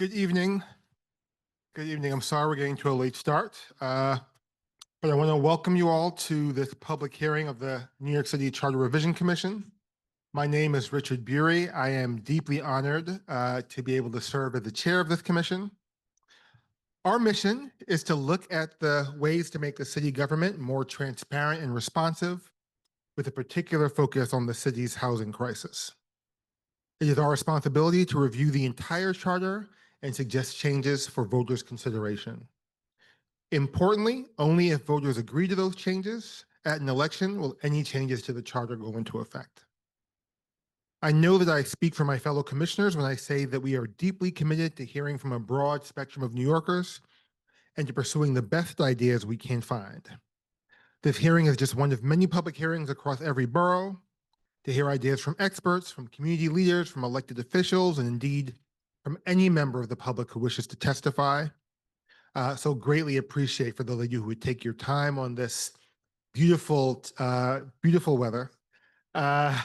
Good evening. Good evening. I'm sorry we're getting to a late start, but I want to welcome you all to this public hearing of the New York City Charter Revision Commission. My name is Richard Bury. I am deeply honored to be able to serve as the chair of this commission. Our mission is to look at the ways to make the city government more transparent and responsive, with a particular focus on the city's housing crisis. It is our responsibility to review the entire charter and suggest changes for voters' consideration. Importantly, only if voters agree to those changes at an election will any changes to the charter go into effect. I know that I speak for my fellow commissioners when I say that we are deeply committed to hearing from a broad spectrum of New Yorkers and to pursuing the best ideas we can find. This hearing is just one of many public hearings across every borough to hear ideas from experts, from community leaders, from elected officials, and indeed from any member of the public who wishes to testify. So greatly appreciate for those of you who would take your time on this beautiful, beautiful weather, uh,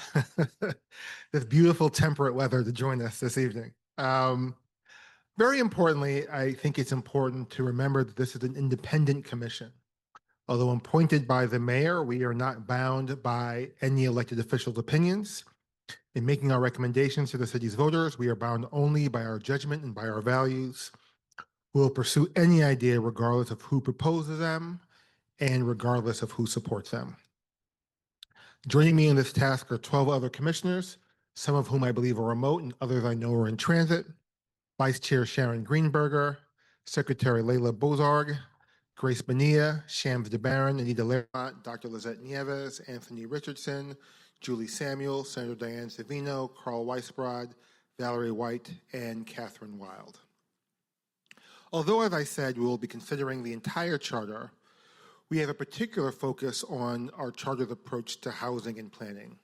this beautiful temperate weather to join us this evening. Very importantly, I think it's important to remember that this is an independent commission. Although appointed by the mayor, we are not bound by any elected official's opinions. In making our recommendations to the city's voters, we are bound only by our judgment and by our values. We will pursue any idea regardless of who proposes them and regardless of who supports them. Joining me in this task are 12 other commissioners, some of whom I believe are remote and others I know are in transit. Vice Chair Sharon Greenberger, Secretary Leila Bozarg, Grace Bonilla, Shams DeBaron, Anita Lermont, Dr. Lizette Nieves, Anthony Richardson, Julie Samuel, Senator Diane Savino, Carl Weisbrod, Valerie White, and Catherine Wild. Although, as I said, we will be considering the entire charter, we have a particular focus on our charter's approach to housing and planning.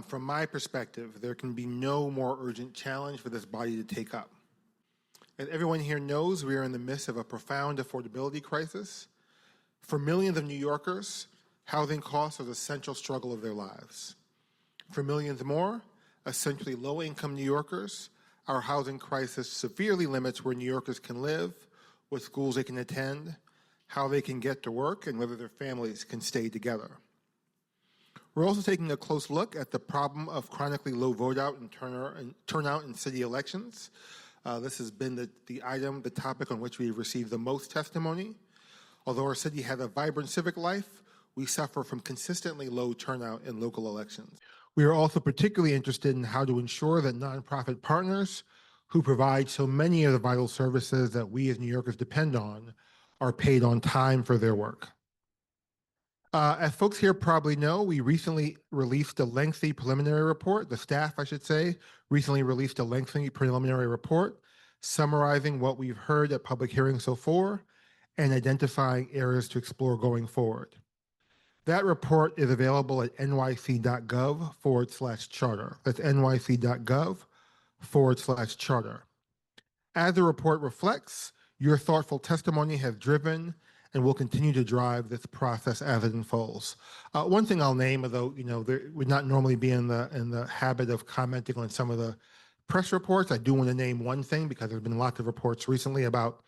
From my perspective, there can be no more urgent challenge for this body to take up. As everyone here knows, we are in the midst of a profound affordability crisis. For millions of New Yorkers, housing costs are the central struggle of their lives. For millions more, essentially low-income New Yorkers, our housing crisis severely limits where New Yorkers can live, what schools they can attend, how they can get to work, and whether their families can stay together. We're also taking a close look at the problem of chronically low vote out and turnout in city elections. This has been the topic on which we've received the most testimony. Although our city has a vibrant civic life, we suffer from consistently low turnout in local elections. We are also particularly interested in how to ensure that nonprofit partners who provide so many of the vital services that we as New Yorkers depend on are paid on time for their work. As folks here probably know, we recently released a lengthy preliminary report. The staff, I should say, recently released a lengthy preliminary report summarizing what we've heard at public hearings so far and identifying areas to explore going forward. That report is available at nyc.gov/charter. That's nyc.gov/charter. As the report reflects, your thoughtful testimony has driven and will continue to drive this process as it unfolds. One thing I'll name, although would not normally be in the habit of commenting on some of the press reports, I do want to name one thing because there's been lots of reports recently about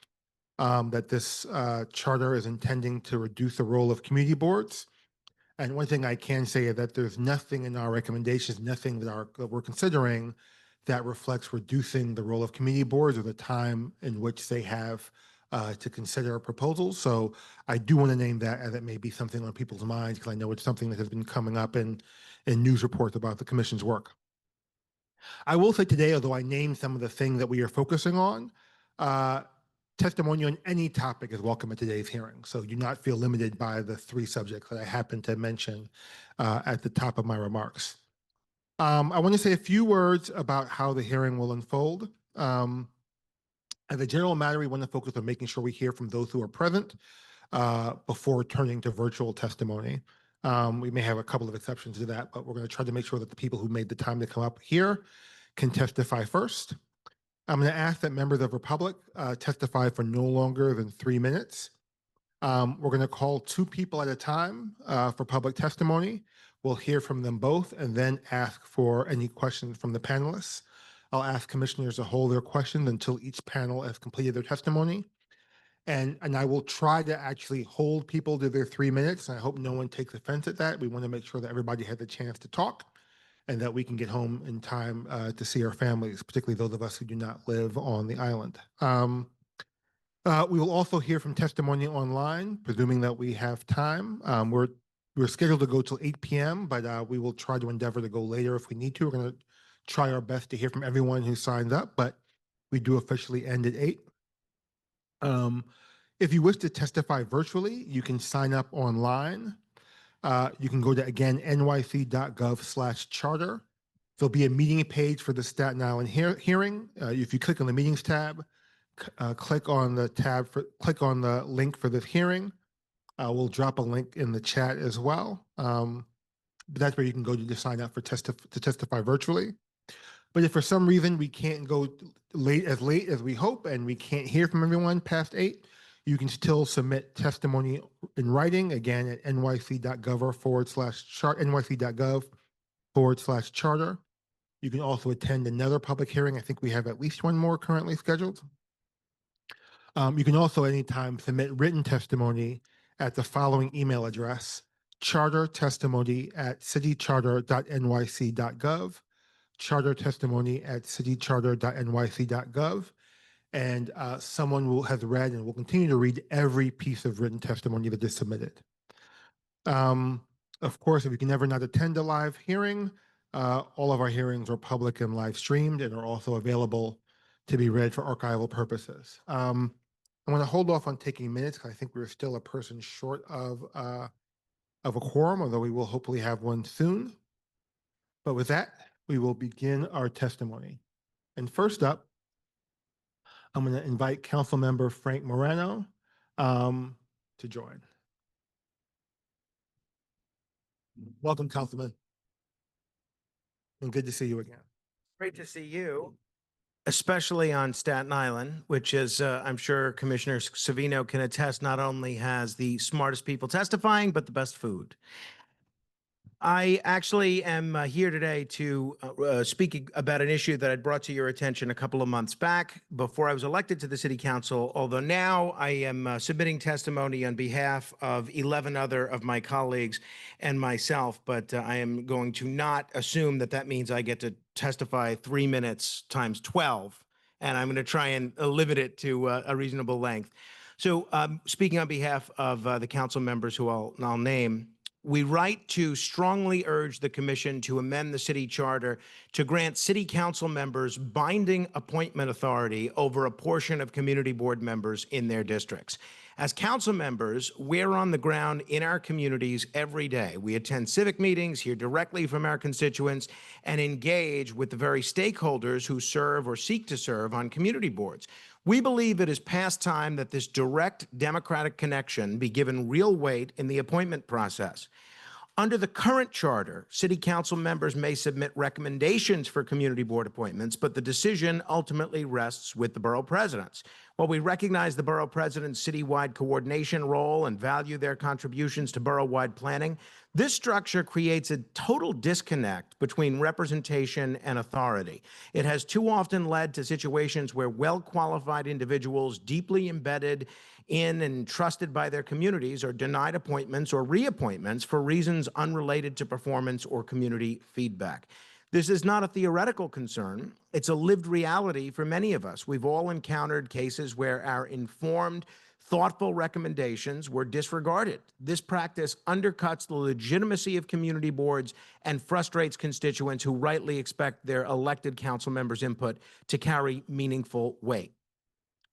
that this charter is intending to reduce the role of community boards. And one thing I can say is that there's nothing in our recommendations, nothing that we're considering that reflects reducing the role of community boards or the time in which they have to consider proposals. So I do want to name that, as it may be something on people's minds, because I know it's something that has been coming up in news reports about the commission's work. I will say today, although I named some of the things that we are focusing on, testimony on any topic is welcome at today's hearing. So do not feel limited by the 3 subjects that I happen to mention at the top of my remarks. I want to say a few words about how the hearing will unfold. As a general matter, we want to focus on making sure we hear from those who are present before turning to virtual testimony. We may have a couple of exceptions to that, but we're going to try to make sure that the people who made the time to come up here can testify first. I'm going to ask that members of the public testify for no longer than 3 minutes. We're going to call 2 people at a time for public testimony. We'll hear from them both and then ask for any questions from the panelists. I'll ask commissioners to hold their questions until each panel has completed their testimony. And I will try to actually hold people to their 3 minutes. And I hope no one takes offense at that. We want to make sure that everybody has a chance to talk and that we can get home in time to see our families, particularly those of us who do not live on the island. We will also hear from testimony online, presuming that we have time. We're scheduled to go till 8 p.m., but we will try to endeavor to go later if we need to. We're going to try our best to hear from everyone who signed up, but we do officially end at 8. If you wish to testify virtually, you can sign up online. You can go to, again, nyc.gov/charter. There'll be a meeting page for the Staten Island hearing. If you click on the meetings tab, click on the link for this hearing. We'll drop a link in the chat as well. But that's where you can go to sign up to testify virtually. But if for some reason we can't go late as we hope and we can't hear from everyone past 8, you can still submit testimony in writing, again, at nyc.gov/charter. You can also attend another public hearing. I think we have at least one more currently scheduled. You can also anytime submit written testimony at the following email address: chartertestimony@citycharter.nyc.gov, chartertestimony@citycharter.nyc.gov. And someone has read and will continue to read every piece of written testimony that is submitted. Of course, if you can ever not attend a live hearing, all of our hearings are public and live streamed and are also available to be read for archival purposes. I'm going to hold off on taking minutes because I think we're still a person short of a quorum, although we will hopefully have one soon. But with that, we will begin our testimony. And first up, I'm going to invite Council Member Frank Morano to join. Welcome, Councilman. And good to see you again. Great to see you, especially on Staten Island, which is, I'm sure Commissioner Savino can attest, not only has the smartest people testifying, but the best food. I actually am here today to speak about an issue that I brought to your attention a couple of months back before I was elected to the City Council, although now I am submitting testimony on behalf of 11 other of my colleagues and myself, but I am going to not assume that that means I get to testify 3 minutes times 12, and I'm going to try and limit it to a reasonable length. So speaking on behalf of the council members who I'll name, we write to strongly urge the commission to amend the city charter to grant city council members binding appointment authority over a portion of community board members in their districts. As council members, we're on the ground in our communities every day. We attend civic meetings, hear directly from our constituents, and engage with the very stakeholders who serve or seek to serve on community boards. We believe it is past time that this direct democratic connection be given real weight in the appointment process. Under the current charter, city council members may submit recommendations for community board appointments, but the decision ultimately rests with the borough presidents. While we recognize the borough president's citywide coordination role and value their contributions to borough-wide planning, this structure creates a total disconnect between representation and authority. It has too often led to situations where well-qualified individuals deeply embedded in and trusted by their communities are denied appointments or reappointments for reasons unrelated to performance or community feedback. This is not a theoretical concern. It's a lived reality for many of us. We've all encountered cases where our informed, thoughtful recommendations were disregarded. This practice undercuts the legitimacy of community boards and frustrates constituents who rightly expect their elected council members' input to carry meaningful weight.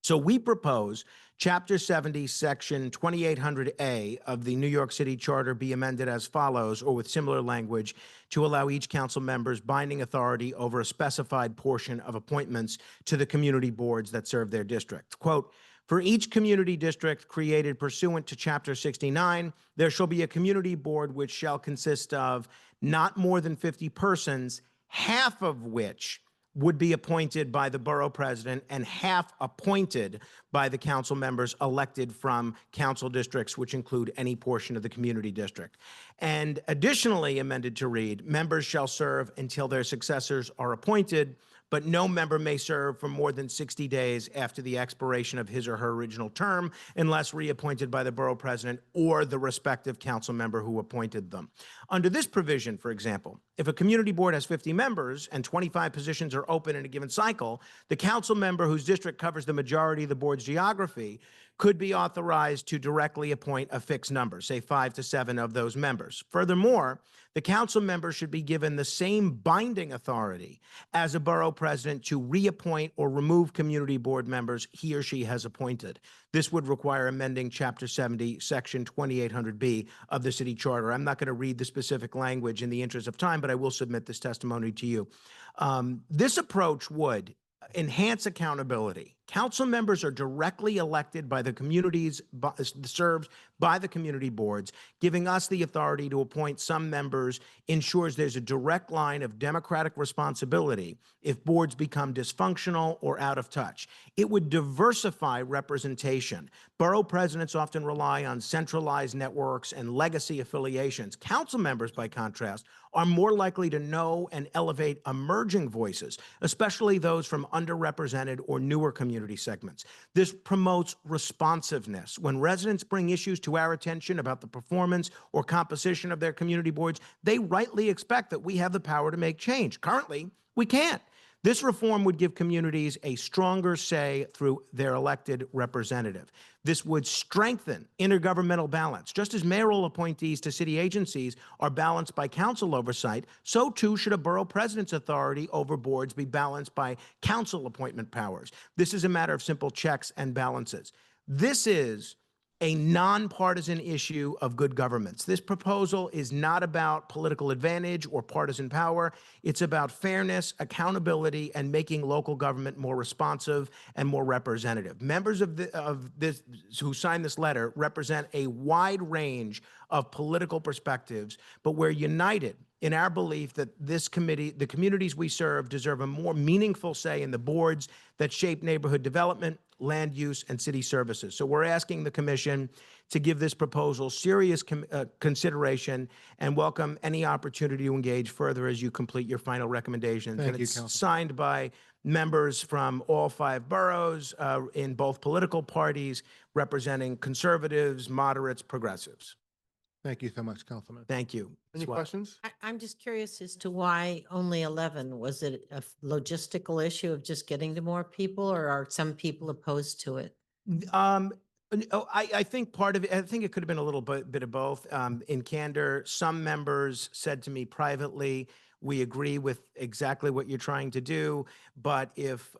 So we propose Chapter 70, Section 2800A of the New York City Charter be amended as follows, or with similar language, to allow each council member's binding authority over a specified portion of appointments to the community boards that serve their district. Quote, for each community district created pursuant to Chapter 69, there shall be a community board which shall consist of not more than 50 persons, half of which would be appointed by the borough president and half appointed by the council members elected from council districts, which include any portion of the community district. And additionally amended to read, members shall serve until their successors are appointed, but no member may serve for more than 60 days after the expiration of his or her original term unless reappointed by the borough president or the respective council member who appointed them. Under this provision, for example, if a community board has 50 members and 25 positions are open in a given cycle, the council member whose district covers the majority of the board's geography could be authorized to directly appoint a fixed number, say 5 to 7 of those members. Furthermore, the council member should be given the same binding authority as a borough president to reappoint or remove community board members he or she has appointed. This would require amending Chapter 70, Section 2800B of the city charter. I'm not going to read the specific language in the interest of time, but I will submit this testimony to you. This approach would enhance accountability. Council members are directly elected by the communities, served by the community boards. Giving us the authority to appoint some members ensures there's a direct line of democratic responsibility if boards become dysfunctional or out of touch. It would diversify representation. Borough presidents often rely on centralized networks and legacy affiliations. Council members, by contrast, are more likely to know and elevate emerging voices, especially those from underrepresented or newer community segments. This promotes responsiveness. When residents bring issues to our attention about the performance or composition of their community boards, they rightly expect that we have the power to make change. Currently, we can't. This reform would give communities a stronger say through their elected representative. This would strengthen intergovernmental balance. Just as mayoral appointees to city agencies are balanced by council oversight, so too should a borough president's authority over boards be balanced by council appointment powers. This is a matter of simple checks and balances. This is a nonpartisan issue of good governance. This proposal is not about political advantage or partisan power. It's about fairness, accountability, and making local government more responsive and more representative. Members of this who signed this letter represent a wide range of political perspectives, but we're united in our belief that this committee, the communities we serve, deserve a more meaningful say in the boards that shape neighborhood development, land use, and city services. So we're asking the commission to give this proposal serious consideration and welcome any opportunity to engage further as you complete your final recommendations. Thank and you, it's Councilman. signed by members from all 5 boroughs in both political parties representing conservatives, moderates, progressives. Thank you so much, Councilman. Thank you. Any Swell. questions? I'm just curious as to why only 11? Was it a logistical issue of just getting to more people, or are some people opposed to it? I think part of it, I think it could have been a little bit of both. In candor, some members said to me privately, we agree with exactly what you're trying to do, but if,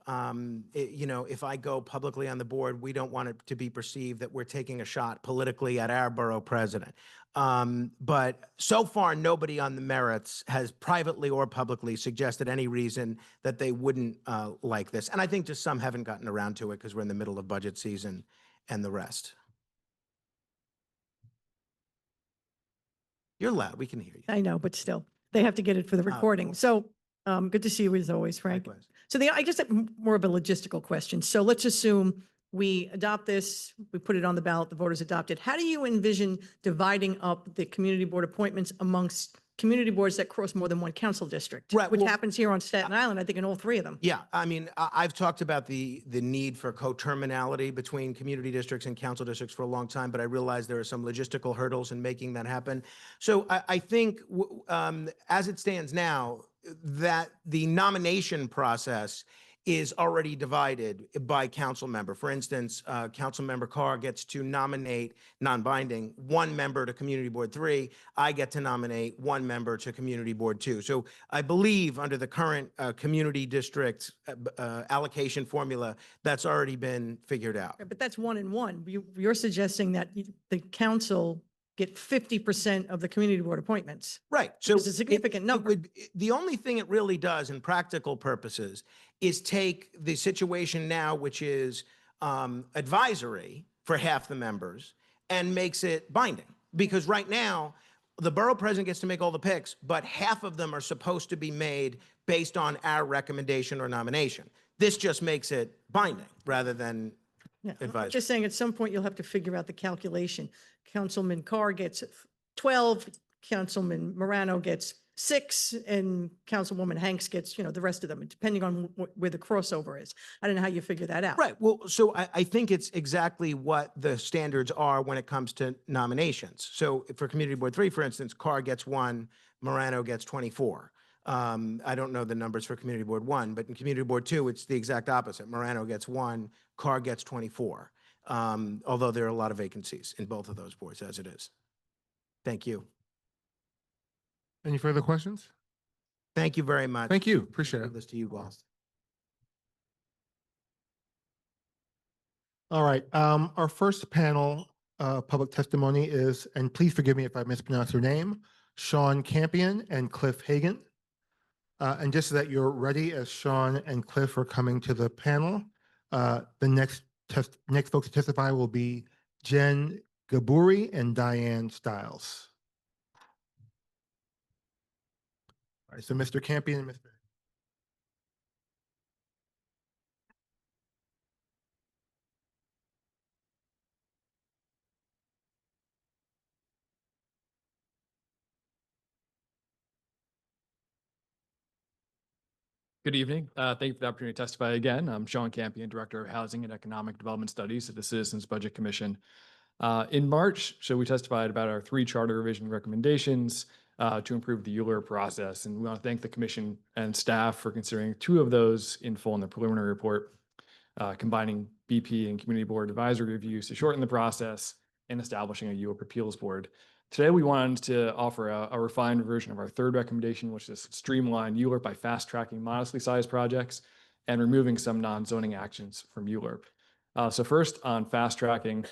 if I go publicly on the board, we don't want it to be perceived that we're taking a shot politically at our borough president. But so far, nobody on the merits has privately or publicly suggested any reason that they wouldn't like this. And I think just some haven't gotten around to it because we're in the middle of budget season and the rest. You're loud. We can hear you. I know, but still, they have to get it for the recording. cool. So good to see you as always, Frank. Likewise. So I just have more of a logistical question. So let's assume we adopt this, we put it on the ballot, the voters adopt it. How do you envision dividing up the community board appointments amongst community boards that cross more than one council district? Right, Which well, happens here on Staten Island, I think in all 3 of them. Yeah, I mean, I've talked about the need for coterminality between community districts and council districts for a long time, but I realize there are some logistical hurdles in making that happen. So I think as it stands now, that the nomination process is already divided by council member. For instance, council member Carr gets to nominate non-binding 1 member to community board 3. I get to nominate 1 member to community board 2. So I believe under the current community district allocation formula, that's already been figured out. But that's 1 and 1. You're suggesting that the council get 50% of the community board appointments. Right. So It's a significant number. The only thing it really does in practical purposes is take the situation now, which is advisory for half the members, and makes it binding. Because right now, the borough president gets to make all the picks, but half of them are supposed to be made based on our recommendation or nomination. This just makes it binding rather than Yeah, I'm advisory. just saying at some point you'll have to figure out the calculation. Councilman Carr gets 12, Councilman Morano gets 6 and Councilwoman Hanks gets, the rest of them, depending on where the crossover is. I don't know how you figure that out. Right. Well, so I think it's exactly what the standards are when it comes to nominations. So for Community Board 3, for instance, Carr gets 1, Morano gets 24. I don't know the numbers for Community Board 1, but in Community Board 2, it's the exact opposite. Morano gets 1, Carr gets 24. Although there are a lot of vacancies in both of those boards as it is. Thank you. Any further questions? Thank you very much. Thank you. Appreciate it. Give this to you, boss. All right. Our first panel, public testimony is, and please forgive me if I mispronounce your name, Sean Campion and Cliff Hagan. And just so that you're ready, as Sean and Cliff are coming to the panel, the next folks to testify will be Jen Gaburi and Diane Stiles. All right, so Mr. Campion and Mr. Good evening. Thank you for the opportunity to testify again. I'm Sean Campion, Director of Housing and Economic Development Studies at the Citizens Budget Commission. In March, we testified about our 3 charter revision recommendations to improve the ULURP process. And we want to thank the commission and staff for considering 2 of those in full in the preliminary report, combining BP and community board advisory reviews to shorten the process and establishing a ULURP appeals board. Today, we wanted to offer a refined version of our 3rd recommendation, which is streamline ULURP by fast-tracking modestly sized projects and removing some non-zoning actions from ULURP. So first, on fast-tracking,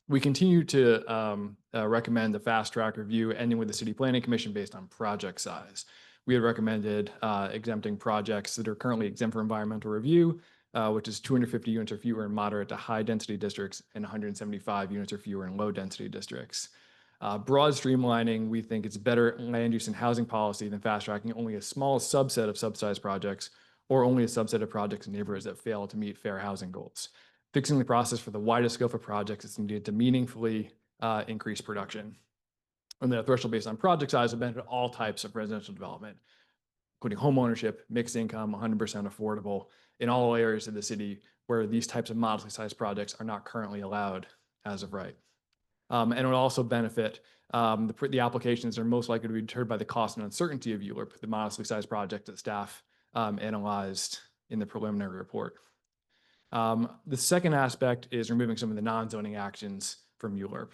we continue to recommend the fast-track review ending with the City Planning Commission based on project size. We had recommended exempting projects that are currently exempt for environmental review, which is 250 units or fewer in moderate to high-density districts and 175 units or fewer in low-density districts. Broad streamlining, we think it's better land use and housing policy than fast tracking only a small subset of subsidized projects or only a subset of projects in neighborhoods that fail to meet fair housing goals. Fixing the process for the widest scope of projects is needed to meaningfully increase production. And the threshold based on project size will benefit all types of residential development, including home ownership, mixed income, 100% affordable in all areas of the city where these types of modestly sized projects are not currently allowed as of right. And it will also benefit the applications that are most likely to be deterred by the cost and uncertainty of ULURP, the modestly sized project that staff analyzed in the preliminary report. The second aspect is removing some of the non-zoning actions from ULURP.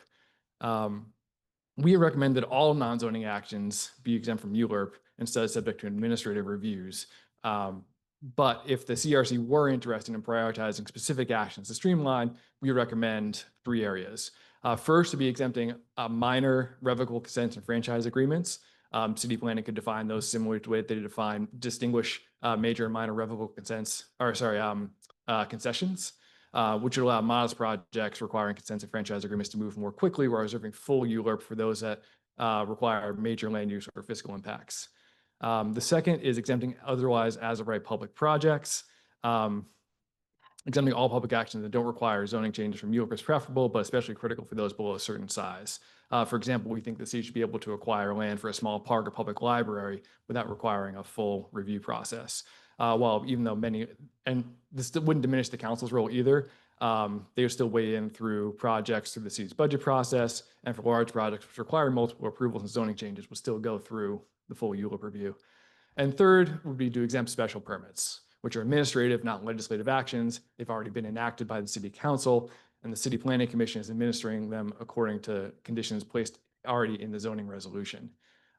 We recommend that all non-zoning actions be exempt from ULURP instead subject to administrative reviews. But if the CRC were interested in prioritizing specific actions to streamline, we recommend 3 areas. First, to be exempting minor revocable consents and franchise agreements. City planning could define those similar to the way that they distinguish major and minor revocable consents, concessions, which would allow modest projects requiring consents and franchise agreements to move more quickly, while reserving full ULURP for those that require major land use or fiscal impacts. The second is exempting otherwise as of right public projects. Exempting all public actions that don't require zoning changes from ULURP is preferable, but especially critical for those below a certain size. For example, we think the city should be able to acquire land for a small park or public library without requiring a full review process. While even though and this wouldn't diminish the council's role either, they would still weigh in through projects through the city's budget process, and for large projects which require multiple approvals and zoning changes would still go through the full ULURP review. And third would be to exempt special permits, which are administrative, not legislative actions. They've already been enacted by the city council, and the city planning commission is administering them according to conditions placed already in the zoning resolution.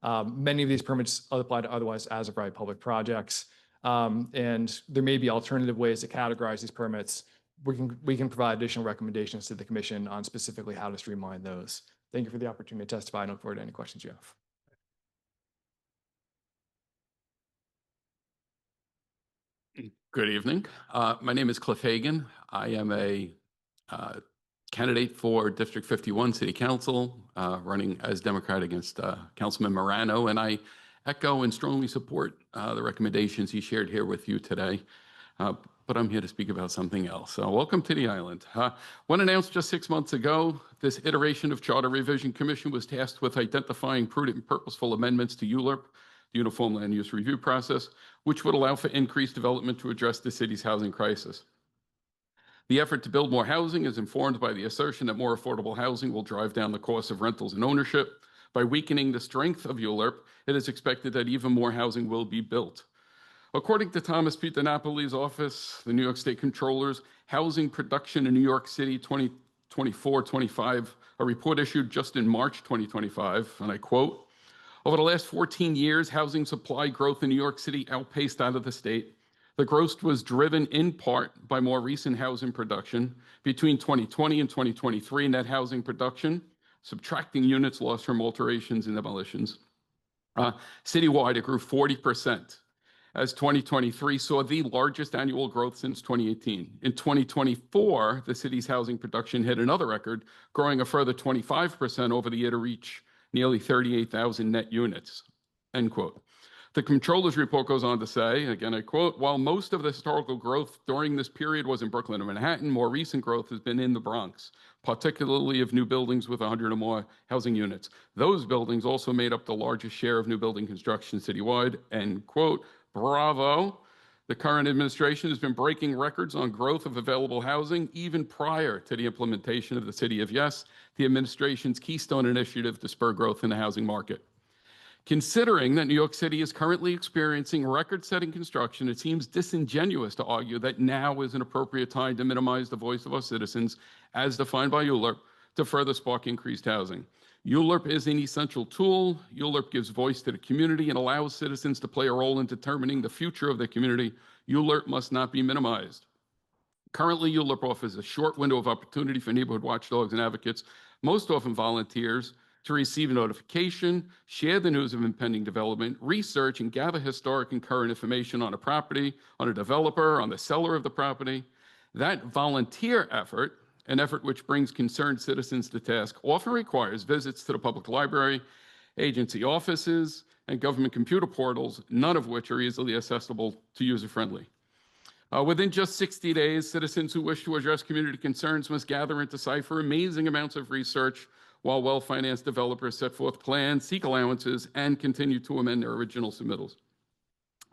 Many of these permits apply to otherwise as of right public projects, and there may be alternative ways to categorize these permits. We can provide additional recommendations to the commission on specifically how to streamline those. Thank you for the opportunity to testify, and look forward to any questions you have. Good evening. My name is Cliff Hagan. I am a candidate for District 51 City Council, running as Democrat against Councilman Morano, and I echo and strongly support the recommendations he shared here with you today. But I'm here to speak about something else. So welcome to the island. When announced just 6 months ago, this iteration of Charter Revision Commission was tasked with identifying prudent and purposeful amendments to ULURP the Uniform Land Use Review process, which would allow for increased development to address the city's housing crisis. The effort to build more housing is informed by the assertion that more affordable housing will drive down the cost of rentals and ownership. By weakening the strength of ULURP, it is expected that even more housing will be built. According to Thomas P. DiNapoli's office, the New York State Comptroller's Housing Production in New York City 2024-25, a report issued just in March 2025, and I quote, "Over the last 14 years, housing supply growth in New York City outpaced that of the state. The growth was driven in part by more recent housing production. Between 2020 and 2023, net housing production, subtracting units lost from alterations and demolitions, citywide, it grew 40%, as 2023 saw the largest annual growth since 2018. In 2024, the city's housing production hit another record, growing a further 25% over the year to reach nearly 38,000 net units," end quote. The Comptroller's report goes on to say, again, I quote, "While most of the historical growth during this period was in Brooklyn and Manhattan, more recent growth has been in the Bronx, particularly of new buildings with 100 or more housing units. Those buildings also made up the largest share of new building construction citywide," end quote. Bravo. The current administration has been breaking records on growth of available housing even prior to the implementation of the City of Yes, the administration's keystone initiative to spur growth in the housing market. Considering that New York City is currently experiencing record-setting construction, it seems disingenuous to argue that now is an appropriate time to minimize the voice of our citizens, as defined by ULURP, to further spark increased housing. ULURP is an essential tool. ULURP gives voice to the community and allows citizens to play a role in determining the future of their community. ULURP must not be minimized. Currently, ULURP offers a short window of opportunity for neighborhood watchdogs and advocates, most often volunteers, to receive a notification, share the news of impending development, research and gather historic and current information on a property, on a developer, on the seller of the property. That volunteer effort, an effort which brings concerned citizens to task, often requires visits to the public library, agency offices, and government computer portals, none of which are easily accessible to user-friendly. Within just 60 days, citizens who wish to address community concerns must gather and decipher amazing amounts of research, while well-financed developers set forth plans, seek allowances, and continue to amend their original submittals.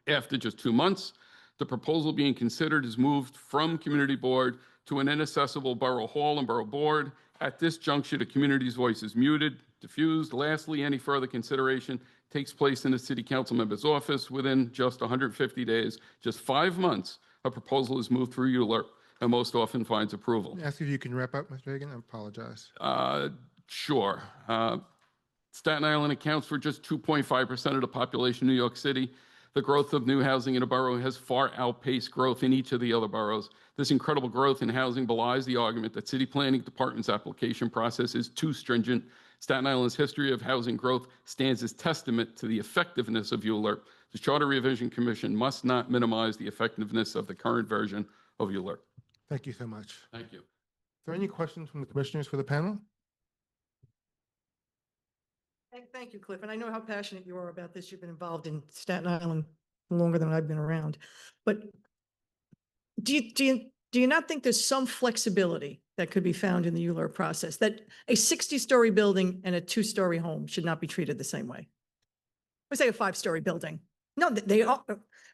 After just 2 months, the proposal being considered is moved from community board to an inaccessible borough hall and borough board. At this juncture, the community's voice is muted, diffused. Lastly, any further consideration takes place in the city council member's office. Within just 150 days, just 5 months, a proposal is moved through ULURP and most often finds approval. Ask if you can wrap up, Mr. Hagan. I apologize. Sure. Staten Island accounts for just 2.5% of the population of New York City. The growth of new housing in a borough has far outpaced growth in each of the other boroughs. This incredible growth in housing belies the argument that city planning department's application process is too stringent. Staten Island's history of housing growth stands as testament to the effectiveness of ULURP. The Charter Revision Commission must not minimize the effectiveness of the current version of ULURP. Thank you so much. Thank you. Are there any questions from the commissioners for the panel? Thank you, Cliff. And I know how passionate you are about this. You've been involved in Staten Island longer than I've been around. But do you not think there's some flexibility that could be found in the ULURP process, that a 60-story building and a 2-story home should not be treated the same way? Let's say a 5-story building. No, they all,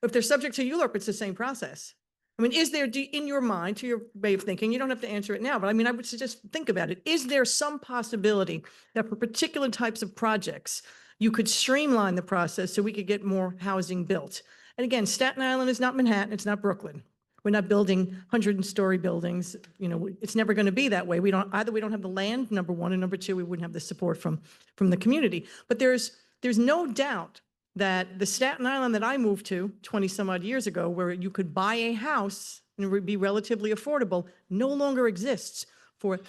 if they're subject to ULURP, it's the same process. I mean, is there, in your mind, to your way of thinking, you don't have to answer it now, but I mean, I would suggest think about it. Is there some possibility that for particular types of projects, you could streamline the process so we could get more housing built? And again, Staten Island is not Manhattan, it's not Brooklyn. We're not building 100-story buildings. You know, it's never going to be that way. We don't have the land, number one, and number two, we wouldn't have the support from the community. But there's no doubt that the Staten Island that I moved to 20 some odd years ago, where you could buy a house and it would be relatively affordable, no longer exists for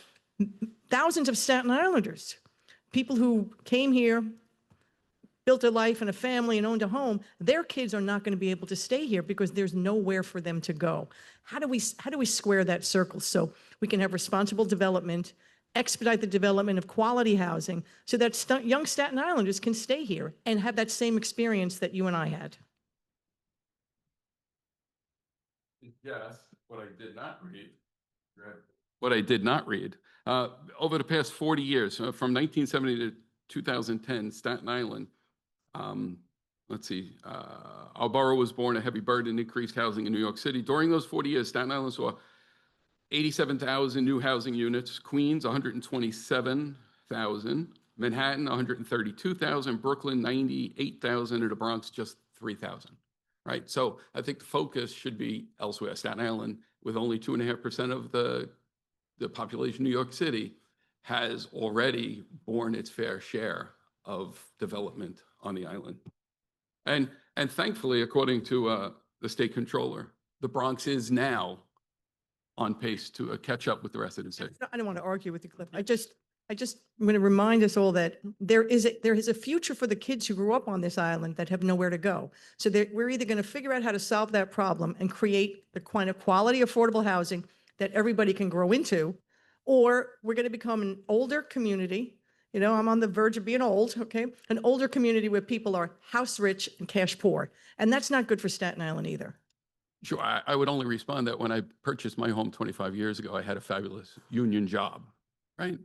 thousands of Staten Islanders. People who came here, built a life and a family and owned a home, their kids are not going to be able to stay here because there's nowhere for them to go. How do we square that circle so we can have responsible development, expedite the development of quality housing so that young Staten Islanders can stay here and have that same experience that you and I had? Yes, what I did not read. Over the past 40 years, from 1970 to 2010, Staten Island, let let's see, our borough was born a heavy burden, increased housing in New York City. During those 40 years, Staten Island saw 87,000 new housing units, Queens, 127,000, Manhattan, 132,000, Brooklyn, 98,000, and the Bronx, just 3,000, right? So I think the focus should be elsewhere. Staten Island, with only 2.5% of the population of New York City, has already borne its fair share of development on the island. And thankfully, according to the state controller, the Bronx is now on pace to catch up with the rest of the city. I don't want to argue with you, Cliff. I just I'm going to remind us all that there is a future for the kids who grew up on this island that have nowhere to go. So we're either going to figure out how to solve that problem and create the kind of quality, affordable housing that everybody can grow into, or we're going to become an older community. You know, I'm on the verge of being old, okay? An older community where people are house rich and cash poor. And that's not good for Staten Island either. Sure, I would only respond that when I purchased my home 25 years ago, I had a fabulous union job, right?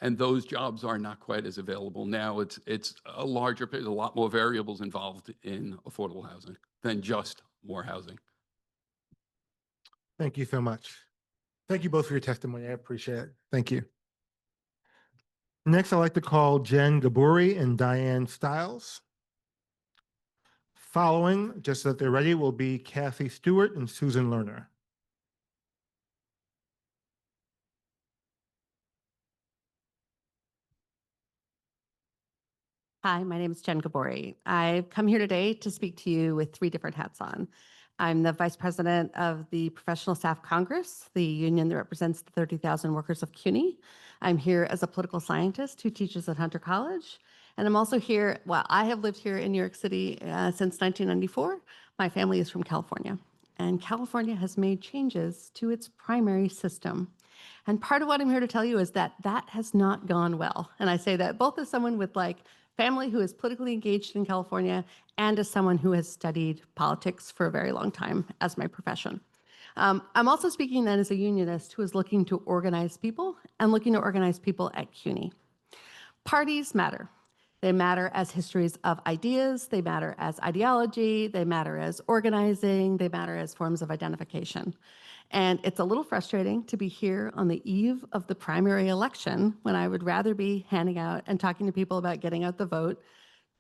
And those jobs are not quite as available now. It's a larger, there's a lot more variables involved in affordable housing than just more housing. Thank you so much. Thank you both for your testimony. I appreciate it. Thank you. Next, I'd like to call Jen Gaburi and Diane Stiles. Following, just so that they're ready, will be Kathy Stewart and Susan Lerner. Hi, my name is Jen Gabori. I've come here today to speak to you with 3 different hats on. I'm the Vice President of the Professional Staff Congress, the union that represents the 30,000 workers of CUNY. I'm here as a political scientist who teaches at Hunter College. And I'm also here, well, I have lived here in New York City since 1994. My family is from California. And California has made changes to its primary system. And part of what I'm here to tell you is that that has not gone well. And I say that both as someone with family who is politically engaged in California and as someone who has studied politics for a very long time as my profession. I'm also speaking then as a unionist who is looking to organize people and looking to organize people at CUNY. Parties matter. They matter as histories of ideas, they matter as ideology, they matter as organizing, they matter as forms of identification. And it's a little frustrating to be here on the eve of the primary election when I would rather be handing out and talking to people about getting out the vote.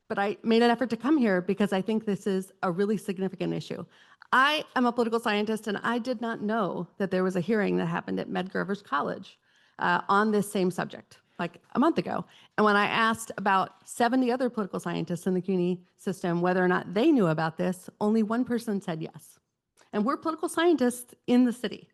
But I made an effort to come here because I think this is a really significant issue. I am a political scientist and I did not know that there was a hearing that happened at Medgar Evers College on this same subject, like a month ago. And when I asked about 70 other political scientists in the CUNY system whether or not they knew about this, only one person said yes. And we're political scientists in the city.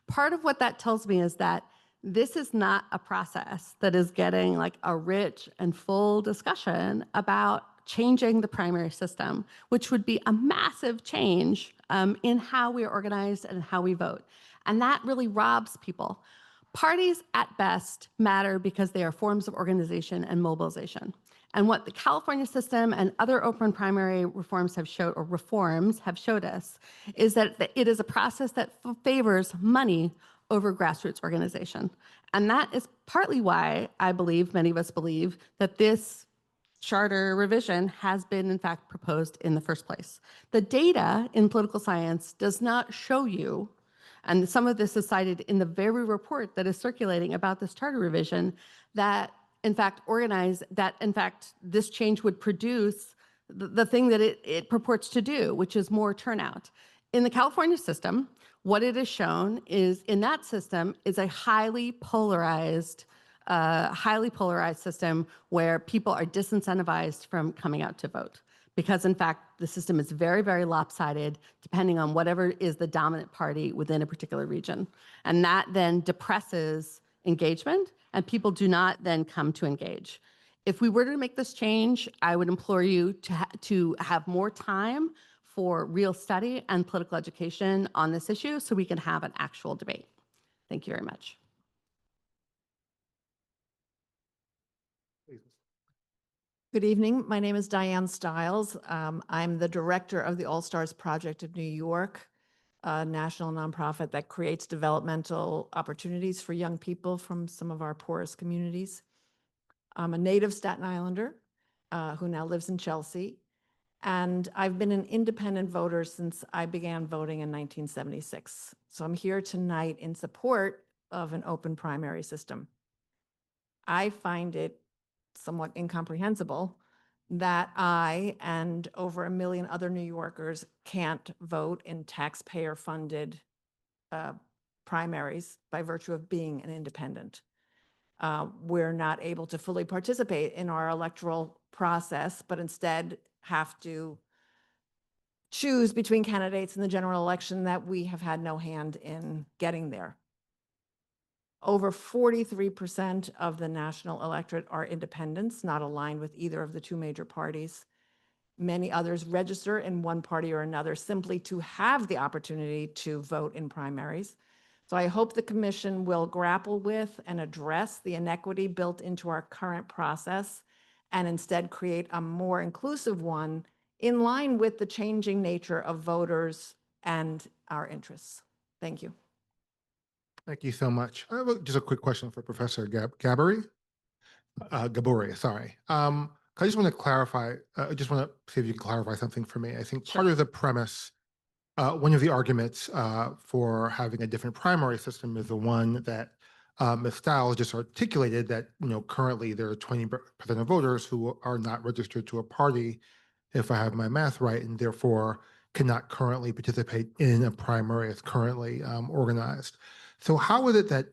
Part of what that tells me is that this is not a process that is getting a rich and full discussion about changing the primary system, which would be a massive change in how we are organized and how we vote. And that really robs people. Parties at best matter because they are forms of organization and mobilization. And what the California system and other open primary reforms have showed us is that it is a process that favors money over grassroots organization. And that is partly why I believe, many of us believe, that this charter revision has been in fact proposed in the first place. The data in political science does not show you, and some of this is cited in the very report that is circulating about this charter revision, that in fact this change would produce the thing that it purports to do, which is more turnout. In the California system, what it has shown is in that system is a highly polarized system where people are disincentivized from coming out to vote. Because in fact, the system is very, very lopsided depending on whatever is the dominant party within a particular region. And that then depresses engagement and people do not then come to engage. If we were to make this change, I would implore you to have more time for real study and political education on this issue so we can have an actual debate. Thank you very much. Good evening. My name is Diane Stiles. I'm the director of the All Stars Project of New York, a national nonprofit that creates developmental opportunities for young people from some of our poorest communities. I'm a native Staten Islander who now lives in Chelsea. And I've been an independent voter since I began voting in 1976. So I'm here tonight in support of an open primary system. I find it somewhat incomprehensible that I and over 1 million other New Yorkers can't vote in taxpayer-funded primaries by virtue of being an independent. We're not able to fully participate in our electoral process, but instead have to choose between candidates in the general election that we have had no hand in getting there. Over 43% of the national electorate are independents, not aligned with either of the two major parties. Many others register in one party or another simply to have the opportunity to vote in primaries. So I hope the commission will grapple with and address the inequity built into our current process and instead create a more inclusive one in line with the changing nature of voters and our interests. Thank you. Thank you so much. I have just a quick question for Professor Gaboury. Gaboury, sorry. I just want to clarify, I just want to see if you can clarify something for me. I think part of the premise, one of the arguments for having a different primary system is the one that Ms. Stiles just articulated, that currently there are 20% of voters who are not registered to a party, if I have my math right, and therefore cannot currently participate in a primary as currently organized. So how is it that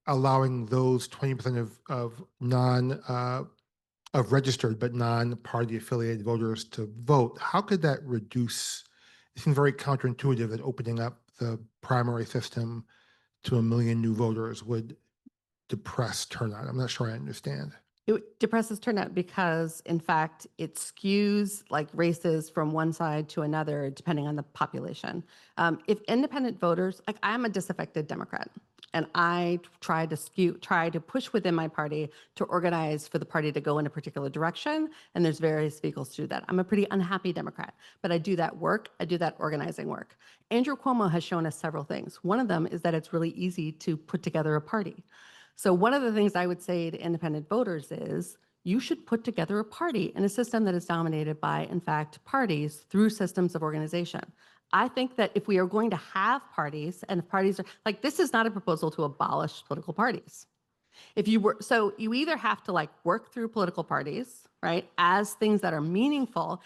allowing those 20% of registered but non-party affiliated voters to vote, how could that reduce? It seems very counterintuitive that opening up the primary system to 1 million new voters would depress turnout. I'm not sure I understand. It depresses turnout because, in fact, it skews like races from one side to another depending on the population. If independent voters, like I'm a disaffected Democrat, and I try to push within my party to organize for the party to go in a particular direction, and there's various vehicles to do that. I'm a pretty unhappy Democrat, but I do that work. I do that organizing work. Andrew Cuomo has shown us several things. One of them is that it's really easy to put together a party. So one of the things I would say to independent voters is you should put together a party in a system that is dominated by, in fact, parties through systems of organization. I think that if we are going to have parties, and if parties are, like, this is not a proposal to abolish political parties. So you either have to work through political parties, right, as things that are meaningful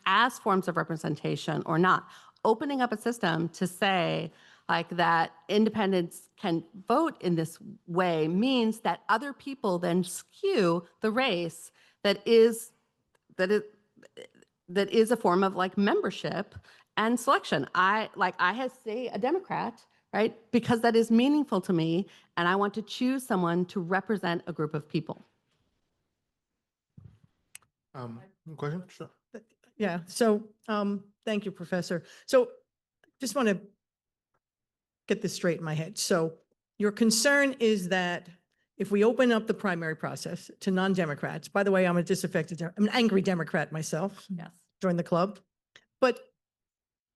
as forms of representation or not. Opening up a system to say, that independents can vote in this way means that other people then skew the race that is a form of membership and selection. I say a Democrat, right? Because that is meaningful to me, and I want to choose someone to represent a group of people. Question? Sure. Yeah, so thank you, Professor. So just want to get this straight in my head. So your concern is that if we open up the primary process to non-Democrats, by the way, I'm an angry Democrat myself. Yes. Join the club. But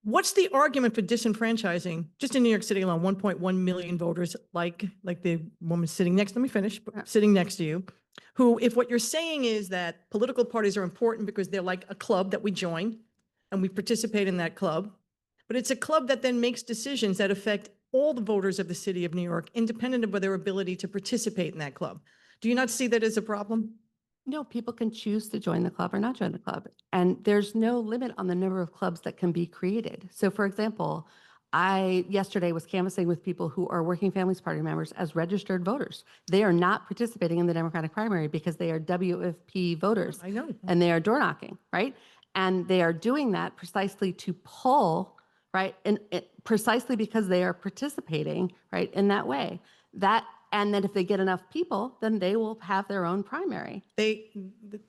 what's the argument for disenfranchising, just in New York City alone, 1.1 million voters, like the woman sitting next, let me finish, sitting next to you, who, if what you're saying is that political parties are important because they're like a club that we join and we participate in that club, but it's a club that then makes decisions that affect all the voters of the city of New York, independent of their ability to participate in that club. Do you not see that as a problem? No, people can choose to join the club or not join the club. And there's no limit on the number of clubs that can be created. So for example, I yesterday was canvassing with people who are Working Families Party members as registered voters. They are not participating in the Democratic primary because they are WFP voters. I know. And they are door knocking, right? And they are doing that precisely to pull, right? And precisely because they are participating, right, in that way. And then if they get enough people, then they will have their own primary.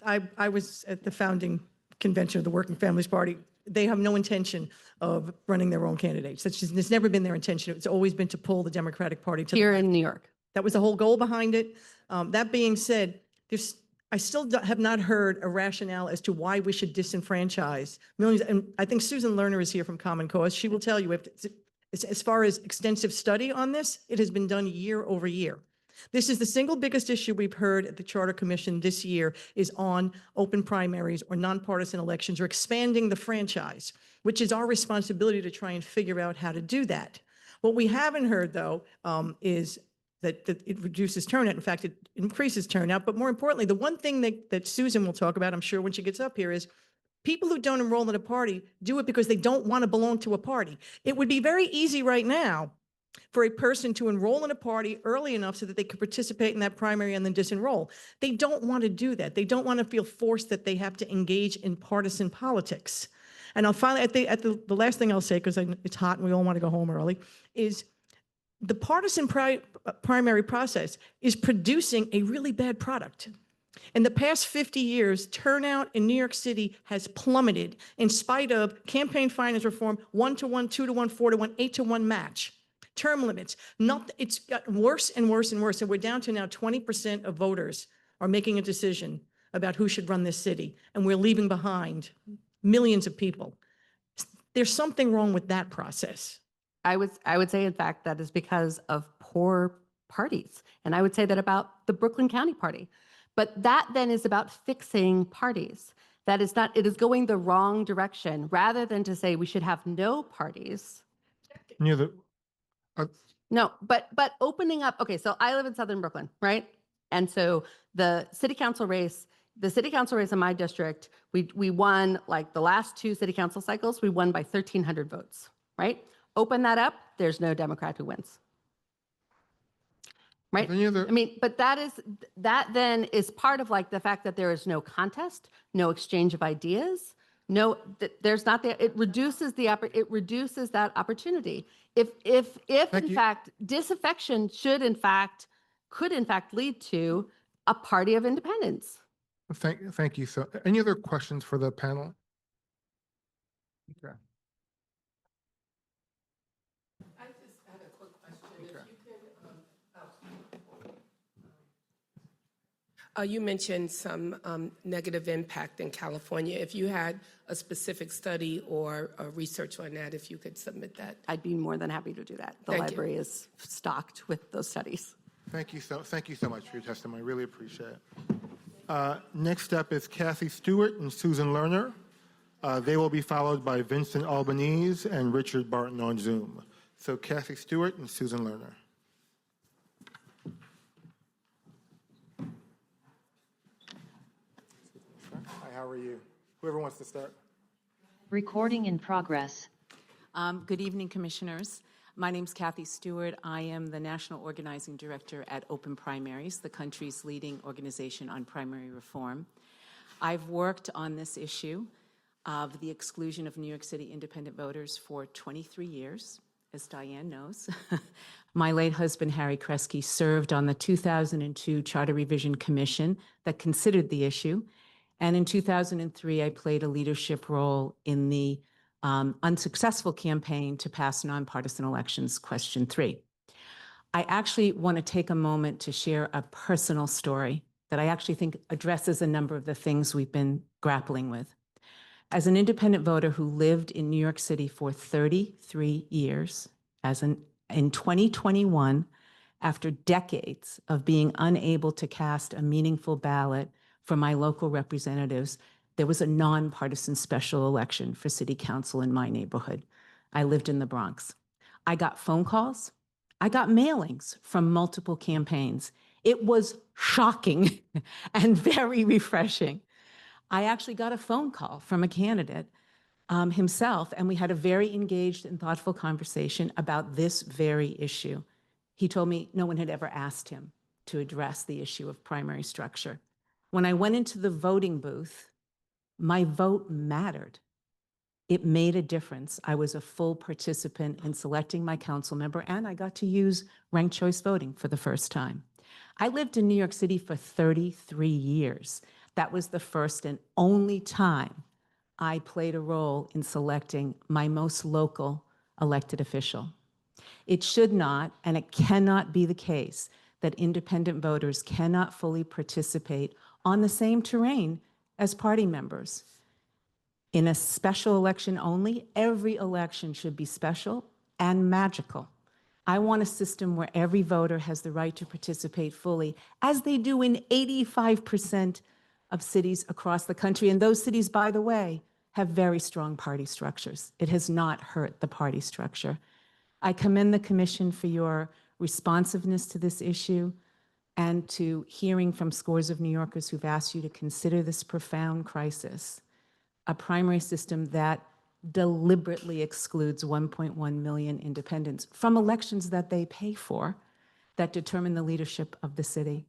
I was at the founding convention of the Working Families Party. They have no intention of running their own candidates. It's never been their intention. It's always been to pull the Democratic Party to Here in New York. That was the whole goal behind it. That being said, I still have not heard a rationale as to why we should disenfranchise millions. And I think Susan Lerner is here from Common Cause. She will tell you, as far as extensive study on this, it has been done year over year. This is the single biggest issue we've heard at the Charter Commission this year is on open primaries or nonpartisan elections or expanding the franchise, which is our responsibility to try and figure out how to do that. What we haven't heard, though, is that it reduces turnout. In fact, it increases turnout. But more importantly, the one thing that Susan will talk about, I'm sure, when she gets up here is people who don't enroll in a party do it because they don't want to belong to a party. It would be very easy right now for a person to enroll in a party early enough so that they could participate in that primary and then disenroll. They don't want to do that. They don't want to feel forced that they have to engage in partisan politics. And I'll finally, the last thing I'll say, because it's hot and we all want to go home early, is the partisan primary process is producing a really bad product. In the past 50 years, turnout in New York City has plummeted in spite of campaign finance reform, 1-to-1, 2-to-1, 4-to-1, 8-to-1 match. Term limits, it's gotten worse and worse and worse. And we're down to now 20% of voters are making a decision about who should run this city. And we're leaving behind millions of people. There's something wrong with that process. I would say, in fact, that is because of poor parties. And I would say that about the Brooklyn County Party. But that then is about fixing parties. That is not, it is going the wrong direction. Rather than to say we should have no parties. No, but opening up, okay, so I live in Southern Brooklyn, right? And so the city council race in my district, we won like the last 2 city council cycles, we won by 1,300 votes, right? Open that up, there's no Democrat who wins. Right? I mean, but that then is part of like the fact that there is no contest, no exchange of ideas, no, there's not there. It reduces that opportunity. If in fact disaffection could in fact lead to a party of independence. Thank you. So, any other questions for the panel? Okay. I just had a quick question. Okay. If you could, you mentioned some negative impact in California. If you had a specific study or research on that, if you could submit that. I'd be more than happy to do that. The library is stocked with those studies. Thank you so much for your testimony. Really appreciate it. Next up is Kathy Stewart and Susan Lerner. They will be followed by Vincent Albanese and Richard Barton on Zoom. So Kathy Stewart and Susan Lerner. Hi, how are you? Whoever wants to start. Recording in progress. Good evening, Commissioners. My name is Kathy Stewart. I am the National Organizing Director at Open Primaries, the country's leading organization on primary reform. I've worked on this issue of the exclusion of New York City independent voters for 23 years, as Diane knows. My late husband, Harry Kresge, served on the 2002 Charter Revision Commission that considered the issue. And in 2003, I played a leadership role in the unsuccessful campaign to pass nonpartisan elections, question 3. I actually want to take a moment to share a personal story that I actually think addresses a number of the things we've been grappling with. As an independent voter who lived in New York City for 33 years, in 2021, after decades of being unable to cast a meaningful ballot for my local representatives, there was a nonpartisan special election for city council in my neighborhood. I lived in the Bronx. I got phone calls. I got mailings from multiple campaigns. It was shocking and very refreshing. I actually got a phone call from a candidate himself, and we had a very engaged and thoughtful conversation about this very issue. He told me no one had ever asked him to address the issue of primary structure. When I went into the voting booth, my vote mattered. It made a difference. I was a full participant in selecting my council member, and I got to use ranked choice voting for the first time. I lived in New York City for 33 years. That was the first and only time I played a role in selecting my most local elected official. It should not, and it cannot be the case that independent voters cannot fully participate on the same terrain as party members. In a special election only, every election should be special and magical. I want a system where every voter has the right to participate fully, as they do in 85% of cities across the country. And those cities, by the way, have very strong party structures. It has not hurt the party structure. I commend the Commission for your responsiveness to this issue and to hearing from scores of New Yorkers who've asked you to consider this profound crisis, a primary system that deliberately excludes 1.1 million independents from elections that they pay for, that determine the leadership of the city.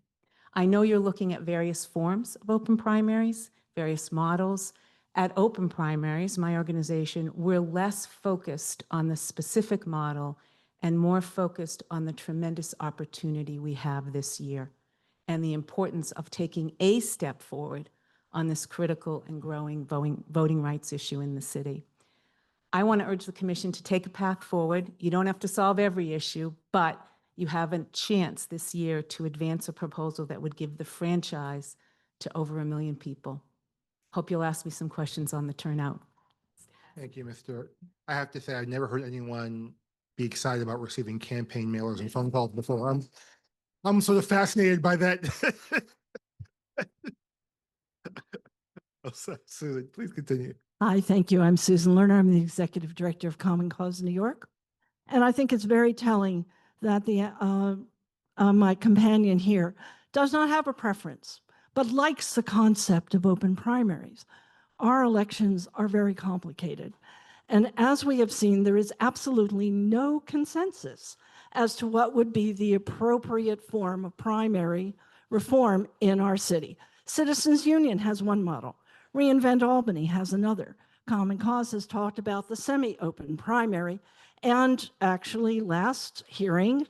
I know you're looking at various forms of open primaries, various models. At Open Primaries, my organization, we're less focused on the specific model and more focused on the tremendous opportunity we have this year and the importance of taking a step forward on this critical and growing voting rights issue in the city. I want to urge the Commission to take a path forward. You don't have to solve every issue, but you have a chance this year to advance a proposal that would give the franchise to over 1 million people. Hope you'll ask me some questions on the turnout. Thank you, Ms. Stewart. I have to say, I've never heard anyone be excited about receiving campaign mailers and phone calls before. I'm sort of fascinated by that. Oh, Susan, please continue. Hi, thank you. I'm Susan Lerner. I'm the Executive Director of Common Cause New York. And I think it's very telling that my companion here does not have a preference, but likes the concept of open primaries. Our elections are very complicated. And as we have seen, there is absolutely no consensus as to what would be the appropriate form of primary reform in our city. Citizens Union has one model. Reinvent Albany has another. Common Cause has talked about the semi-open primary. And actually, last hearing,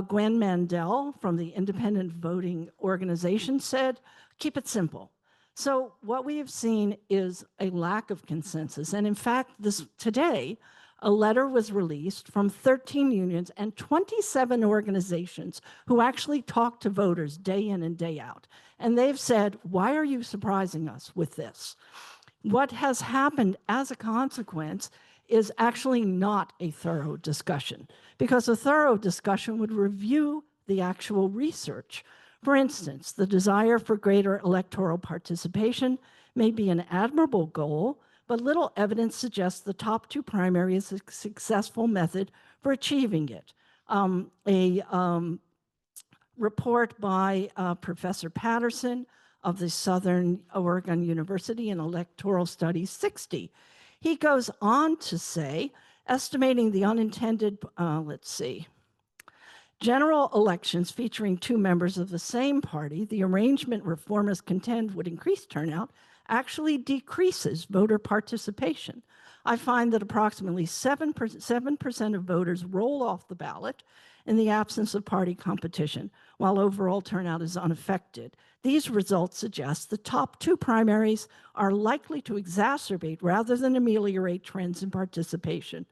Gwen Mandel from the Independent Voting Organization said, keep it simple. So what we have seen is a lack of consensus. And in fact, today, a letter was released from 13 unions and 27 organizations who actually talk to voters day in and day out. And they've said, why are you surprising us with this? What has happened as a consequence is actually not a thorough discussion, because a thorough discussion would review the actual research. For instance, the desire for greater electoral participation may be an admirable goal, but little evidence suggests the top 2 primary is a successful method for achieving it. A report by Professor Patterson of the Southern Oregon University in Electoral Studies 60. He goes on to say, estimating the unintended, general elections featuring 2 members of the same party, the arrangement reformers contend would increase turnout, actually decreases voter participation. I find that approximately 7% of voters roll off the ballot in the absence of party competition, while overall turnout is unaffected. These results suggest the top 2 primaries are likely to exacerbate rather than ameliorate trends in participation.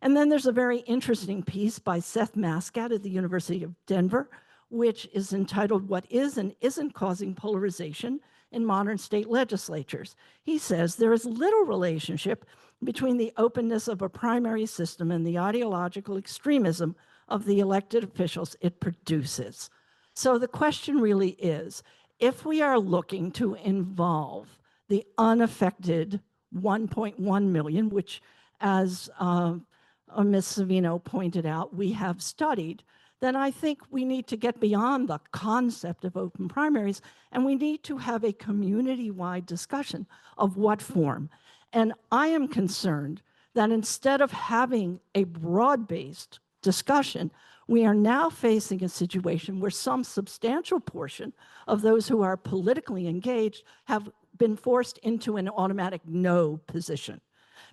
And then there's a very interesting piece by Seth Mascat at the University of Denver, which is entitled, What is and Isn't Causing Polarization in Modern State Legislatures. He says there is little relationship between the openness of a primary system and the ideological extremism of the elected officials it produces. So the question really is, if we are looking to involve the unaffected 1.1 million, which as Ms. Savino pointed out, we have studied, then I think we need to get beyond the concept of open primaries, and we need to have a community-wide discussion of what form. And I am concerned that instead of having a broad-based discussion, we are now facing a situation where some substantial portion of those who are politically engaged have been forced into an automatic no position.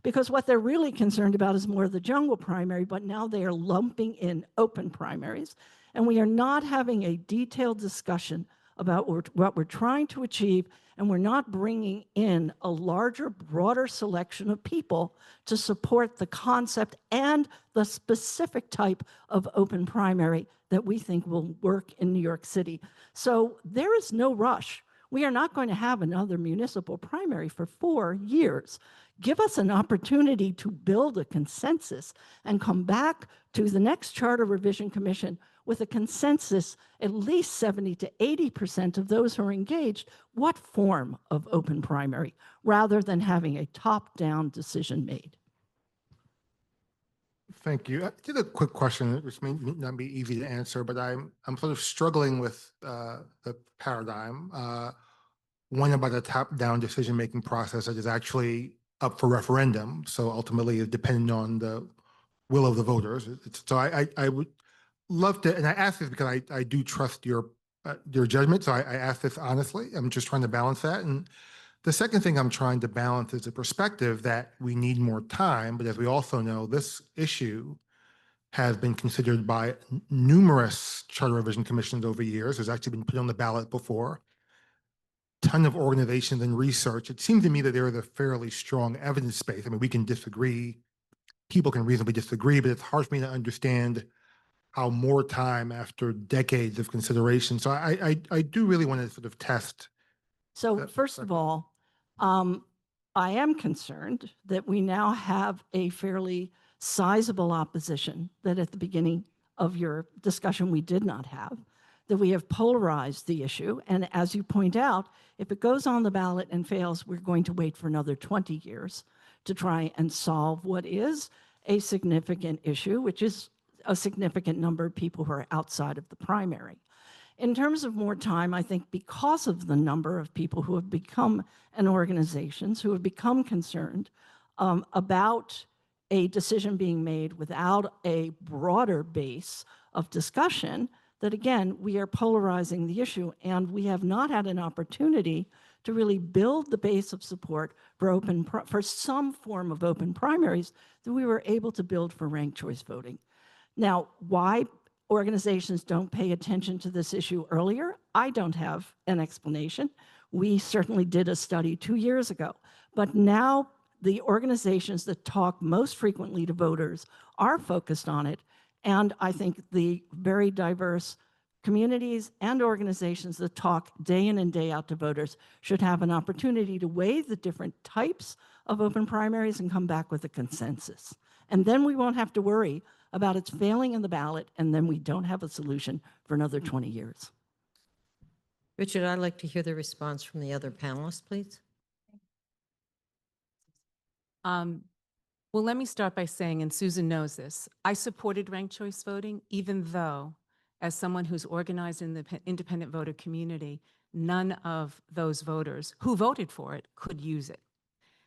Because what they're really concerned about is more the jungle primary, but now they are lumping in open primaries. And we are not having a detailed discussion about what we're trying to achieve, and we're not bringing in a larger, broader selection of people to support the concept and the specific type of open primary that we think will work in New York City. So there is no rush. We are not going to have another municipal primary for 4 years. Give us an opportunity to build a consensus and come back to the next Charter Revision Commission with a consensus, at least 70 to 80% of those who are engaged, what form of open primary, rather than having a top-down decision made. Thank you. Just a quick question, which may not be easy to answer, but I'm sort of struggling with the paradigm. One about a top-down decision-making process that is actually up for referendum, so ultimately is dependent on the will of the voters. So I would love to, and I ask this because I do trust your judgment, so I ask this honestly. I'm just trying to balance that. And the second thing I'm trying to balance is the perspective that we need more time, but as we also know, this issue has been considered by numerous charter revision commissions over years. It's actually been put on the ballot before. Ton of organizations and research. It seems to me that there is a fairly strong evidence base. I mean, we can disagree. People can reasonably disagree, but it's hard for me to understand how more time after decades of consideration. So I do really want to sort of test. So first of all, I am concerned that we now have a fairly sizable opposition that at the beginning of your discussion we did not have, that we have polarized the issue. And as you point out, if it goes on the ballot and fails, we're going to wait for another 20 years to try and solve what is a significant issue, which is a significant number of people who are outside of the primary. In terms of more time, I think because of the number of people who have become an organizations, who have become concerned about a decision being made without a broader base of discussion, that again, we are polarizing the issue and we have not had an opportunity to really build the base of support for some form of open primaries that we were able to build for ranked choice voting. Now, why organizations don't pay attention to this issue earlier, I don't have an explanation. We certainly did a study 2 years ago, but now the organizations that talk most frequently to voters are focused on it. And I think the very diverse communities and organizations that talk day in and day out to voters should have an opportunity to weigh the different types of open primaries and come back with a consensus. And then we won't have to worry about its failing in the ballot, and then we don't have a solution for another 20 years. Richard, I'd like to hear the response from the other panelists, please. Well, let me start by saying, and Susan knows this, I supported ranked choice voting, even though, as someone who's organized in the independent voter community, none of those voters who voted for it could use it.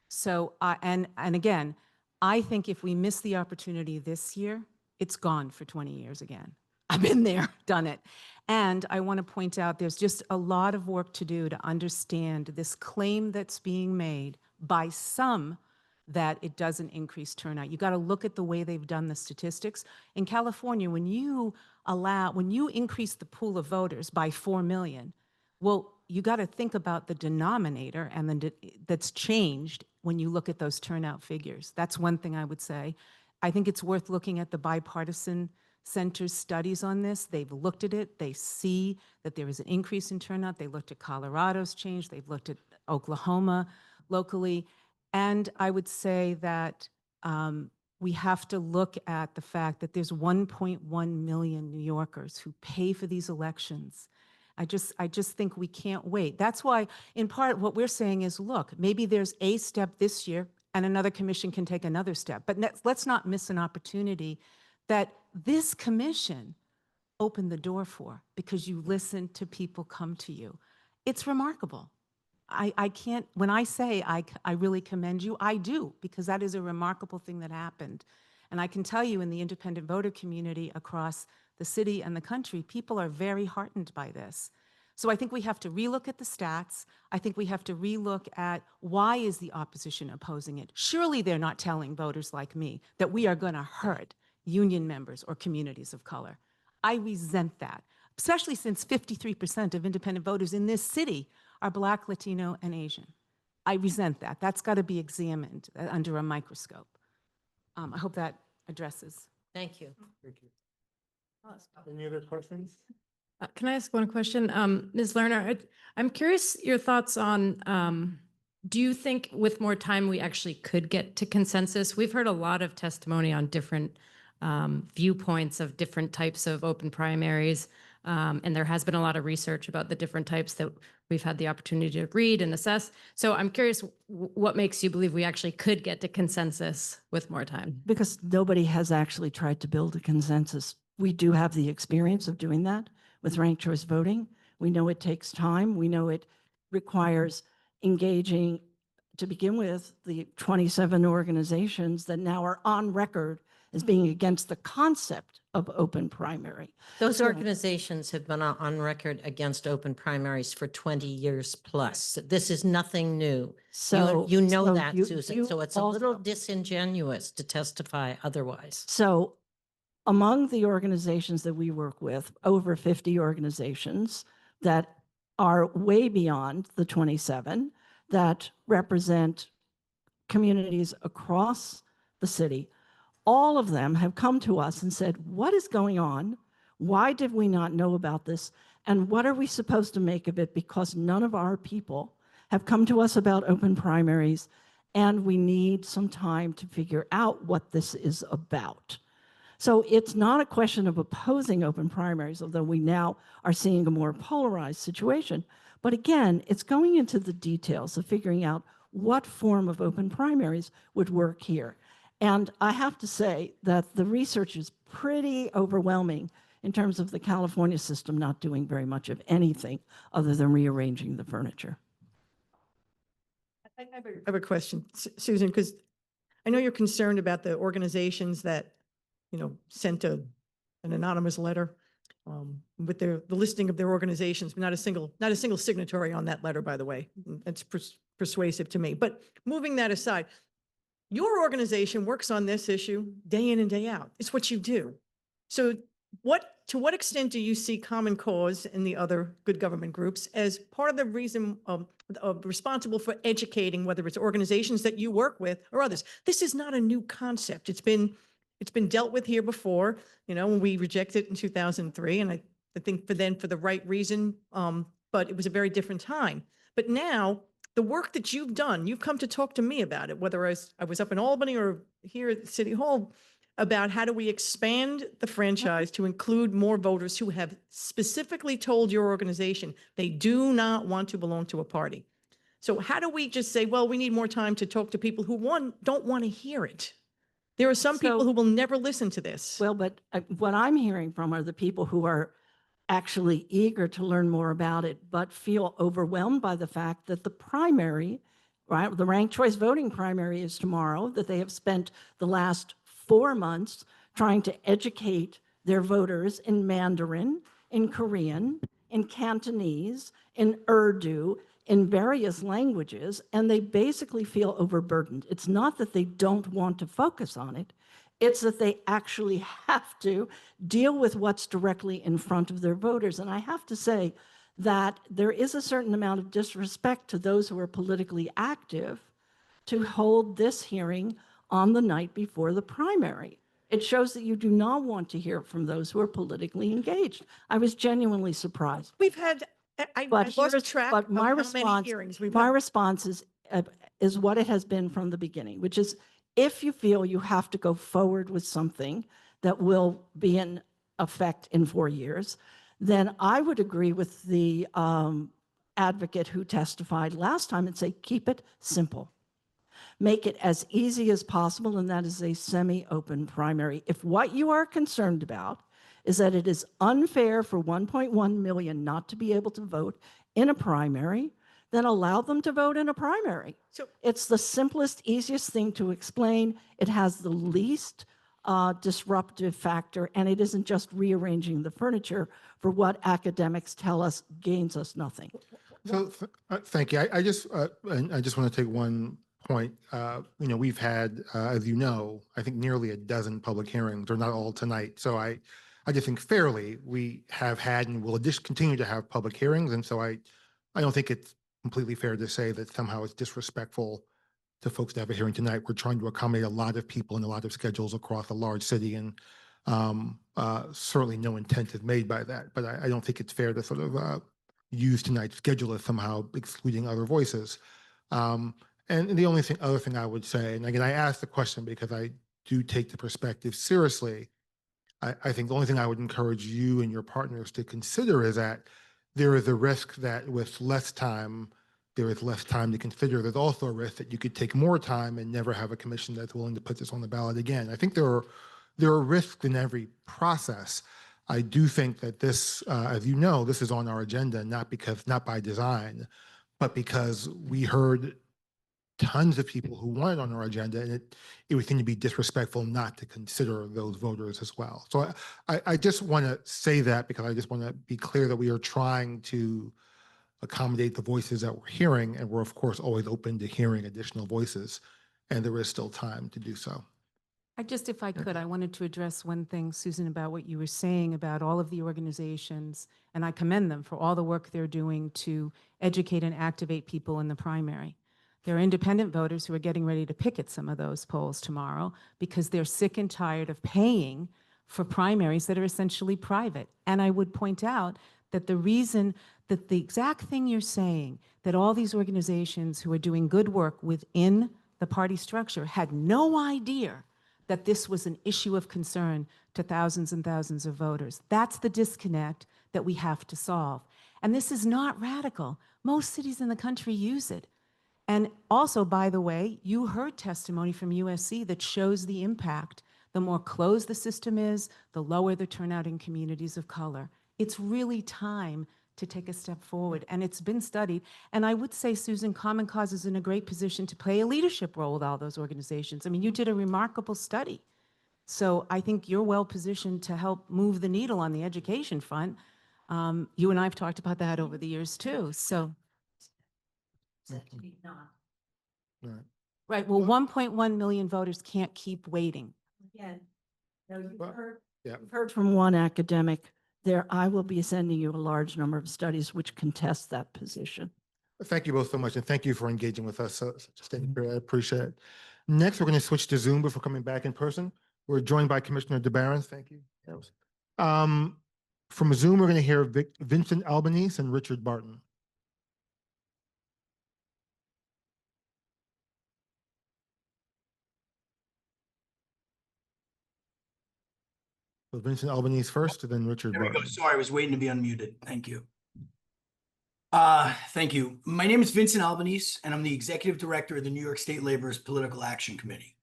So, and again, I think if we miss the opportunity this year, it's gone for 20 years again. I've been there, done it. And I want to point out there's just a lot of work to do to understand this claim that's being made by some that it doesn't increase turnout. You got to look at the way they've done the statistics. In California, when you increase the pool of voters by 4 million, well, you got to think about the denominator and then that's changed when you look at those turnout figures. That's one thing I would say. I think it's worth looking at the bipartisan center's studies on this. They've looked at it. They see that there is an increase in turnout. They looked at Colorado's change. They've looked at Oklahoma locally. And I would say that we have to look at the fact that there's 1.1 million New Yorkers who pay for these elections. I just think we can't wait. That's why, in part, what we're saying is, look, maybe there's a step this year and another commission can take another step. But let's not miss an opportunity that this commission opened the door for because you listen to people come to you. It's remarkable. I can't, when I say I really commend you, I do, because that is a remarkable thing that happened. And I can tell you in the independent voter community across the city and the country, people are very heartened by this. So I think we have to relook at the stats. I think we have to relook at why is the opposition opposing it. Surely they're not telling voters like me that we are going to hurt union members or communities of color. I resent that, especially since 53% of independent voters in this city are Black, Latino, and Asian. I resent that. That's got to be examined under a microscope. I hope that addresses. Thank you. Thank you. Any other questions? Can I ask one question? Ms. Lerner, I'm curious your thoughts on, do you think with more time we actually could get to consensus? We've heard a lot of testimony on different viewpoints of different types of open primaries. And there has been a lot of research about the different types that we've had the opportunity to read and assess. So I'm curious, what makes you believe we actually could get to consensus with more time? Because nobody has actually tried to build a consensus. We do have the experience of doing that with ranked choice voting. We know it takes time. We know it requires engaging, to begin with, the 27 organizations that now are on record as being against the concept of open primary. Those So- organizations have been on record against open primaries for 20 years plus. This is nothing new. So You know so that, you- Susan, you so it's a little also- disingenuous to testify otherwise. So among the organizations that we work with, over 50 organizations that are way beyond the 27 that represent communities across the city, all of them have come to us and said, what is going on? Why did we not know about this? And what are we supposed to make of it? Because none of our people have come to us about open primaries, and we need some time to figure out what this is about. So it's not a question of opposing open primaries, although we now are seeing a more polarized situation. But again, it's going into the details of figuring out what form of open primaries would work here. And I have to say that the research is pretty overwhelming in terms of the California system not doing very much of anything other than rearranging the furniture. I have a question, Susan, because I know you're concerned about the organizations that, sent an anonymous letter with the listing of their organizations, but not a single signatory on that letter, by the way. That's persuasive to me. But moving that aside, your organization works on this issue day in and day out. It's what you do. So to what extent do you see Common Cause and the other good government groups as part of the reason responsible for educating, whether it's organizations that you work with or others? This is not a new concept. It's been dealt with here before, when we rejected it in 2003. And I think for the right reason, but it was a very different time. But now, the work that you've done, you've come to talk to me about it, whether I was up in Albany or here at City Hall, about how do we expand the franchise to include more voters who have specifically told your organization they do not want to belong to a party. So how do we just say, well, we need more time to talk to people who, one, don't want to hear it? There are some people who will never listen to this. Well, but what I'm hearing from are the people who are actually eager to learn more about it, but feel overwhelmed by the fact that the primary, right, the ranked choice voting primary is tomorrow, that they have spent the last 4 months trying to educate their voters in Mandarin, in Korean, in Cantonese, in Urdu, in various languages, and they basically feel overburdened. It's not that they don't want to focus on it. It's that they actually have to deal with what's directly in front of their voters. And I have to say that there is a certain amount of disrespect to those who are politically active to hold this hearing on the night before the primary. It shows that you do not want to hear from those who are politically engaged. I was genuinely surprised. We've had, I lost track of my how response, many hearings we've my had. response is what it has been from the beginning, which is if you feel you have to go forward with something that will be in effect in 4 years, then I would agree with the advocate who testified last time and say, keep it simple. Make it as easy as possible, and that is a semi-open primary. If what you are concerned about is that it is unfair for 1.1 million not to be able to vote in a primary, then allow them to vote in a primary. So it's the simplest, easiest thing to explain. It has the least disruptive factor, and it isn't just rearranging the furniture for what academics tell us gains us nothing. So thank you. I just want to take one point. We've had, as you know, I think nearly a dozen public hearings. They're not all tonight. So I just think fairly we have had and will just continue to have public hearings. And so I don't think it's completely fair to say that somehow it's disrespectful to folks to have a hearing tonight. We're trying to accommodate a lot of people and a lot of schedules across a large city. And Certainly no intent is made by that, but I don't think it's fair to sort of use tonight's schedule as somehow excluding other voices. And the only other thing I would say, and again, I asked the question because I do take the perspective seriously. I think the only thing I would encourage you and your partners to consider is that there is a risk that with less time, there is less time to consider. There's also a risk that you could take more time and never have a commission that's willing to put this on the ballot again. I think there are risks in every process. I do think that this, as you know, this is on our agenda, not by design, but because we heard tons of people who want it on our agenda, and it would seem to be disrespectful not to consider those voters as well. So I just want to say that because I just want to be clear that we are trying to accommodate the voices that we're hearing, and we're of course always open to hearing additional voices, and there is still time to do so. If I could, I wanted to address one thing, Susan, about what you were saying about all of the organizations, and I commend them for all the work they're doing to educate and activate people in the primary. There are independent voters who are getting ready to picket some of those polls tomorrow because they're sick and tired of paying for primaries that are essentially private. And I would point out that the reason that the exact thing you're saying, that all these organizations who are doing good work within the party structure had no idea that this was an issue of concern to thousands and thousands of voters. That's the disconnect that we have to solve. And this is not radical. Most cities in the country use it. And also, by the way, you heard testimony from USC that shows the impact. The more closed the system is, the lower the turnout in communities of color. It's really time to take a step forward, and it's been studied. And I would say, Susan, Common Cause is in a great position to play a leadership role with all those organizations. I mean, you did a remarkable study. So I think you're well positioned to help move the needle on the education front. You and I have talked about that over the years too, so. Right, well, 1.1 million voters can't keep waiting. Again, no, Yeah. you've heard from one academic there. I will be sending you a large number of studies which contest that position. Thank you both so much, and thank you for engaging with us. I appreciate it. Next, we're going to switch to Zoom before coming back in person. We're joined by Commissioner DeBarron. Thank you. From Zoom, we're going to hear Vincent Albanese and Richard Barton. So Vincent Albanese first, and then Richard There we Barton. go. Sorry, I was waiting to be unmuted. Thank you. Thank you. My name is Vincent Albanese, and I'm the Executive Director of the New York State Laborers Political Action Committee.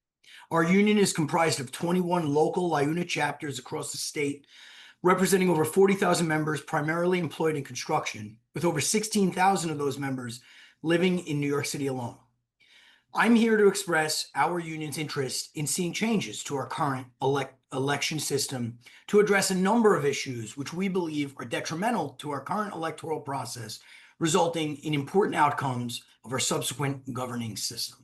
Our union is comprised of 21 local LIUNA chapters across the state, representing over 40,000 members primarily employed in construction, with over 16,000 of those members living in New York City alone. I'm here to express our union's interest in seeing changes to our current election system to address a number of issues which we believe are detrimental to our current electoral process, resulting in important outcomes of our subsequent governing system.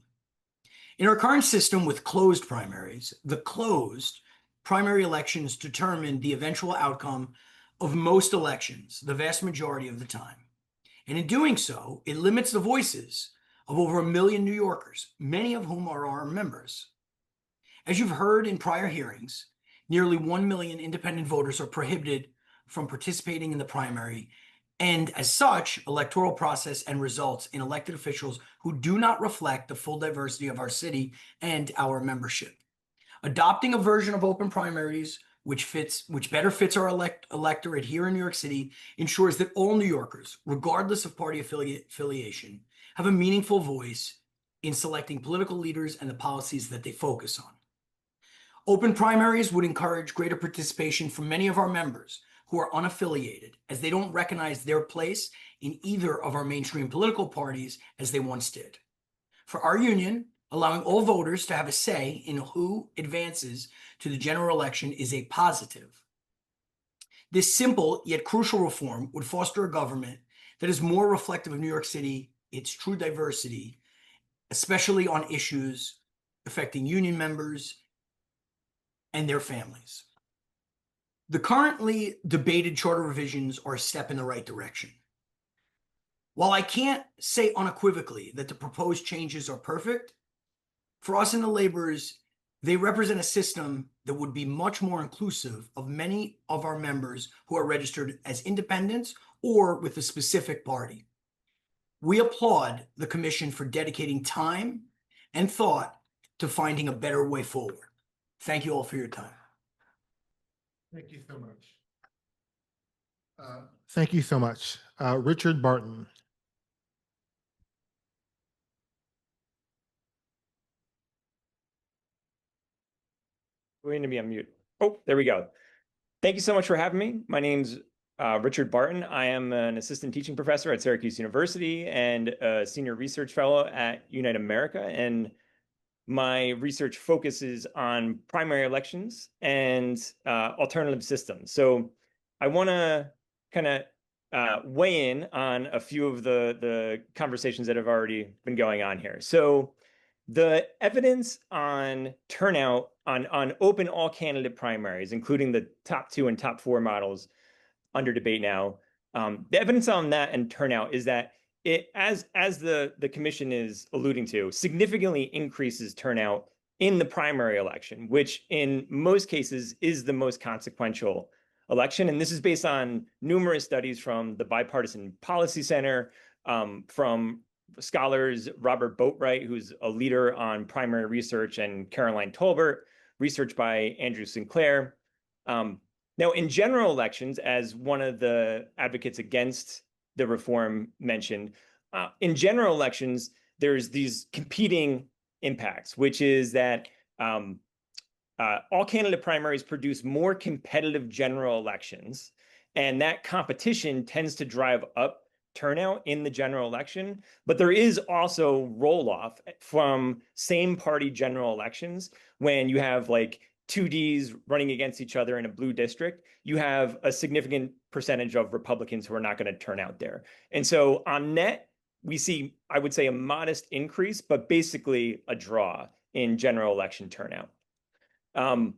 In our current system with closed primaries, the closed primary elections determine the eventual outcome of most elections, the vast majority of the time. And in doing so, it limits the voices of over 1 million New Yorkers, many of whom are our members. As you've heard in prior hearings, nearly 1 million independent voters are prohibited from participating in the primary, and as such, electoral process and results in elected officials who do not reflect the full diversity of our city and our membership. Adopting a version of open primaries which better fits our electorate here in New York City ensures that all New Yorkers, regardless of party affiliation, have a meaningful voice in selecting political leaders and the policies that they focus on. Open primaries would encourage greater participation from many of our members who are unaffiliated, as they don't recognize their place in either of our mainstream political parties as they once did. For our union, allowing all voters to have a say in who advances to the general election is a positive. This simple yet crucial reform would foster a government that is more reflective of New York City, its true diversity, especially on issues affecting union members and their families. The currently debated charter revisions are a step in the right direction. While I can't say unequivocally that the proposed changes are perfect, for us in the laborers, They represent a system that would be much more inclusive of many of our members who are registered as independents or with a specific party. We applaud the commission for dedicating time and thought to finding a better way forward. Thank you all for your time. Thank you so much. Thank you so much. Richard Barton. We're going to be on mute. Oh, there we go. Thank you so much for having me. My name's Richard Barton. I am an assistant teaching professor at Syracuse University and a senior research fellow at Unite America. And my research focuses on primary elections and alternative systems. So I want to kind of weigh in on a few of the conversations that have already been going on here. So the evidence on turnout on open all candidate primaries, including the top 2 and top 4 models under debate now, the evidence on that and turnout is that it, as the commission is alluding to, significantly increases turnout in the primary election, which in most cases is the most consequential election. And this is based on numerous studies from the Bipartisan Policy Center, from scholars Robert Boatwright, who's a leader on primary research, and Caroline Tolbert, research by Andrew Sinclair. Now, in general elections, as one of the advocates against the reform mentioned, in general elections, there's these competing impacts, which is that all candidate primaries produce more competitive general elections, and that competition tends to drive up turnout in the general election. But there is also roll-off from same party general elections. When you have like 2Ds running against each other in a blue district, you have a significant percentage of Republicans who are not going to turn out there. And so on net, we see, I would say, a modest increase, but basically a draw in general election turnout. And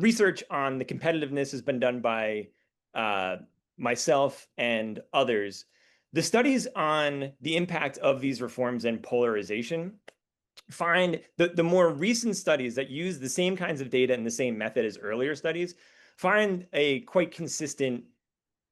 research on the competitiveness has been done by myself and others. The studies on the impact of these reforms and polarization find the more recent studies that use the same kinds of data and the same method as earlier studies find a quite consistent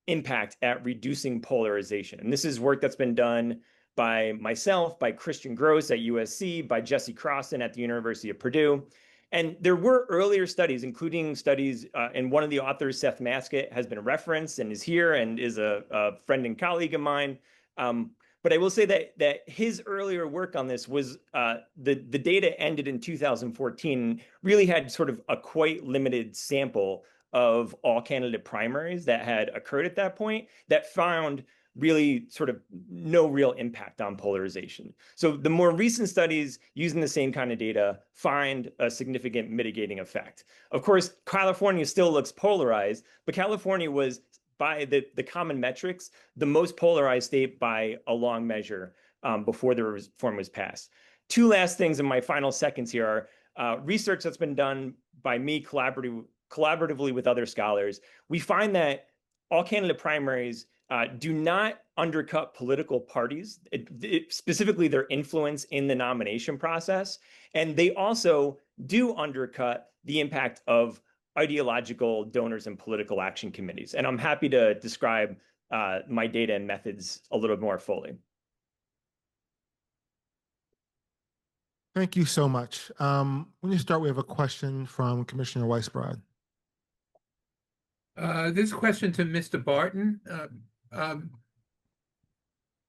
impact at reducing polarization. And this is work that's been done by myself, by Christian Gross at USC, by Jesse Crossan at the University of Purdue. And there were earlier studies, including studies, and one of the authors, Seth Maskett, has been referenced and is here and is a friend and colleague of mine. But I will say that his earlier work on this was, the data ended in 2014, really had sort of a quite limited sample of all candidate primaries that had occurred at that point that found really sort of no real impact on polarization. So the more recent studies using the same kind of data find a significant mitigating effect. Of course, California still looks polarized, but California was, by the common metrics, the most polarized state by a long measure before the reform was passed. 2 last things in my final seconds here are research that's been done by me collaboratively with other scholars. We find that all candidate primaries do not undercut political parties, specifically their influence in the nomination process. And they also do undercut the impact of ideological donors and political action committees. And I'm happy to describe my data and methods a little more fully. Thank you so much. When you start, we have a question from Commissioner Weisbrod. This question to Mr. Barton.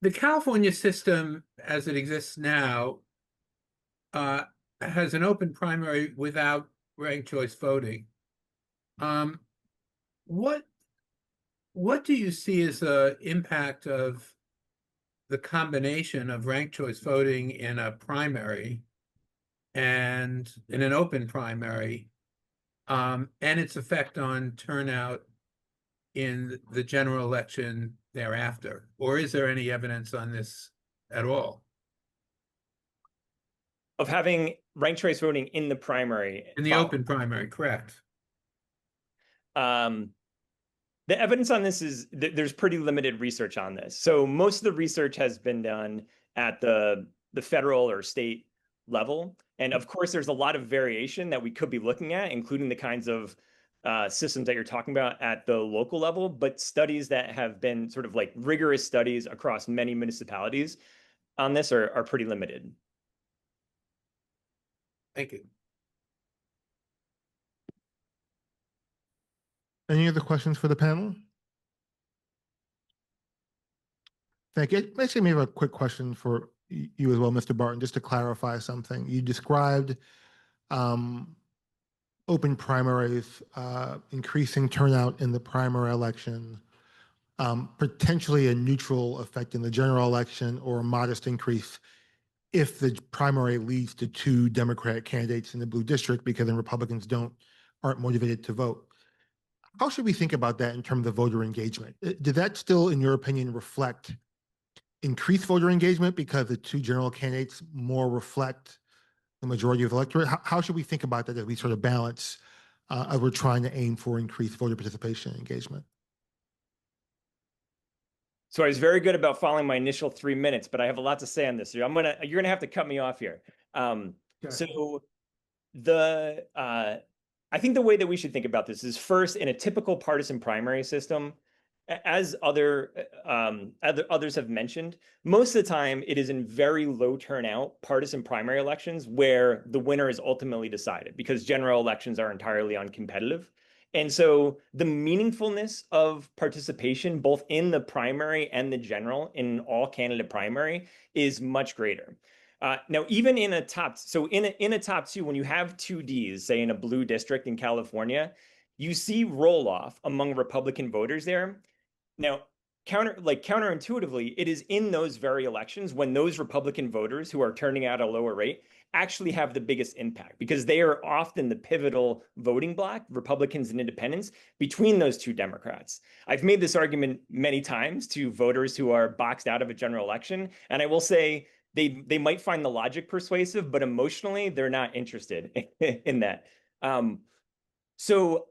The California system, as it exists now, has an open primary without ranked choice voting. What do you see as the impact of the combination of ranked choice voting in a primary and in an open primary, and its effect on turnout in the general election thereafter? Or is there any evidence on this at all? Of having ranked choice voting in the primary? In the open primary, correct. The evidence on this is there's pretty limited research on this. So most of the research has been done at the federal or state level. And of course, there's a lot of variation that we could be looking at, including the kinds of systems that you're talking about at the local level, but studies that have been sort of like rigorous studies across many municipalities on this are pretty limited. Thank you. Any other questions for the panel? Thank you. Actually, maybe a quick question for you as well, Mr. Barton, just to clarify something. You described open primaries, increasing turnout in the primary election, potentially a neutral effect in the general election, or a modest increase if the primary leads to 2 Democratic candidates in the blue district, because then Republicans aren't motivated to vote. How should we think about that in terms of voter engagement? Did that still, in your opinion, reflect increased voter engagement because the 2 general candidates more reflect the majority of the electorate? How should we think about that as we sort of balance as we're trying to aim for increased voter participation and engagement? So I was very good about following my initial 3 minutes, but I have a lot to say on this. You're gonna have to cut me off here. So I think the way that we should think about this is, first, in a typical partisan primary system, as others have mentioned, most of the time it is in very low turnout partisan primary elections where the winner is ultimately decided, because general elections are entirely uncompetitive. And so the meaningfulness of participation, both in the primary and the general, in all candidate primary, is much greater. Now, even in a top 2, when you have 2Ds, say in a blue district in California, you see roll off among Republican voters there. Now, counterintuitively, it is in those very elections when those Republican voters who are turning out at a lower rate actually have the biggest impact, because they are often the pivotal voting bloc, Republicans and independents, between those 2 Democrats. I've made this argument many times to voters who are boxed out of a general election, and I will say they might find the logic persuasive, but emotionally they're not interested in that. So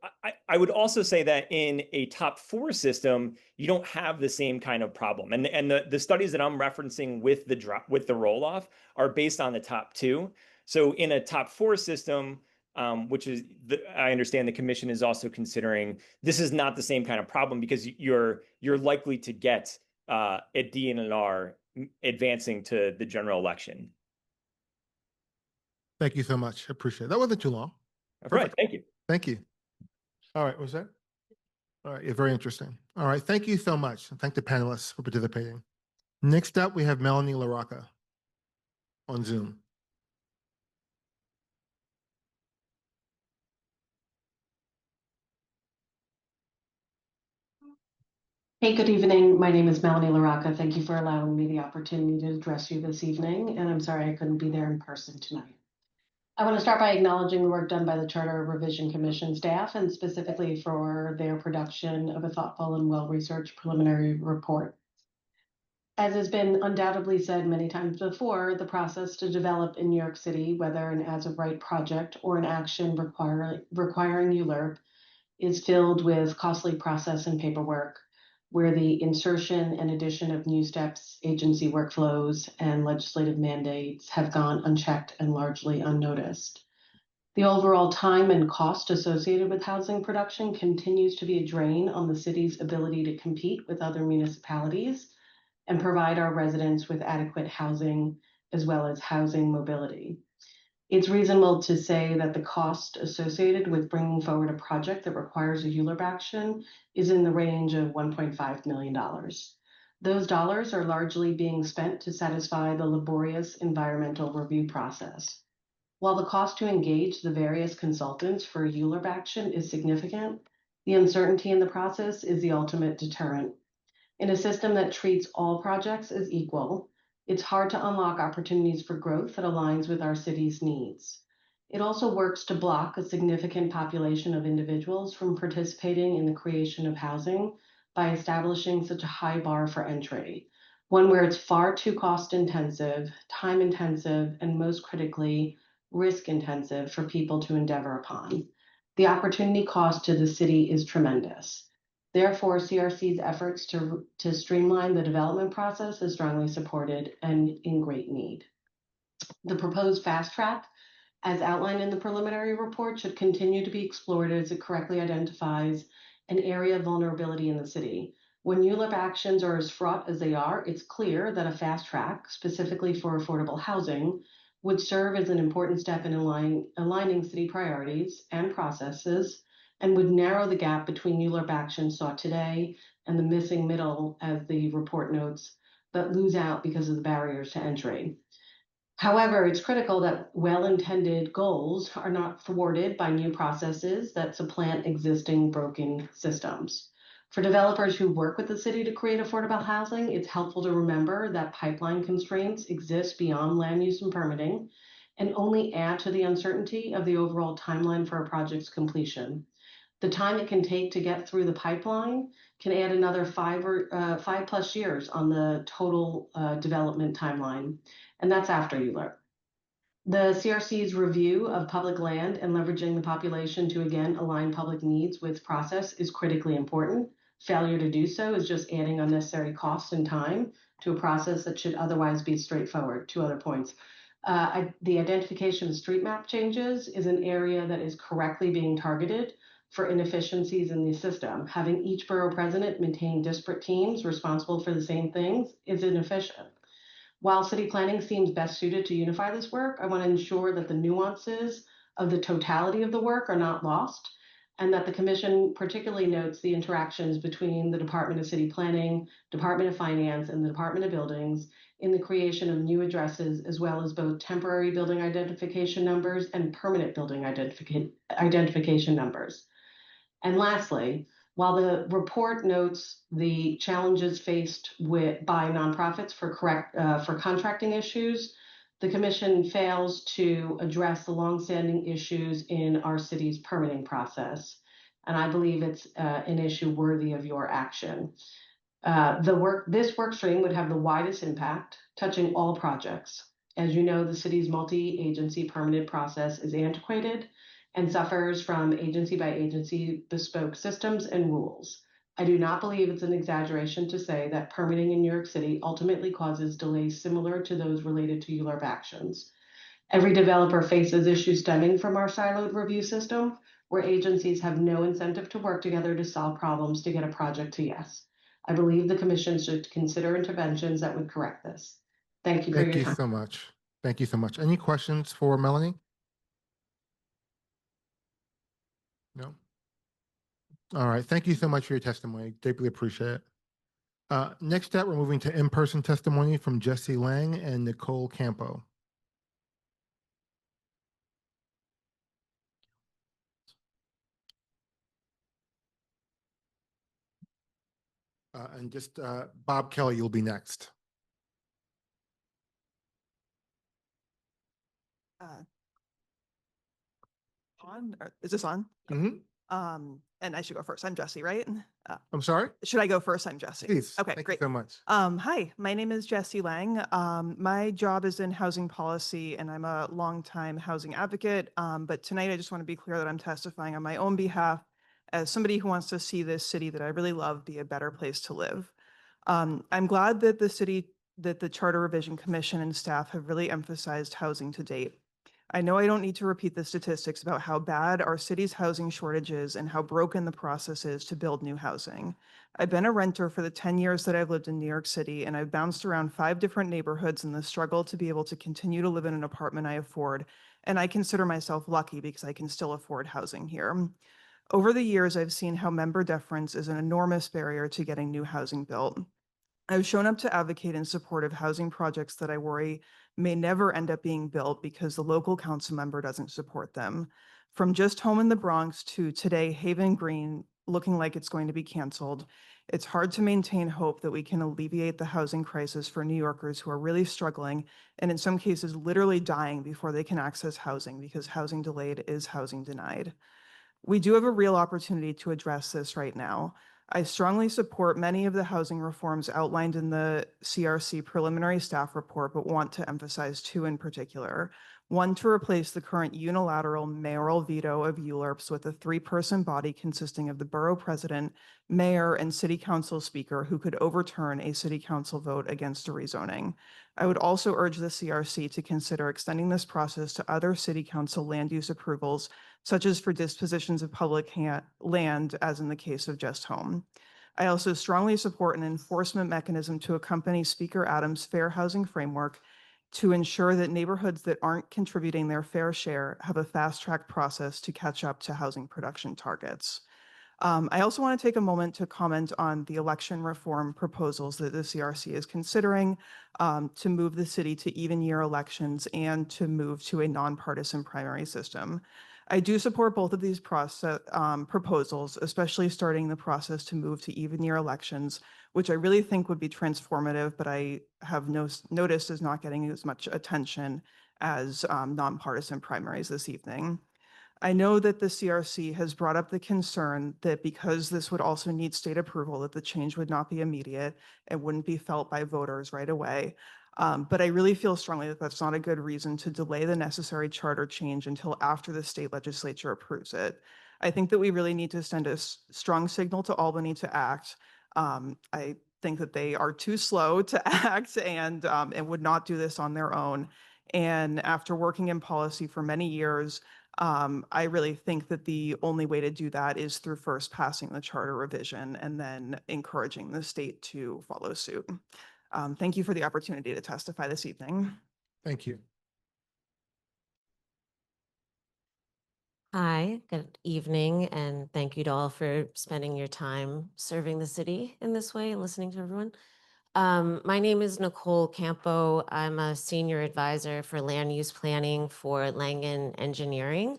I would also say that in a top 4 system, you don't have the same kind of problem. And the studies that I'm referencing with the roll off are based on the top 2. So in a top 4 system, which is I understand the commission is also considering, this is not the same kind of problem, because you're likely to get a D and an R advancing to the general election. Thank you so much. I appreciate it. That wasn't too long. All right. Thank you. Thank you. All right. Was that? All right. Yeah, very interesting. All right. Thank you so much. Thank the panelists for participating. Next up, we have Melanie LaRocca on Zoom. Hey, good evening. My name is Melanie LaRocca. Thank you for allowing me the opportunity to address you this evening, and I'm sorry I couldn't be there in person tonight. I want to start by acknowledging the work done by the Charter Revision Commission staff, and specifically for their production of a thoughtful and well-researched preliminary report. As has been undoubtedly said many times before, the process to develop in New York City, whether an as-of-right project or an action requiring ULURP, is filled with costly process and paperwork, where the insertion and addition of new steps, agency workflows, and legislative mandates have gone unchecked and largely unnoticed. The overall time and cost associated with housing production continues to be a drain on the city's ability to compete with other municipalities and provide our residents with adequate housing as well as housing mobility. It's reasonable to say that the cost associated with bringing forward a project that requires a ULURP action is in the range of $1.5 million. Those dollars are largely being spent to satisfy the laborious environmental review process. While the cost to engage the various consultants for a ULURP action is significant, the uncertainty in the process is the ultimate deterrent. In a system that treats all projects as equal, it's hard to unlock opportunities for growth that aligns with our city's needs. It also works to block a significant population of individuals from participating in the creation of housing by establishing such a high bar for entry, one where it's far too cost-intensive, time-intensive, and most critically, risk-intensive for people to endeavor upon. The opportunity cost to the city is tremendous. Therefore, CRC's efforts to streamline the development process is strongly supported and in great need. The proposed fast track, as outlined in the preliminary report, should continue to be explored as it correctly identifies an area of vulnerability in the city. When ULURP actions are as fraught as they are, it's clear that a fast track, specifically for affordable housing, would serve as an important step in aligning city priorities and processes, and would narrow the gap between ULURP actions sought today and the missing middle, as the report notes, that lose out because of the barriers to entry. However, it's critical that well-intended goals are not thwarted by new processes that supplant existing broken systems. For developers who work with the city to create affordable housing, it's helpful to remember that pipeline constraints exist beyond land use and permitting and only add to the uncertainty of the overall timeline for a project's completion. The time it can take to get through the pipeline can add another 5+ years on the total development timeline, and that's after ULURP. The CRC's review of public land and leveraging the population to again align public needs with process is critically important. Failure to do so is just adding unnecessary costs and time to a process that should otherwise be straightforward. 2 other points. The identification of street map changes is an area that is correctly being targeted for inefficiencies in the system. Having each borough president maintain disparate teams responsible for the same things is inefficient. While city planning seems best suited to unify this work, I want to ensure that the nuances of the totality of the work are not lost, and that the Commission particularly notes the interactions between the Department of City Planning, Department of Finance, and the Department of Buildings in the creation of new addresses, as well as both temporary building identification numbers and permanent building identification numbers. And lastly, while the report notes the challenges faced by nonprofits for contracting issues, the Commission fails to address the longstanding issues in our city's permitting process. And I believe it's an issue worthy of your action. This work stream would have the widest impact, touching all projects. As you know, the city's multi-agency permitted process is antiquated and suffers from agency by agency bespoke systems and rules. I do not believe it's an exaggeration to say that permitting in New York City ultimately causes delays similar to those related to ULURP actions. Every developer faces issues stemming from our siloed review system, where agencies have no incentive to work together to solve problems to get a project to yes. I believe the Commission should consider interventions that would correct this. Thank you for your time. Thank you so much. Thank you so much. Any questions for Melanie? No? All right. Thank you so much for your testimony. Deeply appreciate it. Next up, we're moving to in-person testimony from Jesse Lang and Nicole Campo. And just Bob Kelly, you'll be next. Is this on? Mm-hmm. And I should go first. I'm Jesse, right? I'm sorry? Should I go first? I'm Jesse. Please. Okay, Thank great. you so much. Hi, my name is Jesse Lang. My job is in housing policy, and I'm a longtime housing advocate. But tonight, I just want to be clear that I'm testifying on my own behalf as somebody who wants to see this city that I really love be a better place to live. I'm glad that the Charter Revision Commission and staff have really emphasized housing to date. I know I don't need to repeat the statistics about how bad our city's housing shortage is and how broken the process is to build new housing. I've been a renter for the 10 years that I've lived in New York City, and I've bounced around 5 different neighborhoods in the struggle to be able to continue to live in an apartment I afford, and I consider myself lucky because I can still afford housing here. Over the years, I've seen how member deference is an enormous barrier to getting new housing built. I've shown up to advocate in support of housing projects that I worry may never end up being built because the local council member doesn't support them. From just Home in the Bronx to today Haven Green looking like it's going to be canceled, it's hard to maintain hope that we can alleviate the housing crisis for New Yorkers who are really struggling and in some cases literally dying before they can access housing because housing delayed is housing denied. We do have a real opportunity to address this right now. I strongly support many of the housing reforms outlined in the CRC preliminary staff report, but want to emphasize 2 in particular. One, to replace the current unilateral mayoral veto of ULURPs with a three-person body consisting of the borough president, mayor, and city council speaker who could overturn a city council vote against a rezoning. I would also urge the CRC to consider extending this process to other city council land use approvals, such as for dispositions of public land, as in the case of Just Home. I also strongly support an enforcement mechanism to accompany Speaker Adams' fair housing framework to ensure that neighborhoods that aren't contributing their fair share have a fast-track process to catch up to housing production targets. I also want to take a moment to comment on the election reform proposals that the CRC is considering to move the city to even year elections and to move to a nonpartisan primary system. I do support both of these proposals, especially starting the process to move to even year elections, which I really think would be transformative, but I have noticed is not getting as much attention as nonpartisan primaries this evening. I know that the CRC has brought up the concern that because this would also need state approval, that the change would not be immediate and wouldn't be felt by voters right away. But I really feel strongly that that's not a good reason to delay the necessary charter change until after the state legislature approves it. I think that we really need to send a strong signal to Albany to act. I think that they are too slow to act and would not do this on their own. And after working in policy for many years, I really think that the only way to do that is through first passing the charter revision and then encouraging the state to follow suit. Thank you for the opportunity to testify this evening. Thank you. Hi, good evening, and thank you to all for spending your time serving the city in this way and listening to everyone. My name is Nicole Campo. I'm a senior advisor for land use planning for Langen Engineering.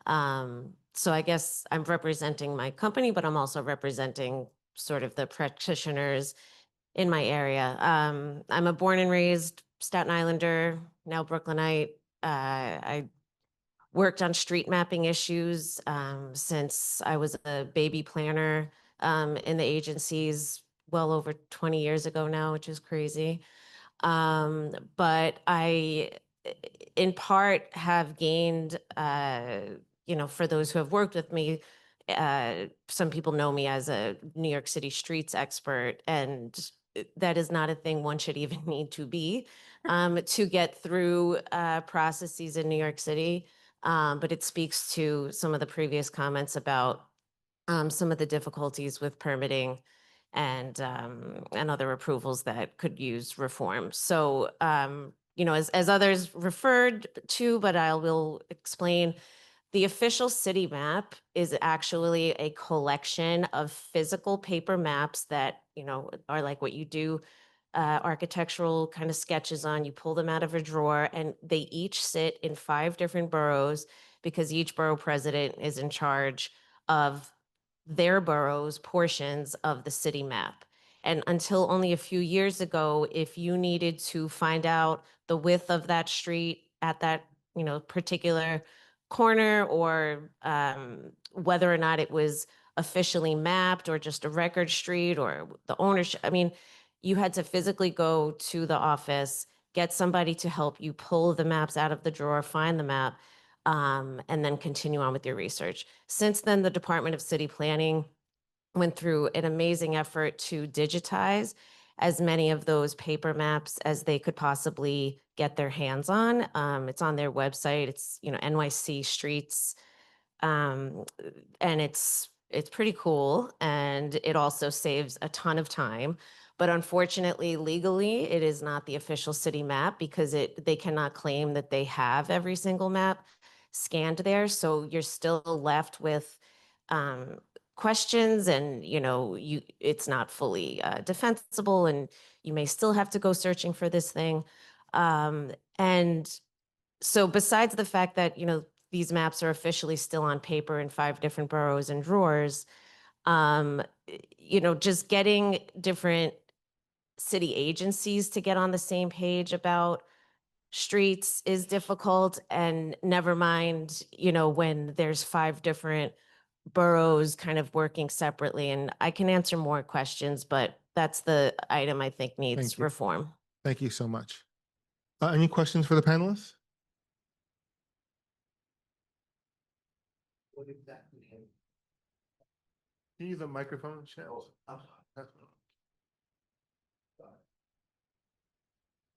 So I guess I'm representing my company, but I'm also representing sort of the practitioners in my area. I'm a born and raised Staten Islander, now Brooklynite. I worked on street mapping issues since I was a baby planner in the agencies well over 20 years ago now, which is crazy. But I, in part, have gained, for those who have worked with me, some people know me as a New York City streets expert, and that is not a thing one should even need to be to get through processes in New York City. But it speaks to some of the previous comments about some of the difficulties with permitting and other approvals that could use reform. So, as others referred to, but I will explain, the official city map is actually a collection of physical paper maps that, are like what you do architectural kind of sketches on. You pull them out of a drawer, and they each sit in 5 different boroughs because each borough president is in charge of their borough's portions of the city map. And until only a few years ago, if you needed to find out the width of that street at that, particular corner, or whether or not it was officially mapped or just a record street or the ownership, you had to physically go to the office, get somebody to help you pull the maps out of the drawer, find the map, and then continue on with your research. Since then, the Department of City Planning went through an amazing effort to digitize as many of those paper maps as they could possibly get their hands on. It's on their website. It's, NYC Streets. And it's pretty cool. And it also saves a ton of time. But unfortunately, legally, it is not the official city map because they cannot claim that they have every single map scanned there. So you're still left with questions, and it's not fully defensible, and you may still have to go searching for this thing. And so besides the fact that these maps are officially still on paper in 5 different boroughs and drawers, just getting different city agencies to get on the same page about streets is difficult, and never mind, when there's 5 different boroughs kind of working separately. And I can answer more questions, but that's the item I think needs Thank you. reform. Thank you so much. Any questions for the panelists? Can you use the microphone, Cheryl?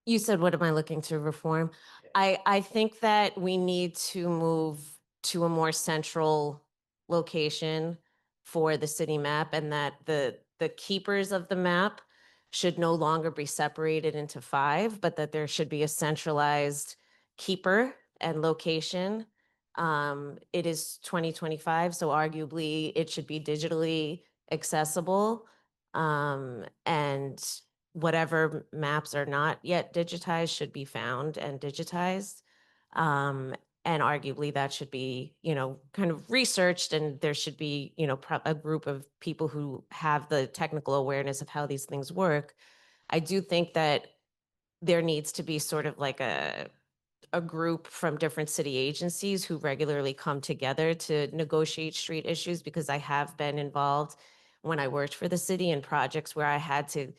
You said, what am I looking to reform? I think that we need to move to a more central location for the city map, and that the keepers of the map should no longer be separated into 5, but that there should be a centralized keeper and location. It is 2025, so arguably it should be digitally accessible. And whatever maps are not yet digitized should be found and digitized. And arguably that should be, kind of researched, and there should be, a group of people who have the technical awareness of how these things work. I do think that there needs to be sort of like a group from different city agencies who regularly come together to negotiate street issues, because I have been involved when I worked for the city in projects where I had to,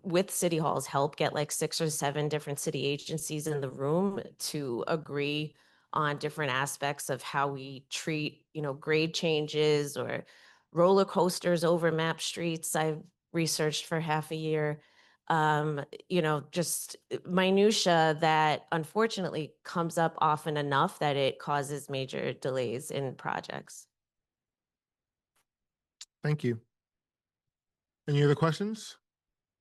with City Hall's help, get like 6 or 7 different city agencies in the room to agree on different aspects of how we treat, grade changes or roller coasters over map streets. I've researched for half a year. Just minutia that unfortunately comes up often enough that it causes major delays in projects. Thank you. Any other questions?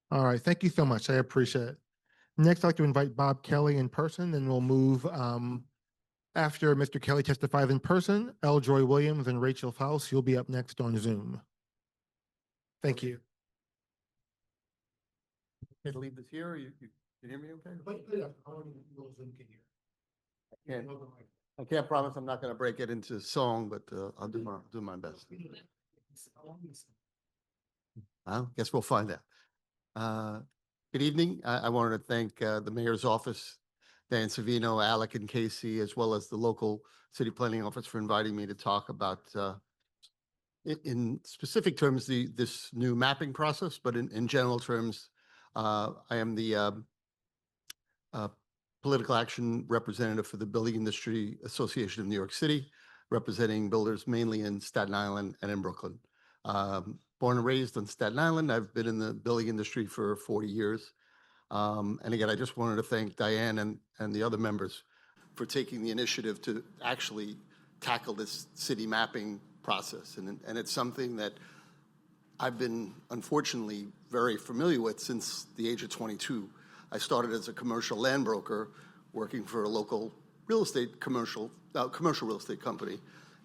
All right, thank you so much. I appreciate it. Next, I'd like to invite Bob Kelly in person, and we'll move after Mr. Kelly testifies in person. L. Joy Williams and Rachel Faust, you'll be up next on Zoom. Thank you. Okay to leave this here, or you can hear me okay? I can't promise I'm not going to break it into song, but I'll do my best. I guess we'll find out. Good evening. I wanted to thank the mayor's office, Dan Savino, Alec, and Casey, as well as the local city planning office for inviting me to talk about, in specific terms, this new mapping process, but in general terms, I am the political action representative for the Building Industry Association of New York City, representing builders mainly in Staten Island and in Brooklyn. Born and raised on Staten Island, I've been in the building industry for 40 years. And again, I just wanted to thank Diane and the other members for taking the initiative to actually tackle this city mapping process. And it's something that I've been, unfortunately, very familiar with since the age of 22. I started as a commercial land broker working for a local real estate commercial real estate company.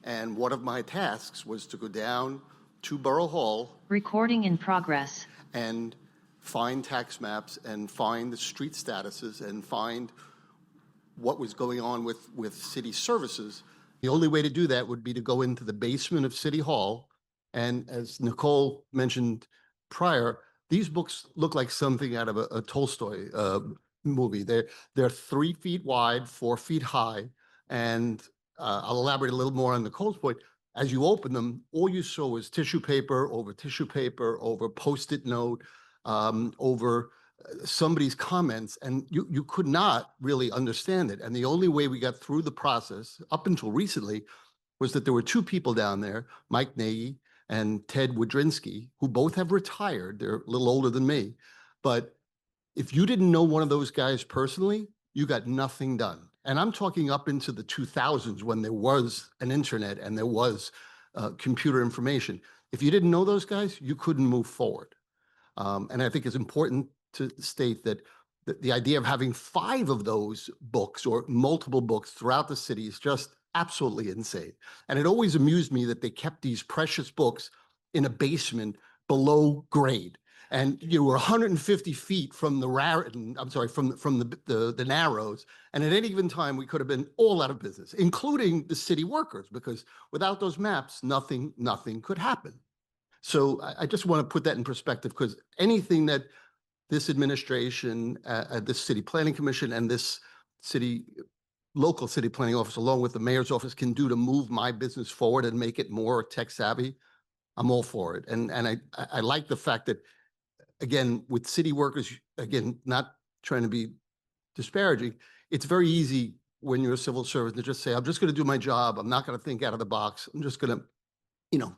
And one of my tasks was to go down to Borough Hall. Recording in progress. And find tax maps and find the street statuses and find what was going on with city services. The only way to do that would be to go into the basement of City Hall. And as Nicole mentioned prior, these books look like something out of a Tolstoy movie. They're 3 feet wide, 4 feet high. And I'll elaborate a little more on Nicole's point. As you open them, all you saw was tissue paper over Post-it note, over somebody's comments, and you could not really understand it. And the only way we got through the process, up until recently, was that there were 2 people down there, Mike Nagy and Ted Wodrinski, who both have retired. They're a little older than me. But if you didn't know one of those guys personally, you got nothing done. And I'm talking up into the 2000s when there was an internet and there was computer information. If you didn't know those guys, you couldn't move forward. And I think it's important to state that the idea of having 5 of those books or multiple books throughout the city is just absolutely insane. And it always amused me that they kept these precious books in a basement below grade. And you were 150 feet from the the Narrows. And at any given time, we could have been all out of business, including the city workers, because without those maps, nothing could happen. So I just want to put that in perspective, because anything that this administration, this city planning commission, and this local city planning office, along with the mayor's office, can do to move my business forward and make it more tech savvy, I'm all for it. And I like the fact that, again, with city workers, again, not trying to be disparaging, it's very easy when you're a civil servant to just say, I'm just going to do my job. I'm not going to think out of the box. I'm just going to,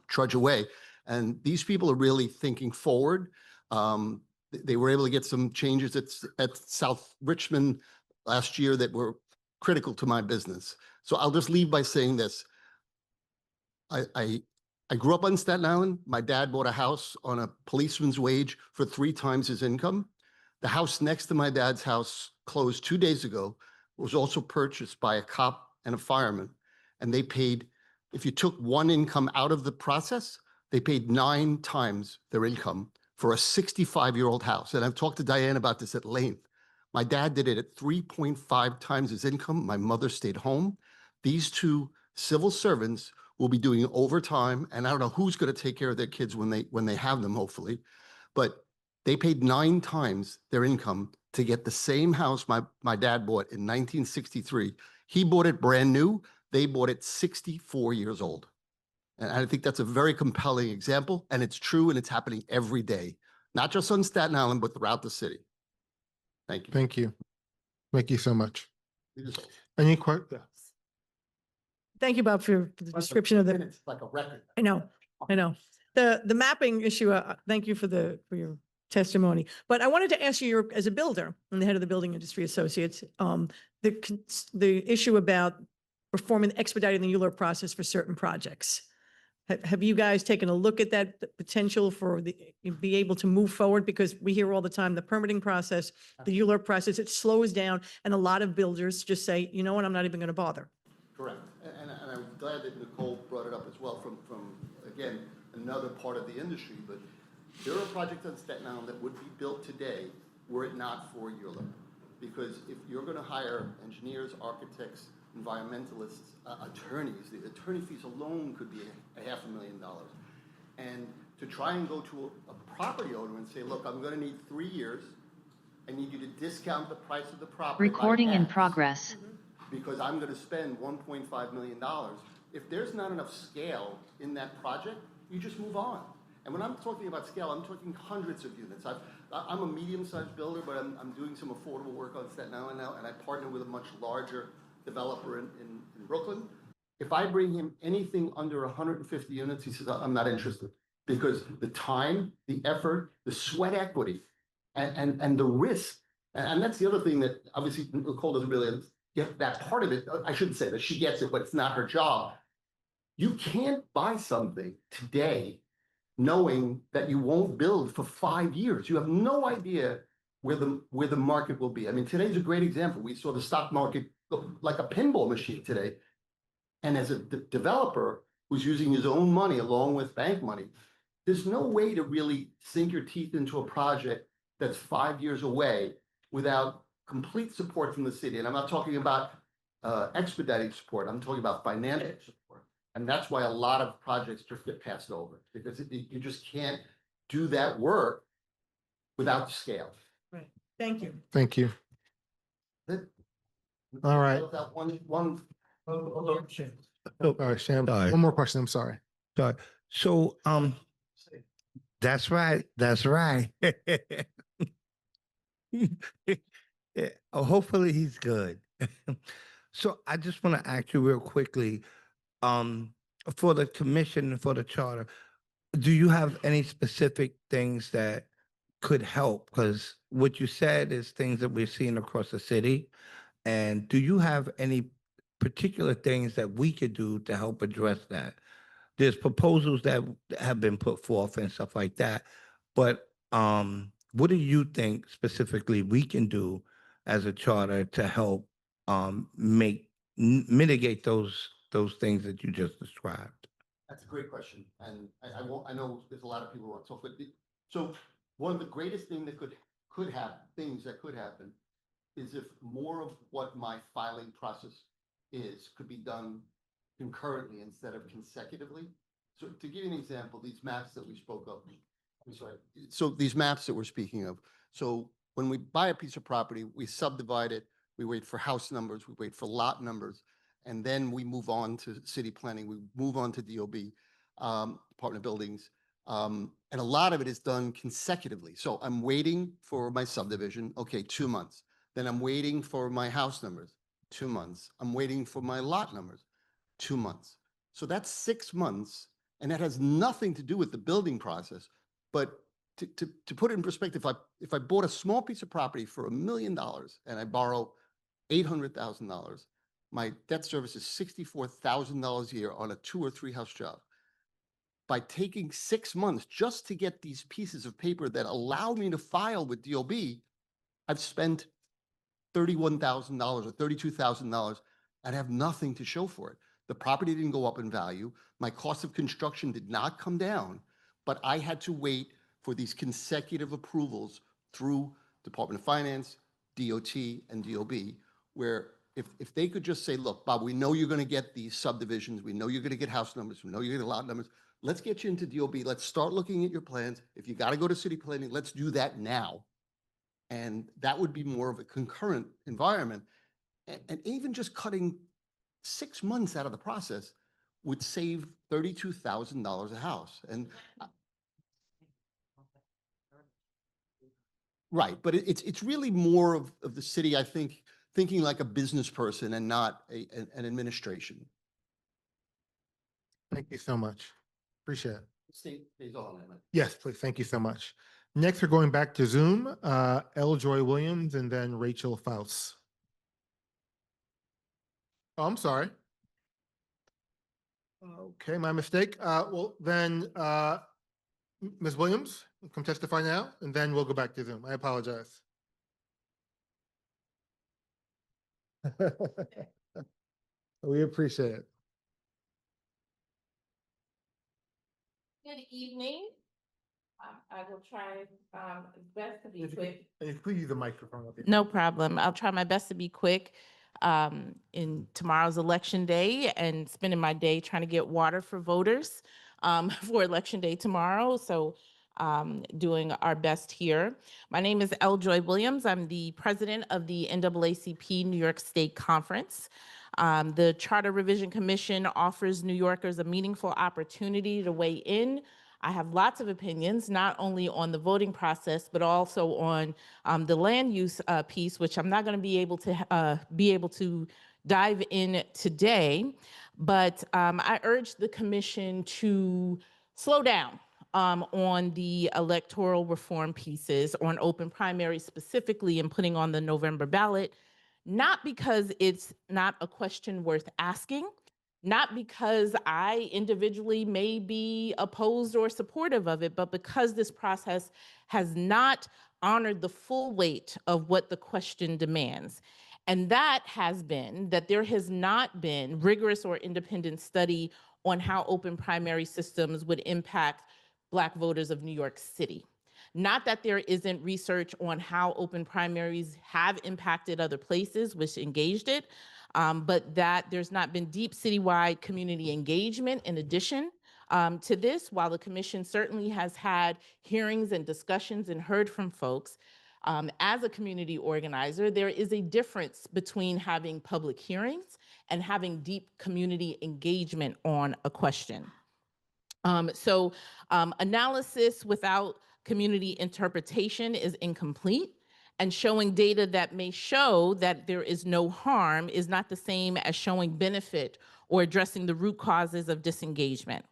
trudge away. And these people are really thinking forward. They were able to get some changes at South Richmond last year that were critical to my business. So I'll just leave by saying this. I grew up on Staten Island. My dad bought a house on a policeman's wage for 3 times his income. The house next to my dad's house closed 2 days ago, was also purchased by a cop and a fireman. And they paid, if you took one income out of the process, they paid 9 times their income for a 65-year-old house. And I've talked to Diane about this at length. My dad did it at 3.5 times his income. My mother stayed home. These 2 civil servants will be doing overtime, and I don't know who's going to take care of their kids when they have them, hopefully. But they paid 9 times their income to get the same house my dad bought in 1963. He bought it brand new. They bought it 64 years old. And I think that's a very compelling example, and it's true, and it's happening every day, not just on Staten Island, but throughout the city. Thank you. Thank you. Thank you so much. Any questions? Thank you, Bob, for the description of the. It's like a record. I know. The mapping issue, thank you for your testimony. But I wanted to ask you, as a builder and the head of the Building Industry Associates, the issue about expediting the ULURP process for certain projects. Have you guys taken a look at that potential for be able to move forward? Because we hear all the time, the permitting process, the ULURP process, it slows down, and a lot of builders just say, you know what, I'm not even going to bother. Correct. And I'm glad that Nicole brought it up as well from again, another part of the industry. But there are projects on Staten Island that would be built today were it not for ULURP. Because if you're going to hire engineers, architects, environmentalists, attorneys, the attorney fees alone could be $500,000. And to try and go to a property owner and say, look, I'm going to need 3 years. I need you to discount the price of the property. Recording in progress. Because I'm going to spend $1.5 million. If there's not enough scale in that project, you just move on. And when I'm talking about scale, I'm talking hundreds of units. I'm a medium-sized builder, but I'm doing some affordable work on Staten Island now, and I partner with a much larger developer in Brooklyn. If I bring him anything under 150 units, he says, I'm not interested. Because the time, the effort, the sweat equity, and the risk, and that's the other thing that obviously Nicole doesn't really get that part of it. I shouldn't say that she gets it, but it's not her job. You can't buy something today knowing that you won't build for 5 years. You have no idea where the market will be. I mean, today's a great example. We saw the stock market go like a pinball machine today. And as a developer who's using his own money along with bank money, there's no way to really sink your teeth into a project that's 5 years away without complete support from the city. And I'm not talking about expediting support. I'm talking about financial support. And that's why a lot of projects just get passed over, because you just can't do that work without scale. Right. Thank you. Thank you. All right. One. All right, Sham. Sorry. One more question. I'm sorry. Sorry. So, that's right. That's right. Yeah, hopefully he's good. So I just want to ask you real quickly, for the commission, for the charter, do you have any specific things that could help? Because what you said is things that we're seeing across the city. And do you have any particular things that we could do to help address that? There's proposals that have been put forth and stuff like that. But what do you think specifically we can do as a charter to help mitigate those things that you just described? That's a great question. And I know there's a lot of people who want to talk, but so one of the greatest things that could happen is if more of what my filing process could be done concurrently instead of consecutively. So to give you an example, these maps that we spoke of, I'm sorry. So these maps that we're speaking of. So when we buy a piece of property, we subdivide it, we wait for house numbers, we wait for lot numbers, and then we move on to city planning, we move on to DOB, Department of Buildings. And a lot of it is done consecutively. So I'm waiting for my subdivision, okay, 2 months. Then I'm waiting for my house numbers, 2 months. I'm waiting for my lot numbers, 2 months. So that's 6 months, and that has nothing to do with the building process. But to put it in perspective, if I bought a small piece of property for $1 million and I borrow $800,000, my debt service is $64,000 a year on a 2 or 3 house job. By taking 6 months just to get these pieces of paper that allow me to file with DOB, I've spent $31,000 or $32,000 and have nothing to show for it. The property didn't go up in value. My cost of construction did not come down, but I had to wait for these consecutive approvals through Department of Finance, DOT, and DOB, where if they could just say, look, Bob, we know you're going to get these subdivisions. We know you're going to get house numbers. We know you're going to get lot numbers. Let's get you into DOB. Let's start looking at your plans. If you got to go to city planning, let's do that now. And that would be more of a concurrent environment. And even just cutting 6 months out of the process would save $32,000 a house. And right, but it's really more of the city, I think, thinking like a business person and not an administration. Thank you so much. Appreciate it. Stays on, Emma. Yes, please. Thank you so much. Next, we're going back to Zoom. L. Joy Williams and then Rachel Faust. Oh, I'm sorry. Okay, my mistake. Well, then, Ms. Williams, come testify now, and then we'll go back to Zoom. I apologize. We appreciate it. Good evening. I will try best to be quick. Please use the microphone. No problem. I'll try my best to be quick. In tomorrow's election day and spending my day trying to get water for voters for election day tomorrow. So doing our best here. My name is L. Joy Williams. I'm the president of the NAACP New York State Conference. The Charter Revision Commission offers New Yorkers a meaningful opportunity to weigh in. I have lots of opinions, not only on the voting process, but also on the land use piece, which I'm not going to be able to dive in today. But I urge the commission to slow down on the electoral reform pieces, on open primaries specifically, and putting on the November ballot, not because it's not a question worth asking, not because I individually may be opposed or supportive of it, but because this process has not honored the full weight of what the question demands. And that has been that there has not been rigorous or independent study on how open primary systems would impact Black voters of New York City. Not that there isn't research on how open primaries have impacted other places which engaged it, but that there's not been deep citywide community engagement in addition to this. While the commission certainly has had hearings and discussions and heard from folks, as a community organizer, there is a difference between having public hearings and having deep community engagement on a question. Analysis without community interpretation is incomplete, and showing data that may show that there is no harm is not the same as showing benefit or addressing the root causes of disengagement.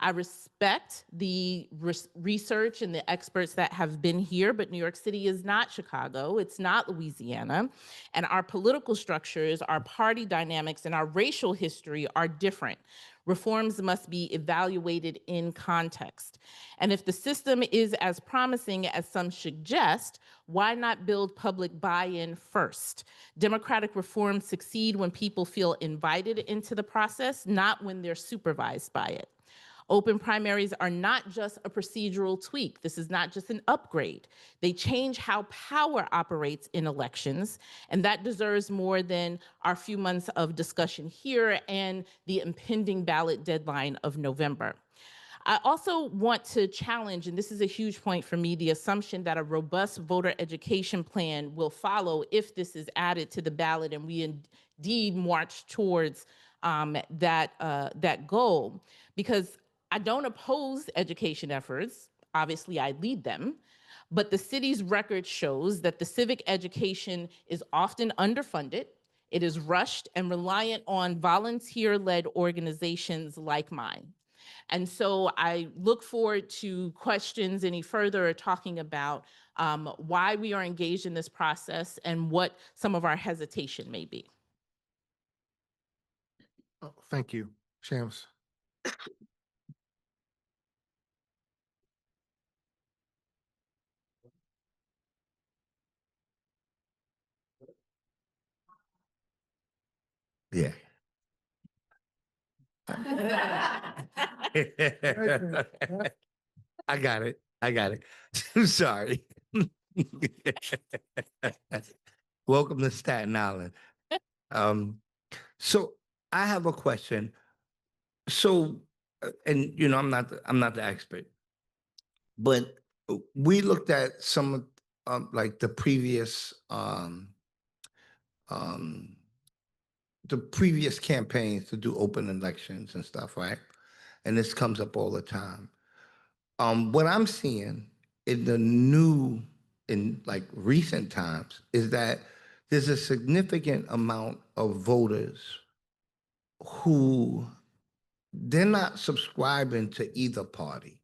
I respect the research and the experts that have been here, but New York City is not Chicago, it's not Louisiana, and our political structures, our party dynamics, and our racial history are different. Reforms must be evaluated in context. And if the system is as promising as some suggest, why not build public buy-in first? Democratic reforms succeed when people feel invited into the process, not when they're supervised by it. Open primaries are not just a procedural tweak. This is not just an upgrade. They change how power operates in elections, and that deserves more than our few months of discussion here and the impending ballot deadline of November. I also want to challenge, and this is a huge point for me, the assumption that a robust voter education plan will follow if this is added to the ballot and we indeed march towards that goal. Because I don't oppose education efforts. Obviously, I lead them. But the city's record shows that the civic education is often underfunded, It is rushed and reliant on volunteer-led organizations like mine. And so I look forward to questions any further talking about why we are engaged in this process and what some of our hesitation may be. Oh, thank you. Shams. Yeah. I got it. I got it. I'm sorry. Welcome to Staten Island. So I have a question. So, and you know, I'm not the expert, but we looked at some of like um, the previous campaigns to do open elections and stuff, right? And this comes up all the time. What I'm seeing in in like recent times is that there's a significant amount of voters who they're not subscribing to either party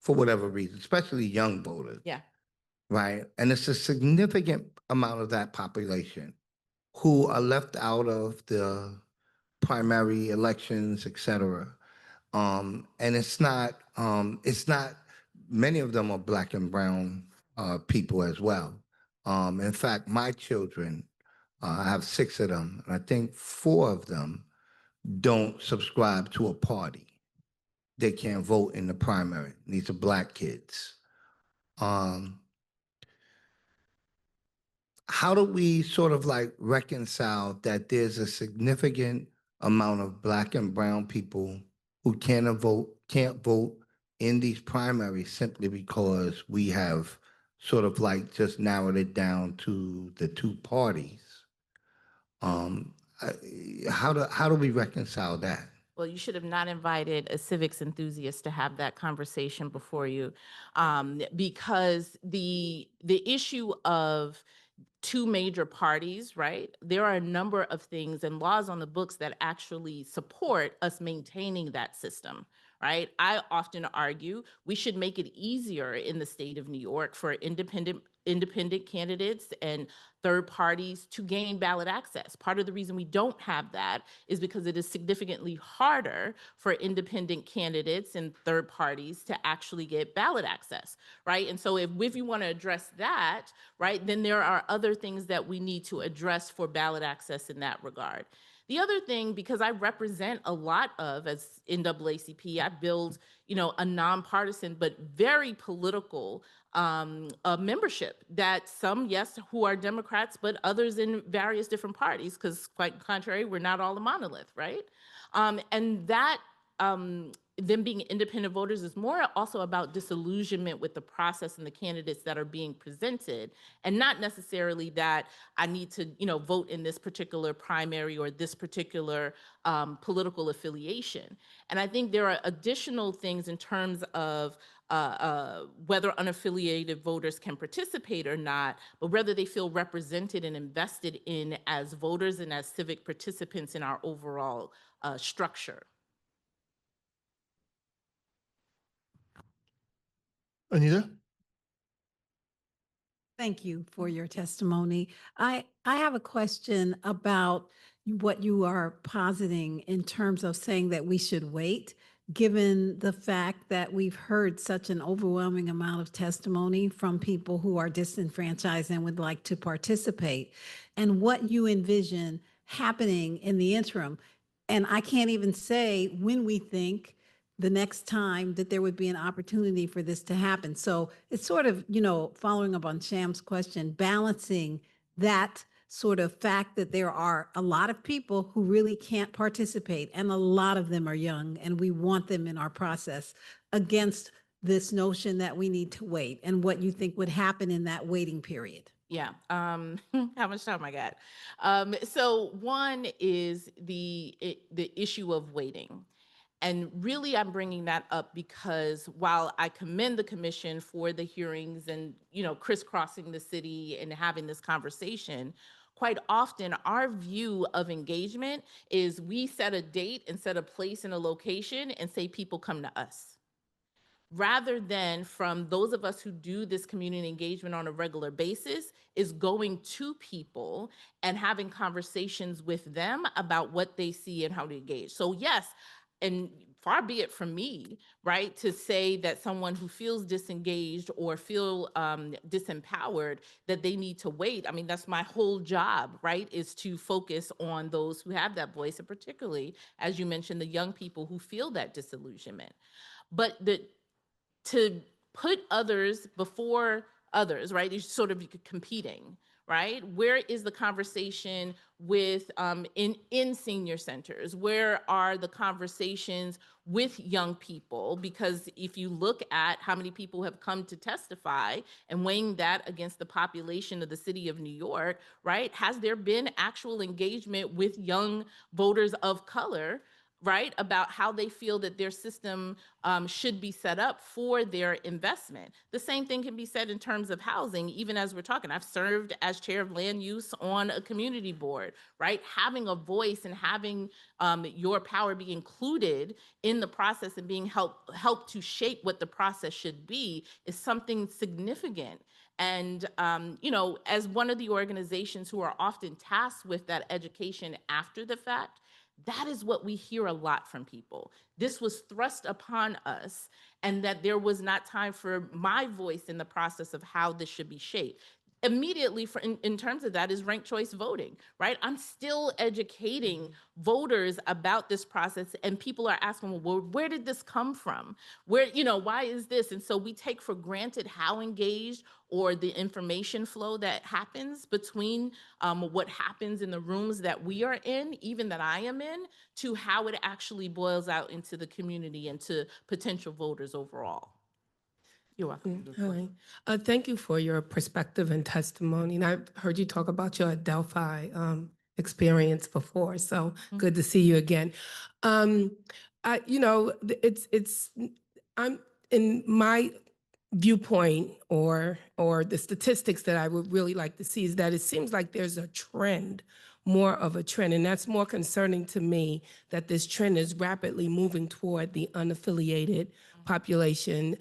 for whatever reason, especially young voters. Yeah. Right. And it's a significant amount of that population who are left out of the primary elections, et cetera. And it's not, many of them are Black and brown people as well. In fact, my children, I have 6 of them, and I think 4 of them don't subscribe to a party. They can't vote in the primary. These are Black kids. How do we sort of like reconcile that there's a significant amount of Black and brown people who can't vote in these primaries simply because we have sort of like just narrowed it down to the 2 parties? How do we reconcile that? Well, you should have not invited a civics enthusiast to have that conversation before you, because the issue of 2 major parties, right? There are a number of things and laws on the books that actually support us maintaining that system, right? I often argue we should make it easier in the state of New York for independent candidates and third parties to gain ballot access. Part of the reason we don't have that is because it is significantly harder for independent candidates and third parties to actually get ballot access, right? And so if you want to address that, right, then there are other things that we need to address for ballot access in that regard. The other thing, because I represent a lot of, as NAACP, I build, a nonpartisan but very political membership that some, yes, who are Democrats, but others in various different parties, because quite contrary, we're not all a monolith, right? And that them being independent voters is more also about disillusionment with the process and the candidates that are being presented, and not necessarily that I need to, vote in this particular primary or this particular political affiliation. And I think there are additional things in terms of whether unaffiliated voters can participate or not, but whether they feel represented and invested in as voters and as civic participants in our overall structure. Anita? Thank you for your testimony. I have a question about what you are positing in terms of saying that we should wait, given the fact that we've heard such an overwhelming amount of testimony from people who are disenfranchised and would like to participate, and what you envision happening in the interim. And I can't even say when we think the next time that there would be an opportunity for this to happen. So it's sort of, following up on Sham's question, balancing that sort of fact that there are a lot of people who really can't participate, and a lot of them are young, and we want them in our process, against this notion that we need to wait, and what you think would happen in that waiting period. Yeah. How much time I got? So one is the issue of waiting. And really, I'm bringing that up because while I commend the commission for the hearings and, crisscrossing the city and having this conversation, quite often our view of engagement is we set a date and set a place and a location and say people come to us, rather than from those of us who do this community engagement on a regular basis is going to people and having conversations with them about what they see and how to engage. So yes, and far be it from me, right, to say that someone who feels disengaged or feel disempowered, that they need to wait. I mean, that's my whole job, right, is to focus on those who have that voice, and particularly, as you mentioned, the young people who feel that disillusionment. But to put others before others, right, is sort of competing, right? Where is the conversation with in senior centers? Where are the conversations with young people? Because if you look at how many people have come to testify and weighing that against the population of the city of New York, right? Has there been actual engagement with young voters of color, right, about how they feel that their system should be set up for their investment? The same thing can be said in terms of housing, even as we're talking. I've served as chair of land use on a community board, right? Having a voice and having your power be included in the process and being help to shape what the process should be is something significant. And, you know, as one of the organizations who are often tasked with that education after the fact, that is what we hear a lot from people. This was thrust upon us, and that there was not time for my voice in the process of how this should be shaped. Immediately, in terms of that, is ranked choice voting, right? I'm still educating voters about this process, and people are asking, well, where did this come from? Where, you know, why is this? And so we take for granted how engaged or the information flow that happens between what happens in the rooms that we are in, even that I am in, to how it actually boils out into the community and to potential voters overall. You're welcome. Hi. Thank you for your perspective and testimony. And I've heard you talk about your Delphi experience before, so good to see you again. You know, I'm in my viewpoint or the statistics that I would really like to see is that it seems like there's a trend, more of a trend, and that's more concerning to me, that this trend is rapidly moving toward the unaffiliated population.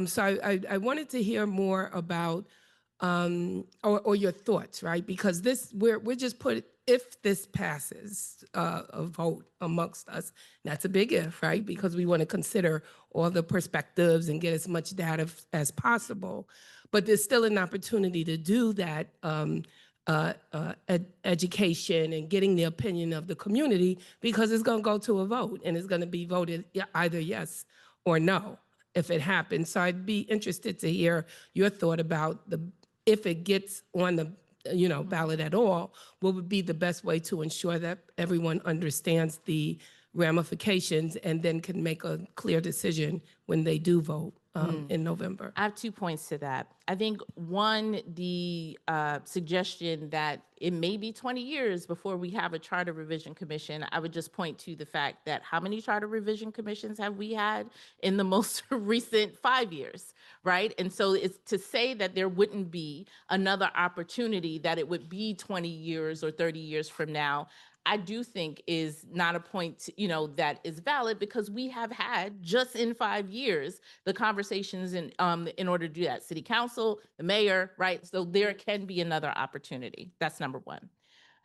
So I wanted to hear more about or your thoughts, right? Because we're just if this passes a vote amongst us, that's a big if, right? Because we want to consider all the perspectives and get as much data as possible. But there's still an opportunity to do that education and getting the opinion of the community, because it's going to go to a vote and it's going to be voted either yes or no if it happens. So I'd be interested to hear your thought about if it gets on the ballot at all, what would be the best way to ensure that everyone understands the ramifications and then can make a clear decision when they do vote in November? I have 2 points to that. I think one, the suggestion that it may be 20 years before we have a charter revision commission. I would just point to the fact that how many charter revision commissions have we had in the most recent 5 years, right? And so it's to say that there wouldn't be another opportunity, that it would be 20 years or 30 years from now, I do think is not a point, that is valid, because we have had just in 5 years the conversations in order to do that. City council, the mayor, right? So there can be another opportunity. That's number one.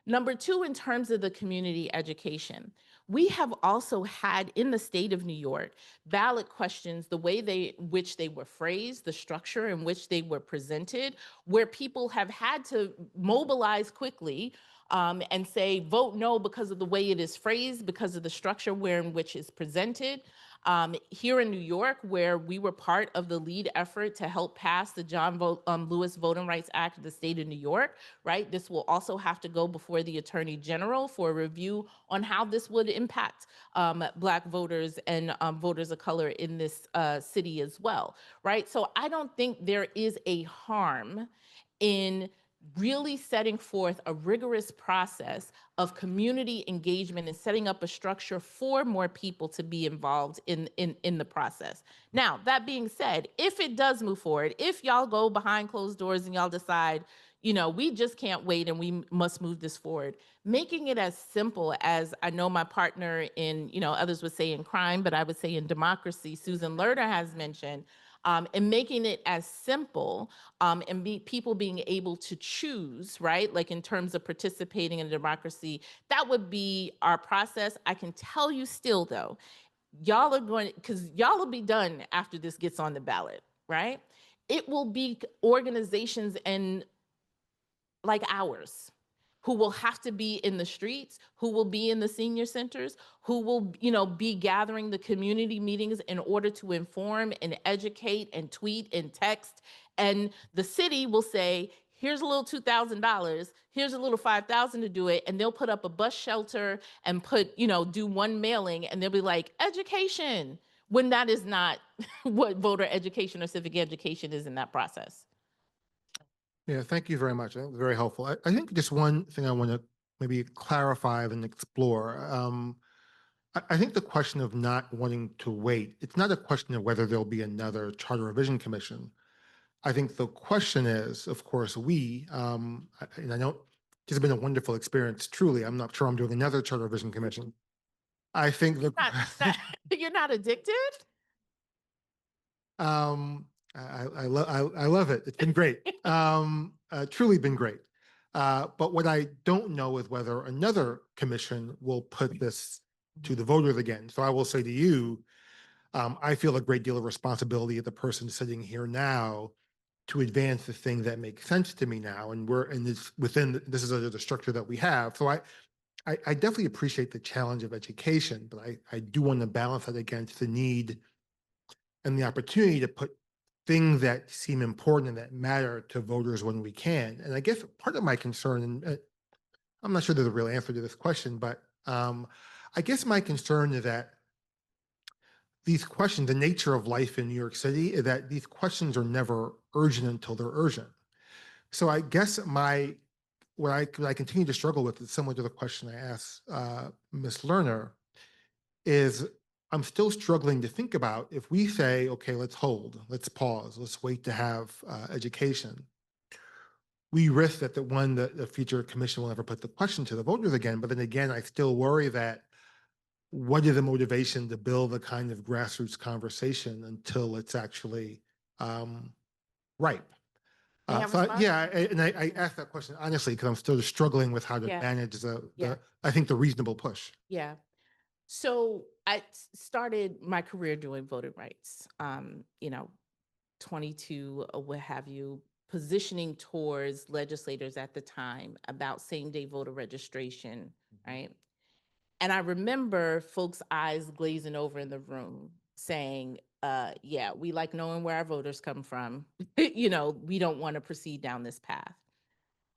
Number two, in terms of the community education, we have also had in the state of New York ballot questions, the way which they were phrased, the structure in which they were presented, where people have had to mobilize quickly and say, vote no because of the way it is phrased, because of the structure in which it's presented. Here in New York, where we were part of the lead effort to help pass the John Lewis Voting Rights Act of the state of New York, right? This will also have to go before the Attorney General for a review on how this would impact Black voters and voters of color in this city as well, right? So I don't think there is a harm in really setting forth a rigorous process of community engagement and setting up a structure for more people to be involved in the process. Now, that being said, if it does move forward, if y'all go behind closed doors and y'all decide, we just can't wait and we must move this forward, making it as simple as, I know my partner in, others would say in crime, but I would say in democracy, Susan Lerner has mentioned, and making it as simple and people being able to choose, right? Like in terms of participating in a democracy, that would be our process. I can tell you still though, y'all are going, because y'all will be done after this gets on the ballot, right? It will be organizations and like ours who will have to be in the streets, who will be in the senior centers, who will, be gathering the community meetings in order to inform and educate and tweet and text. And the city will say, here's a little $2,000, here's a little $5,000 to do it. And they'll put up a bus shelter and do one mailing, and they'll be like, education, when that is not what voter education or civic education is in that process. Yeah, thank you very much. That was very helpful. I think just one thing I want to maybe clarify and explore. I think the question of not wanting to wait, it's not a question of whether there'll be another Charter Revision Commission. I think the question is, of course, and I know this has been a wonderful experience, truly. I'm not sure I'm doing another Charter Revision Commission. I think You're not addicted? I love it. It's been great. Truly been great. But what I don't know is whether another commission will put this to the voters again. So I will say to you, I feel a great deal of responsibility as the person sitting here now to advance the thing that makes sense to me now. And this is the structure that we have. So I definitely appreciate the challenge of education, but I do want to balance that against the need and the opportunity to put things that seem important and that matter to voters when we can. And I guess part of my concern, and I'm not sure there's a real answer to this question, but I guess my concern is that these questions, the nature of life in New York City, is that these questions are never urgent until they're urgent. So I guess what I continue to struggle with is similar to the question I asked Ms. Lerner, is I'm still struggling to think about if we say, okay, let's hold, let's pause, let's wait to have education. We risk that the future commission will never put the question to the voters again. But then again, I still worry that what is the motivation to build a kind of grassroots conversation until it's actually ripe? I asked that question honestly because I'm still struggling with how to manage I think the reasonable push. Yeah. So I started my career doing voting rights, 22, what have you, positioning towards legislators at the time about same-day voter registration, right? And I remember folks' eyes glazing over in the room saying, yeah, we like knowing where our voters come from. We don't want to proceed down this path.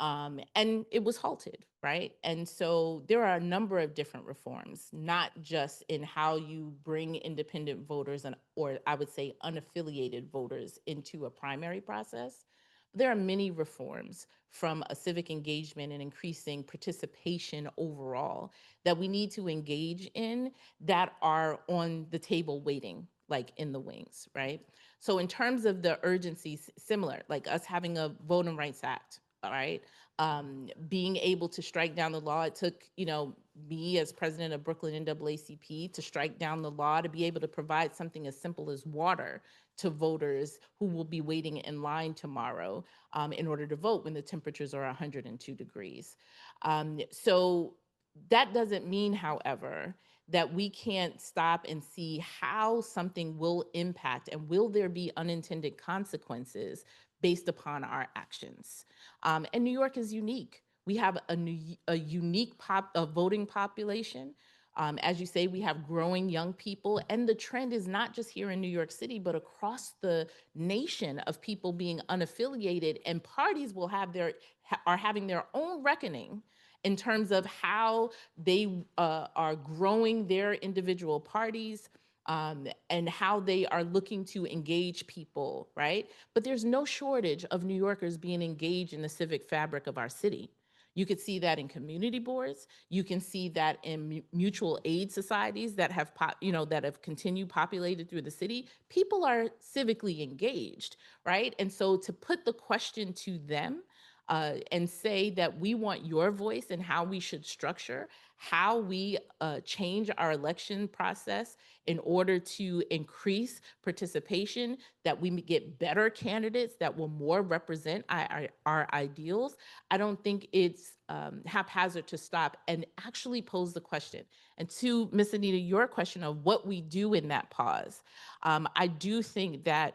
And it was halted, right? And so there are a number of different reforms, not just in how you bring independent voters or I would say unaffiliated voters into a primary process. There are many reforms from a civic engagement and increasing participation overall that we need to engage in that are on the table waiting, like in the wings, right? So in terms of the urgency, similar, like us having a Voting Rights Act, all right, being able to strike down the law. It took, me as president of Brooklyn NAACP to strike down the law to be able to provide something as simple as water to voters who will be waiting in line tomorrow in order to vote when the temperatures are 102 degrees. So that doesn't mean, however, that we can't stop and see how something will impact and will there be unintended consequences based upon our actions. And New York is unique. We have a unique voting population. As you say, we have growing young people, and the trend is not just here in New York City, but across the nation of people being unaffiliated, and parties will are having their own reckoning in terms of how they are growing their individual parties, and how they are looking to engage people, right? But there's no shortage of New Yorkers being engaged in the civic fabric of our city. You could see that in community boards. You can see that in mutual aid societies that have, that have continued populated through the city. People are civically engaged, right? And so to put the question to them and say that we want your voice in how we should structure, how we change our election process in order to increase participation, that we get better candidates that will more represent our ideals. I don't think it's haphazard to stop and actually pose the question. And to Ms. Anita, your question of what we do in that pause, I do think that,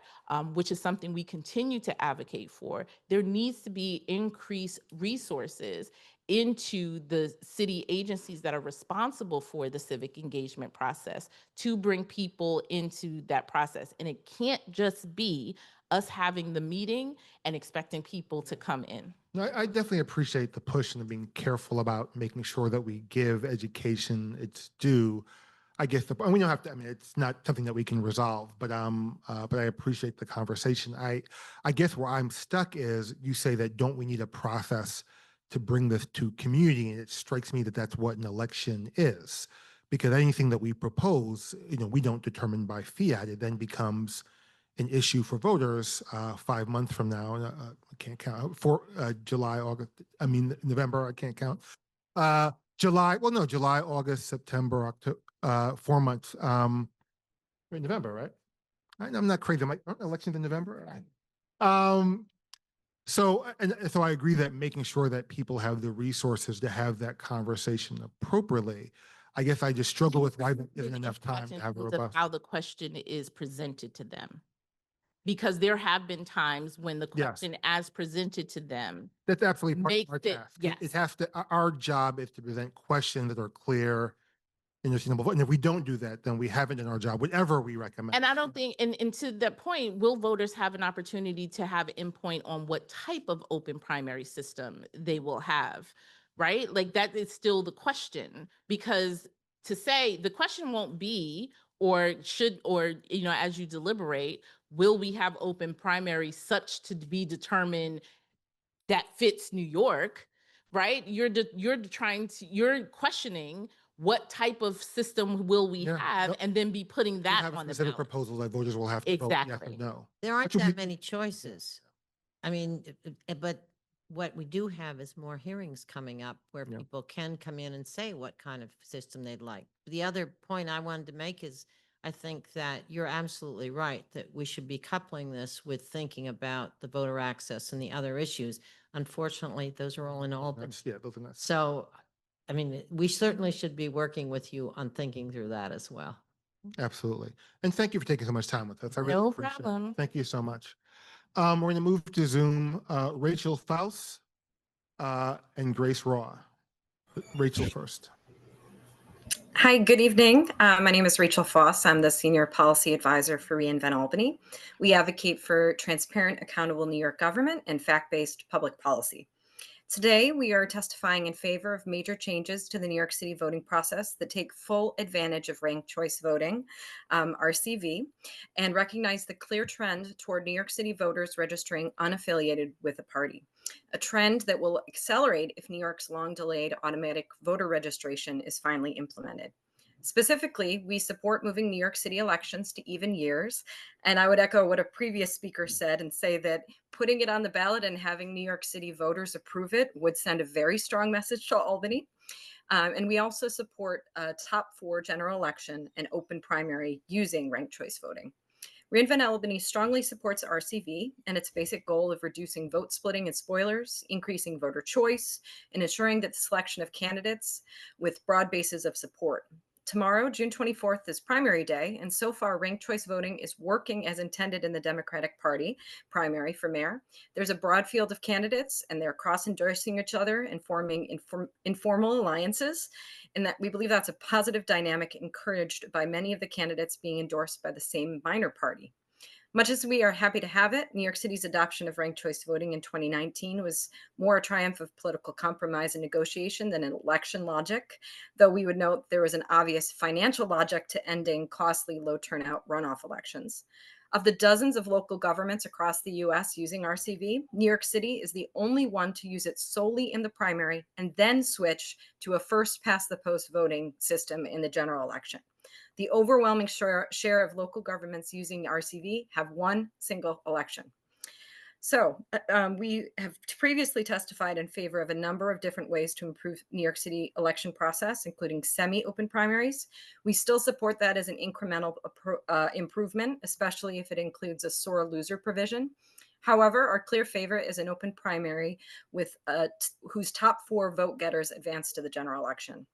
which is something we continue to advocate for, there needs to be increased resources into the city agencies that are responsible for the civic engagement process to bring people into that process. And it can't just be us having the meeting and expecting people to come in. No, I definitely appreciate the push and being careful about making sure that we give education its due. I guess and we don't have to. I mean, it's not something that we can resolve, but I appreciate the conversation. I guess where I'm stuck is you say that don't we need a process to bring this to community, and it strikes me that that's what an election is, because anything that we propose, we don't determine by fiat. It then becomes an issue for voters 5 months from now. I can't count for July, August. I mean November. I can't count. July. Well, no, July, August, September, October. 4 months. November, right? I'm not crazy. Aren't elections in November? So I agree that making sure that people have the resources to have that conversation appropriately. I guess I just struggle with why there isn't enough time to have a robust. How the question is presented to them. Because there have been times when the question as presented to them. That's absolutely part of our makes it- task. yes. It has to, our job is to present questions that are clear and understandable. And if we don't do that, then we haven't done our job, whatever we recommend. And I don't think, and to that point, will voters have an opportunity to have input on what type of open primary system they will have, right? Like that is still the question, because to say the question won't be, or should, or, as you deliberate, will we have open primary such to be determined that fits New York, right? You're questioning what type of system will we have, and then be putting that have a on the specific ballot. proposal that voters will have to vote yes Exactly. or no. There aren't Which would that be- many choices. I mean, but what we do have is more hearings coming up where people can come in and say what kind of system they'd like. The other point I wanted to make is I think that you're absolutely right that we should be coupling this with thinking about the voter access and the other issues. Unfortunately, those are all in Albany. Those are not. So, I mean, we certainly should be working with you on thinking through that as well. Absolutely. And thank you for taking so much time with us. I really No appreciate it. problem. Thank you so much. We're going to move to Zoom. Rachel Faust and Grace Raw. Rachel first. Hi, good evening. My name is Rachel Foss. I'm the Senior Policy Advisor for reInvent Albany. We advocate for transparent, accountable New York government and fact-based public policy. Today, we are testifying in favor of major changes to the New York City voting process that take full advantage of ranked choice voting, RCV, and recognize the clear trend toward New York City voters registering unaffiliated with a party, a trend that will accelerate if New York's long-delayed automatic voter registration is finally implemented. Specifically, we support moving New York City elections to even years. And I would echo what a previous speaker said and say that putting it on the ballot and having New York City voters approve it would send a very strong message to Albany. And we also support a top 4 general election and open primary using ranked choice voting. reInvent Albany strongly supports RCV and its basic goal of reducing vote splitting and spoilers, increasing voter choice, and ensuring that the selection of candidates with broad bases of support. Tomorrow, June 24th, is primary day, and so far, ranked choice voting is working as intended in the Democratic Party primary for mayor. There's a broad field of candidates, and they're cross-endorsing each other and forming informal alliances, and that we believe that's a positive dynamic encouraged by many of the candidates being endorsed by the same minor party. Much as we are happy to have it, New York City's adoption of ranked choice voting in 2019 was more a triumph of political compromise and negotiation than an election logic, though we would note there was an obvious financial logic to ending costly low turnout runoff elections. Of the dozens of local governments across the US using RCV, New York City is the only one to use it solely in the primary and then switch to a first past the post voting system in the general election. The overwhelming share of local governments using RCV have one single election. So we have previously testified in favor of a number of different ways to improve New York City election process, including semi-open primaries. We still support that as an incremental improvement, especially if it includes a sore loser provision. However, our clear favorite is an open primary with whose top 4 vote getters advance to the general election.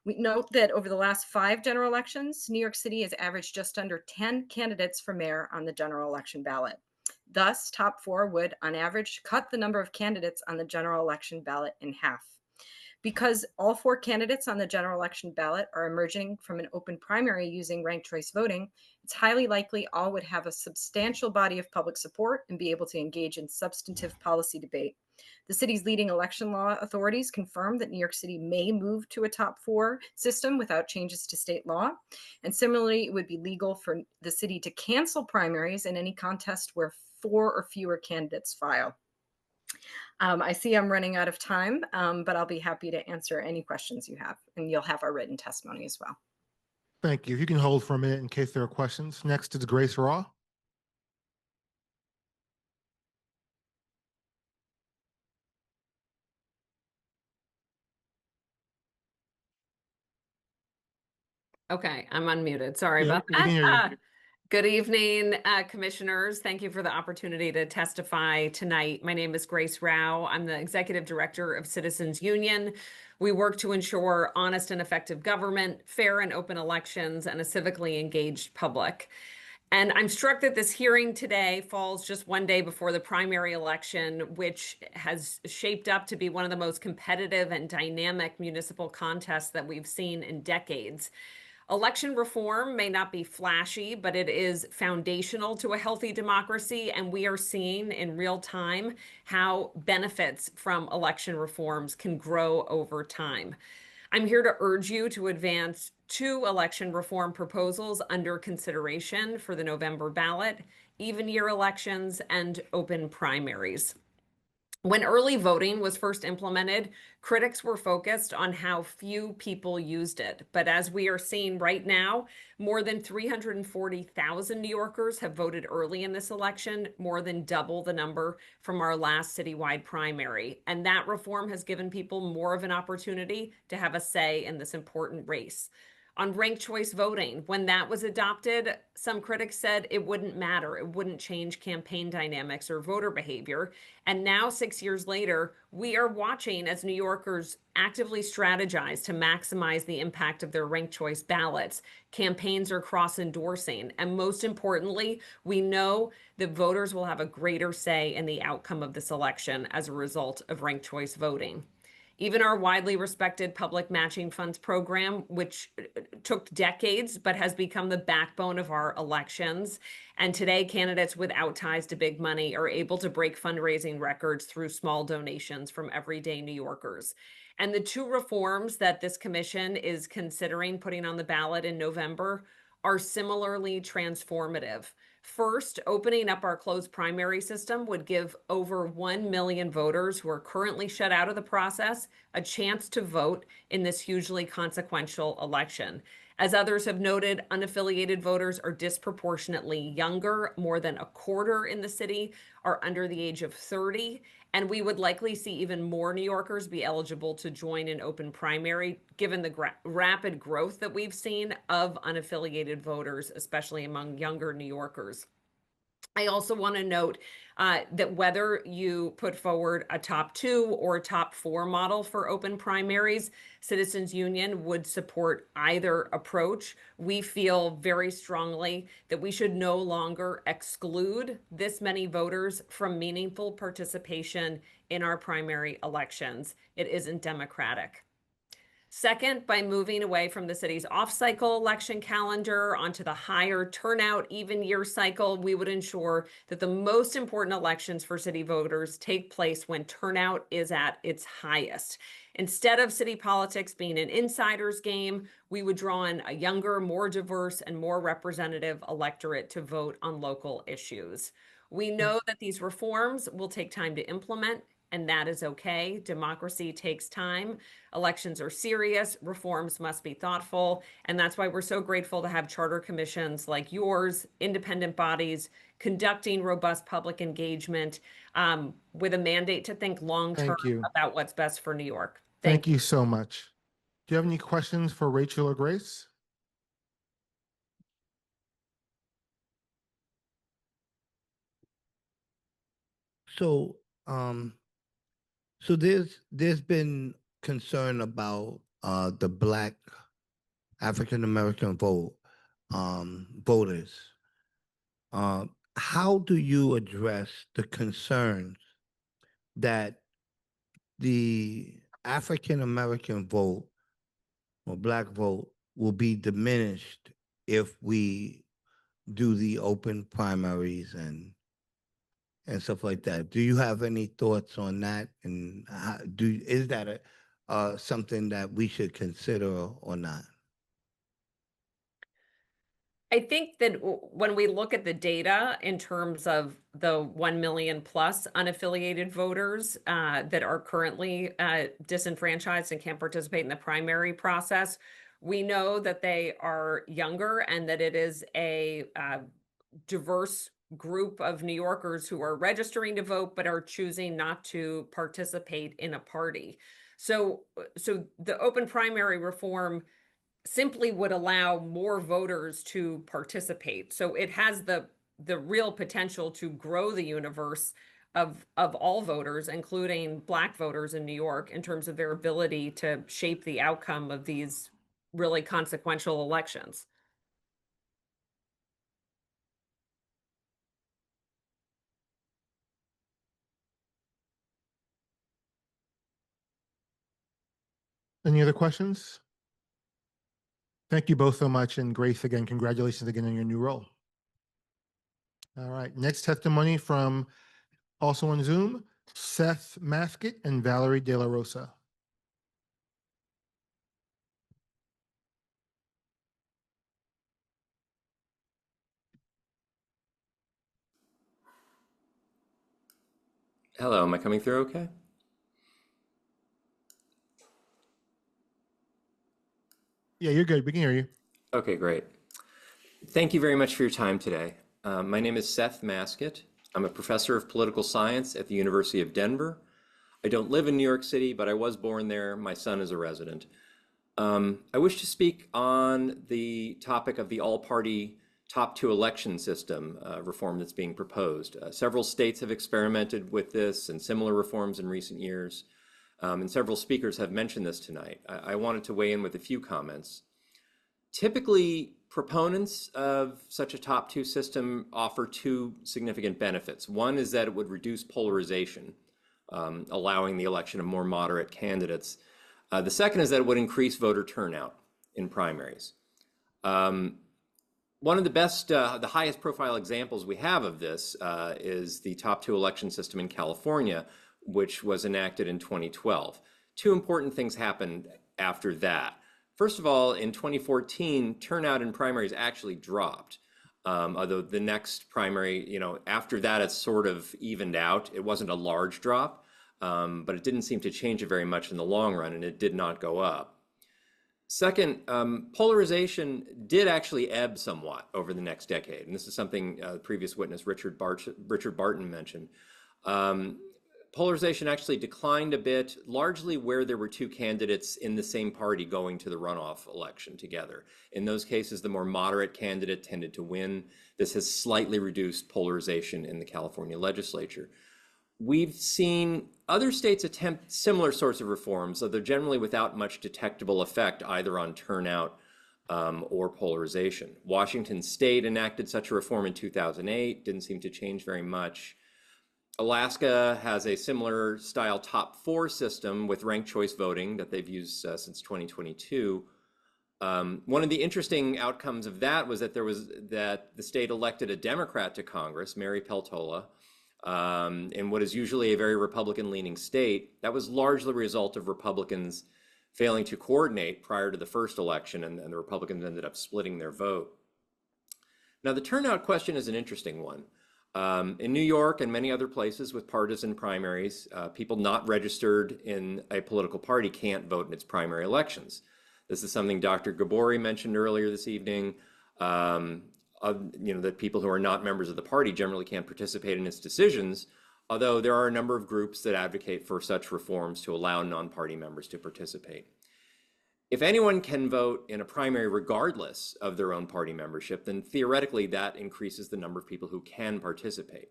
We note that over the last 5 general elections, New York City has averaged just under 10 candidates for mayor on the general election ballot. Thus, top 4 would, on average, cut the number of candidates on the general election ballot in half. Because all 4 candidates on the general election ballot are emerging from an open primary using ranked choice voting, it's highly likely all would have a substantial body of public support and be able to engage in substantive policy debate. The city's leading election law authorities confirmed that New York City may move to a top 4 system without changes to state law. And similarly, it would be legal for the city to cancel primaries in any contest where 4 or fewer candidates file. I see I'm running out of time, but I'll be happy to answer any questions you have, and you'll have our written testimony as well. Thank you. If you can hold for a minute in case there are questions. Next is Grace Raw. Okay, I'm unmuted. Sorry Yeah, about we can hear you. that. Good evening, commissioners. Thank you for the opportunity to testify tonight. My name is Grace Rao. I'm the Executive Director of Citizens Union. We work to ensure honest and effective government, fair and open elections, and a civically engaged public. And I'm struck that this hearing today falls just one day before the primary election, which has shaped up to be one of the most competitive and dynamic municipal contests that we've seen in decades. Election reform may not be flashy, but it is foundational to a healthy democracy, and we are seeing in real time how benefits from election reforms can grow over time. I'm here to urge you to advance 2 election reform proposals under consideration for the November ballot: even year elections and open primaries. When early voting was first implemented, critics were focused on how few people used it. But as we are seeing right now, more than 340,000 New Yorkers have voted early in this election, more than double the number from our last citywide primary. And that reform has given people more of an opportunity to have a say in this important race. On ranked choice voting, when that was adopted, some critics said it wouldn't matter. It wouldn't change campaign dynamics or voter behavior. And now, 6 years later, we are watching as New Yorkers actively strategize to maximize the impact of their ranked choice ballots. Campaigns are cross-endorsing. And most importantly, we know that voters will have a greater say in the outcome of this election as a result of ranked choice voting. Even our widely respected public matching funds program, which took decades but has become the backbone of our elections. And today, candidates without ties to big money are able to break fundraising records through small donations from everyday New Yorkers. And the 2 reforms that this commission is considering putting on the ballot in November are similarly transformative. First, opening up our closed primary system would give over 1 million voters who are currently shut out of the process a chance to vote in this hugely consequential election. As others have noted, unaffiliated voters are disproportionately younger. More than a quarter in the city are under the age of 30. And we would likely see even more New Yorkers be eligible to join an open primary, given the rapid growth that we've seen of unaffiliated voters, especially among younger New Yorkers. I also want to note that whether you put forward a top 2 or top 4 model for open primaries, Citizens Union would support either approach. We feel very strongly that we should no longer exclude this many voters from meaningful participation in our primary elections. It isn't democratic. Second, by moving away from the city's off-cycle election calendar onto the higher turnout even year cycle, we would ensure that the most important elections for city voters take place when turnout is at its highest. Instead of city politics being an insider's game, we would draw in a younger, more diverse, and more representative electorate to vote on local issues. We know that these reforms will take time to implement, and that is okay. Democracy takes time. Elections are serious. Reforms must be thoughtful. And that's why we're so grateful to have charter commissions like yours, independent bodies, conducting robust public engagement with a mandate to think long-term Thank you. about what's best for New York. Thank you so much. Do you have any questions for Rachel or Grace? So, so there's been concern about the Black African American voters. How do you address the concerns that the African American vote or Black vote will be diminished if we do the open primaries and stuff like that? Do you have any thoughts on that? And is that something that we should consider or not? I think that when we look at the data in terms of the 1 million plus unaffiliated voters that are currently disenfranchised and can't participate in the primary process, we know that they are younger and that it is a diverse group of New Yorkers who are registering to vote but are choosing not to participate in a party. So the open primary reform simply would allow more voters to participate. So it has the real potential to grow the universe of all voters, including Black voters in New York, in terms of their ability to shape the outcome of these really consequential elections. Any other questions? Thank you both so much. And Grace, again, congratulations again on your new role. All right, next testimony from, also on Zoom, Seth Maskett and Valerie De La Rosa. Hello, am I coming through okay? Yeah, you're good. We can hear you. Okay, great. Thank you very much for your time today. My name is Seth Maskett. I'm a professor of political science at the University of Denver. I don't live in New York City, but I was born there. My son is a resident. I wish to speak on the topic of the all-party top two election system reform that's being proposed. Several states have experimented with this and similar reforms in recent years, and several speakers have mentioned this tonight. I wanted to weigh in with a few comments. Typically, proponents of such a top two system offer two significant benefits. One is that it would reduce polarization, allowing the election of more moderate candidates. The second is that it would increase voter turnout in primaries. One of the best, the highest profile examples we have of this is the top two election system in California, which was enacted in 2012. Two important things happened after that. First of all, in 2014, turnout in primaries actually dropped. Although the next primary, after that, it's sort of evened out. It wasn't a large drop, but it didn't seem to change it very much in the long run, and it did not go up. Second, polarization did actually ebb somewhat over the next decade, and this is something previous witness Richard Barton mentioned. Polarization actually declined a bit, largely where there were two candidates in the same party going to the runoff election together. In those cases, the more moderate candidate tended to win. This has slightly reduced polarization in the California legislature. We've seen other states attempt similar sorts of reforms, though they're generally without much detectable effect either on turnout or polarization. Washington State enacted such a reform in 2008, didn't seem to change very much. Alaska has a similar style top 4 system with ranked choice voting that they've used since 2022. One of the interesting outcomes of that was that the state elected a Democrat to Congress, Mary Peltola, in what is usually a very Republican-leaning state. That was largely a result of Republicans failing to coordinate prior to the first election, and the Republicans ended up splitting their vote. Now, the turnout question is an interesting one. In New York and many other places with partisan primaries, people not registered in a political party can't vote in its primary elections. This is something Dr. Gabori mentioned earlier this evening, that people who are not members of the party generally can't participate in its decisions, although there are a number of groups that advocate for such reforms to allow non-party members to participate. If anyone can vote in a primary regardless of their own party membership, then theoretically that increases the number of people who can participate.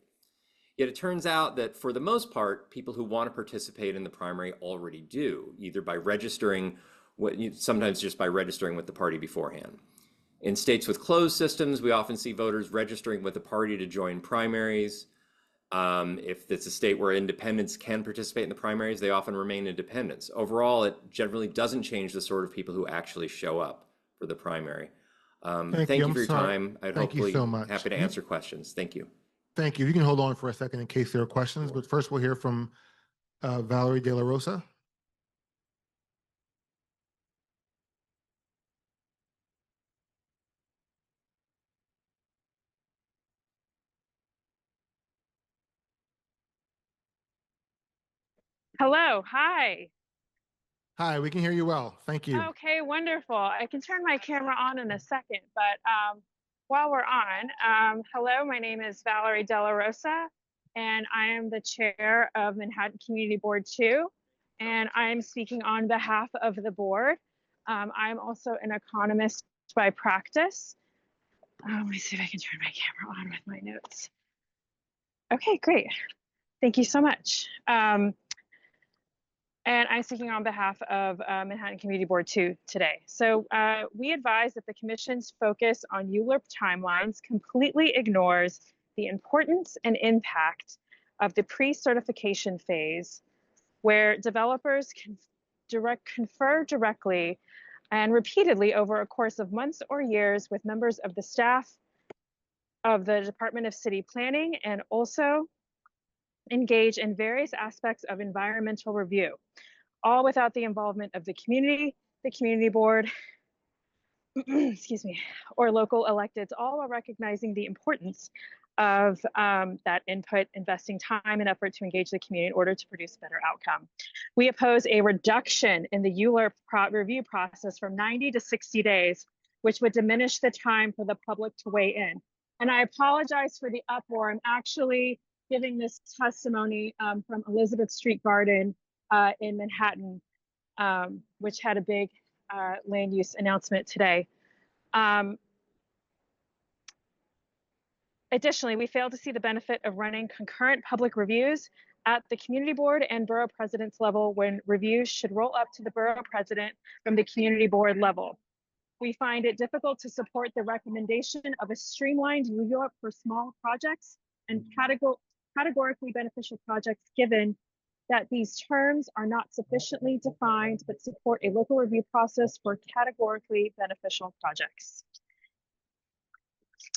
Yet it turns out that for the most part, people who want to participate in the primary already do, either by registering, sometimes just by registering with the party beforehand. In states with closed systems, we often see voters registering with the party to join primaries. If it's a state where independents can participate in the primaries, they often remain independents. Overall, it generally doesn't change the sort of people who actually show up for the primary. Thank you for your time. I'd hopefully happy to answer questions. Thank you. Thank you. You can hold on for a second in case there are questions, but first we'll hear from Valerie De La Rosa. Hello, hi. Hi, we can hear you well. Thank you. Okay, wonderful. I can turn my camera on in a second, but while we're on, hello, my name is Valerie De La Rosa, and I am the chair of Manhattan Community Board 2, and I am speaking on behalf of the board. I'm also an economist by practice. Let me see if I can turn my camera on with my notes. Okay, great. Thank you so much. And I'm speaking on behalf of Manhattan Community Board 2 today. So we advise that the commission's focus on ULURP timelines completely ignores the importance and impact of the pre-certification phase, where developers can confer directly and repeatedly over a course of months or years with members of the staff of the Department of City Planning, and also engage in various aspects of environmental review, all without the involvement of the community board, excuse me, or local electeds, all while recognizing the importance of that input, investing time and effort to engage the community in order to produce a better outcome. We oppose a reduction in the ULURP review process from 90 to 60 days, which would diminish the time for the public to weigh in. And I apologize for the uproar. I'm actually giving this testimony from Elizabeth Street Garden in Manhattan, which had a big land use announcement today. Additionally, we fail to see the benefit of running concurrent public reviews at the community board and borough president's level, when reviews should roll up to the borough president from the community board level. We find it difficult to support the recommendation of a streamlined ULURP for small projects and categorically beneficial projects, given that these terms are not sufficiently defined but support a local review process for categorically beneficial projects.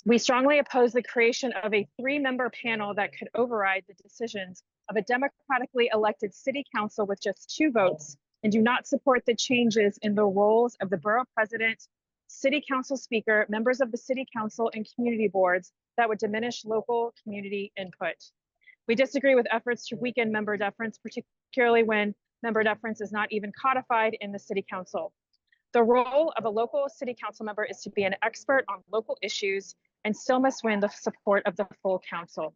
We strongly oppose the creation of a 3-member panel that could override the decisions of a democratically elected city council with just 2 votes, and do not support the changes in the roles of the borough president, city council speaker, members of the city council, and community boards that would diminish local community input. We disagree with efforts to weaken member deference, particularly when member deference is not even codified in the city council. The role of a local city council member is to be an expert on local issues and still must win the support of the full council.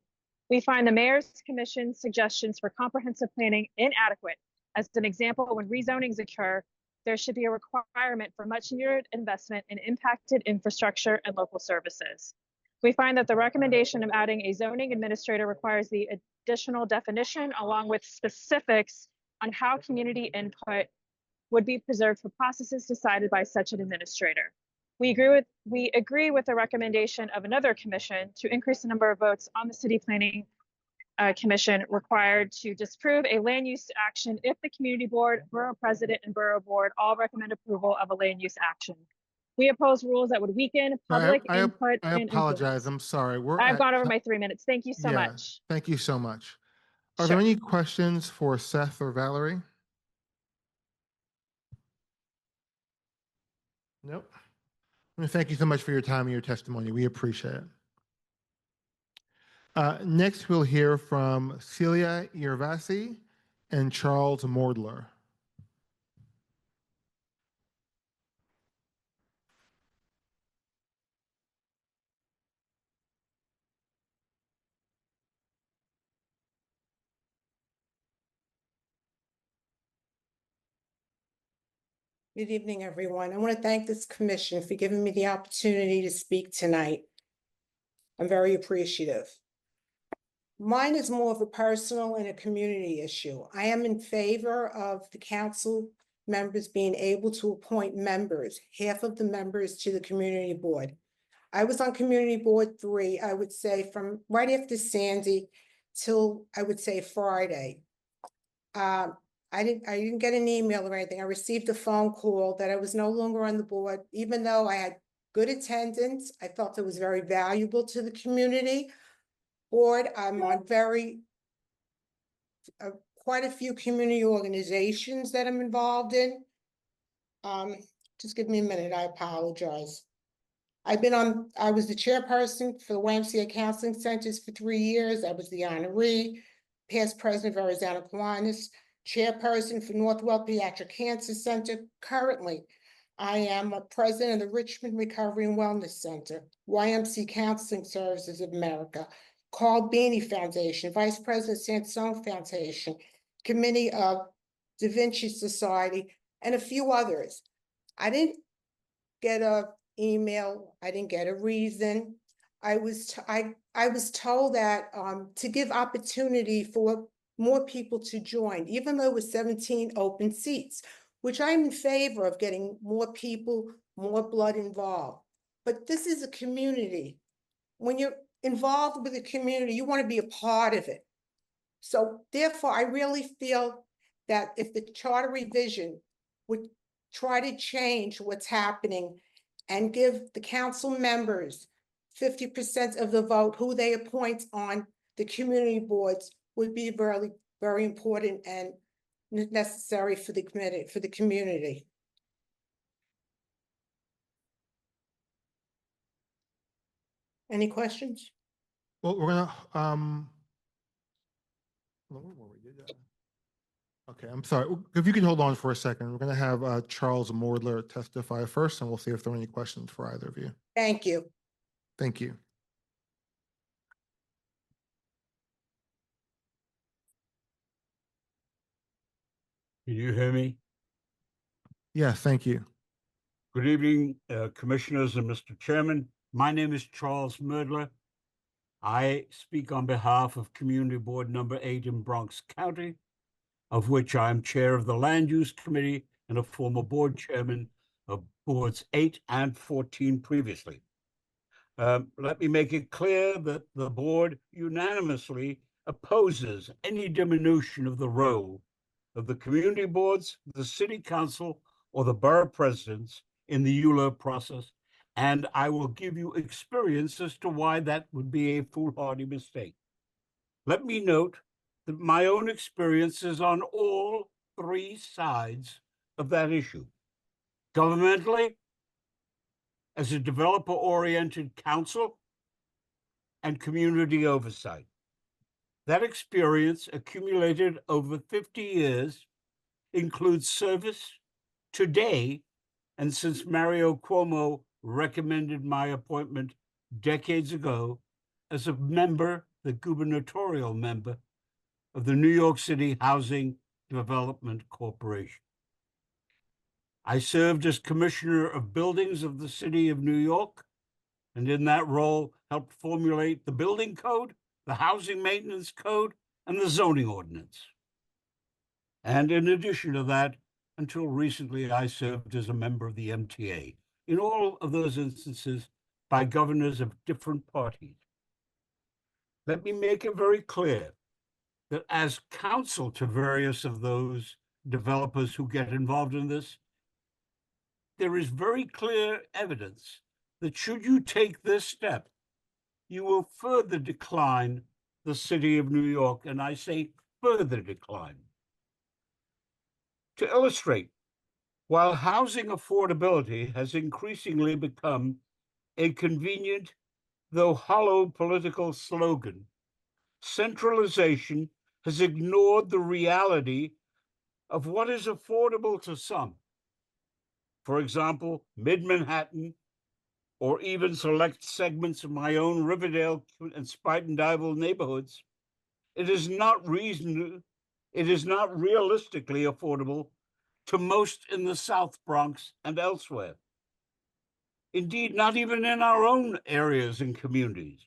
We find the mayor's commission suggestions for comprehensive planning inadequate. As an example, when rezonings occur, there should be a requirement for much needed investment in impacted infrastructure and local services. We find that the recommendation of adding a zoning administrator requires the additional definition along with specifics on how community input would be preserved for processes decided by such an administrator. We agree with the recommendation of another commission to increase the number of votes on the city planning Commission required to disapprove a land use action if the community board, borough president, and borough board all recommend approval of a land use action. We oppose rules that would weaken public input I and apologize. influence. I'm sorry. I've gone over my 3 minutes. Thank you so Yeah, much. thank you so much. Are there any questions for Seth or Valerie? Nope. Well, thank you so much for your time and your testimony. We appreciate it. Next, we'll hear from Celia Irvasi and Charles Mordler. Good evening, everyone. I want to thank this commission for giving me the opportunity to speak tonight. I'm very appreciative. Mine is more of a personal and a community issue. I am in favor of the council members being able to appoint members, half of the members to the community board. I was on community board 3, I would say from right after Sandy till I would say Friday. I didn't get an email or anything. I received a phone call that I was no longer on the board, even though I had good attendance. I felt it was very valuable to the community board. I'm on quite a few community organizations that I'm involved in. Just give me a minute, I apologize. I was the chairperson for the YMCA Counseling Centers for 3 years. I was the honoree, past president of Arizona Kiwanis, chairperson for Northwell Pediatric Cancer Center. Currently, I am a president of the Richmond Recovery and Wellness Center, YMCA Counseling Services of America, Carl Beanie Foundation, vice president Sansone Foundation, committee of Da Vinci Society, and a few others. I didn't get a email. I didn't get a reason. I was told that to give opportunity for more people to join, even though it was 17 open seats, which I'm in favor of getting more people, more blood involved. But this is a community. When you're involved with a community, you want to be a part of it. So therefore, I really feel that if the charter revision would try to change what's happening and give the council members 50% of the vote, who they appoint on the community boards, would be very, very important and necessary for the community. Any questions? Well, we're gonna, okay, I'm sorry. If you can hold on for a second, we're gonna have Charles Mordler testify first, and we'll see if there are any questions for either of you. Thank you. Thank you. Can you hear me? Yes, thank you. Good evening, commissioners and Mr. Chairman. My name is Charles Mordler. I speak on behalf of Community Board Number 8 in Bronx County, of which I am chair of the Land Use Committee and a former board chairman of boards 8 and 14 previously. Let me make it clear that the board unanimously opposes any diminution of the role of the community boards, the city council, or the borough presidents in the ULURP process, and I will give you experience as to why that would be a foolhardy mistake. Let me note that my own experience is on all 3 sides of that issue. Governmentally, as a developer-oriented council, and community oversight. That experience, accumulated over 50 years, includes service today, and since Mario Cuomo recommended my appointment decades ago as a member, the gubernatorial member of the New York City Housing Development Corporation. I served as Commissioner of Buildings of the City of New York, and in that role helped formulate the Building Code, the Housing Maintenance Code, and the Zoning Ordinance. And in addition to that, until recently, I served as a member of the MTA, in all of those instances by governors of different parties. Let me make it very clear that as counsel to various of those developers who get involved in this, there is very clear evidence that should you take this step, you will further decline the city of New York, and I say further decline. To illustrate, while housing affordability has increasingly become a convenient, though hollow political slogan, centralization has ignored the reality of what is affordable to some. For example, mid-Manhattan, or even select segments of my own Riverdale and Spuyten Duyvil neighborhoods, it is not reasonably, it is not realistically affordable to most in the South Bronx and elsewhere. Indeed, not even in our own areas and communities.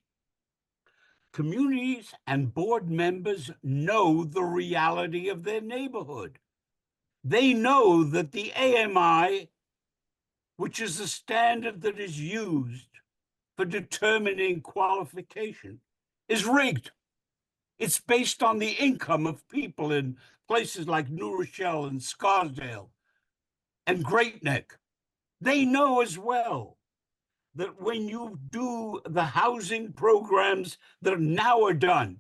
Communities and board members know the reality of their neighborhood. They know that the AMI, which is the standard that is used for determining qualification, is rigged. It's based on the income of people in places like New Rochelle and Scarsdale and Great Neck. They know as well that when you do the housing programs that now are done,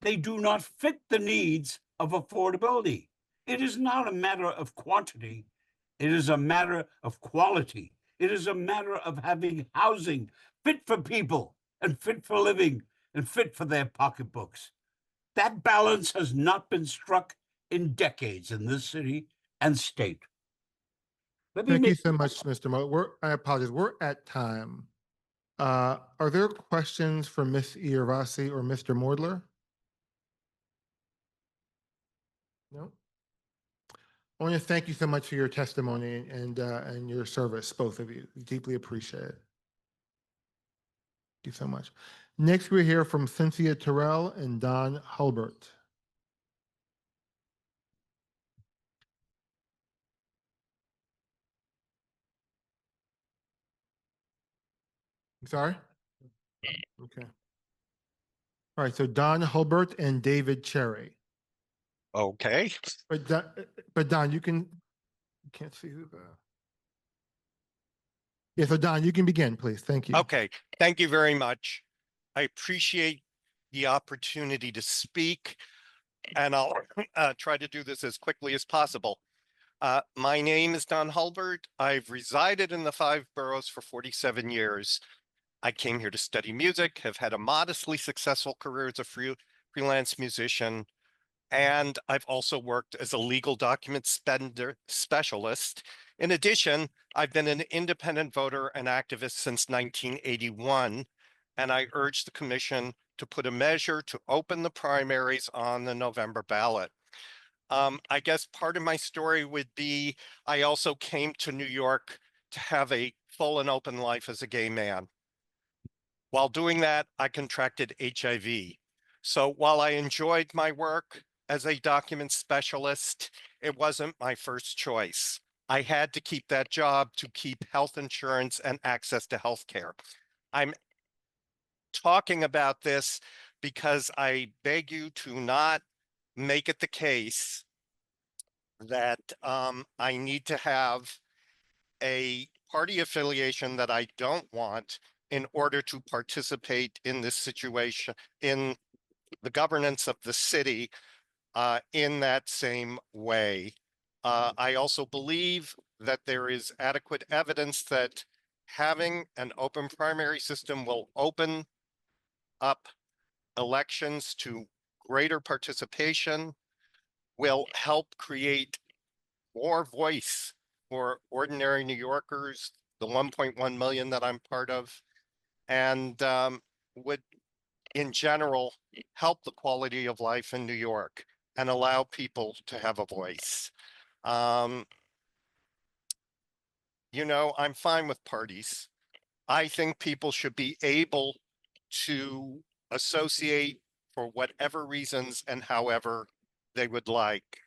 they do not fit the needs of affordability. It is not a matter of quantity. It is a matter of quality. It is a matter of having housing fit for people and fit for living and fit for their pocketbooks. That balance has not been struck in decades in this city and state. Thank you so much, Mr. Mo. I apologize. We're at time. Are there questions for Ms. Iorvasi or Mr. Mordler? No. I want to thank you so much for your testimony and your service, both of you. We deeply appreciate it. Thank you so much. Next, we hear from Cynthia Terrell and Don Hulbert. I'm sorry? Okay. All right, so Don Hulbert and David Cherry. Okay. But Don, you can't see who the. Yeah, so Don, you can begin, please. Thank you. Okay. Thank you very much. I appreciate the opportunity to speak, and I'll try to do this as quickly as possible. My name is Don Hulbert. I've resided in the 5 boroughs for 47 years. I came here to study music, have had a modestly successful career as a freelance musician, and I've also worked as a legal document spender specialist. In addition, I've been an independent voter and activist since 1981, and I urge the commission to put a measure to open the primaries on the November ballot. I guess part of my story would be I also came to New York to have a full and open life as a gay man. While doing that, I contracted HIV. So while I enjoyed my work as a document specialist, it wasn't my first choice. I had to keep that job to keep health insurance and access to health care. I'm talking about this because I beg you to not make it the case that I need to have a party affiliation that I don't want in order to participate in this situation, in the governance of the city in that same way. I also believe that there is adequate evidence that having an open primary system will open up elections to greater participation, will help create more voice for ordinary New Yorkers, the 1.1 million that I'm part of, and would, in general, help the quality of life in New York and allow people to have a voice. You know, I'm fine with parties. I think people should be able to associate for whatever reasons and however they would like.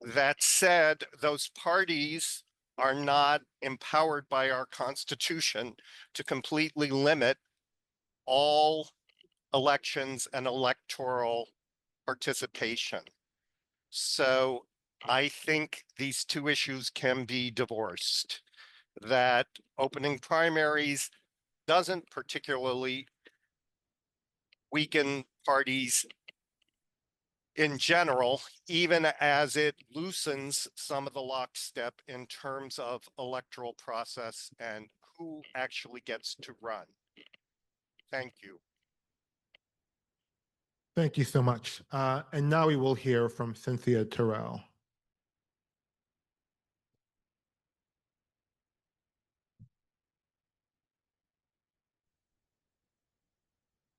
That said, those parties are not empowered by our Constitution to completely limit all elections and electoral participation. So I think these two issues can be divorced. That opening primaries doesn't particularly weaken parties in general, even as it loosens some of the lockstep in terms of electoral process and who actually gets to run. Thank you. Thank you so much. And now we will hear from Cynthia Terrell.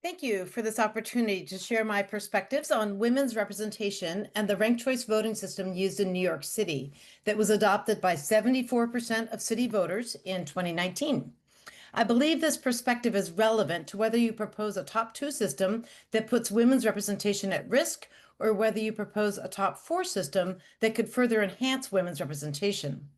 Thank you for this opportunity to share my perspectives on women's representation and the ranked choice voting system used in New York City that was adopted by 74% of city voters in 2019. I believe this perspective is relevant to whether you propose a top 2 system that puts women's representation at risk or whether you propose a top 4 system that could further enhance women's representation.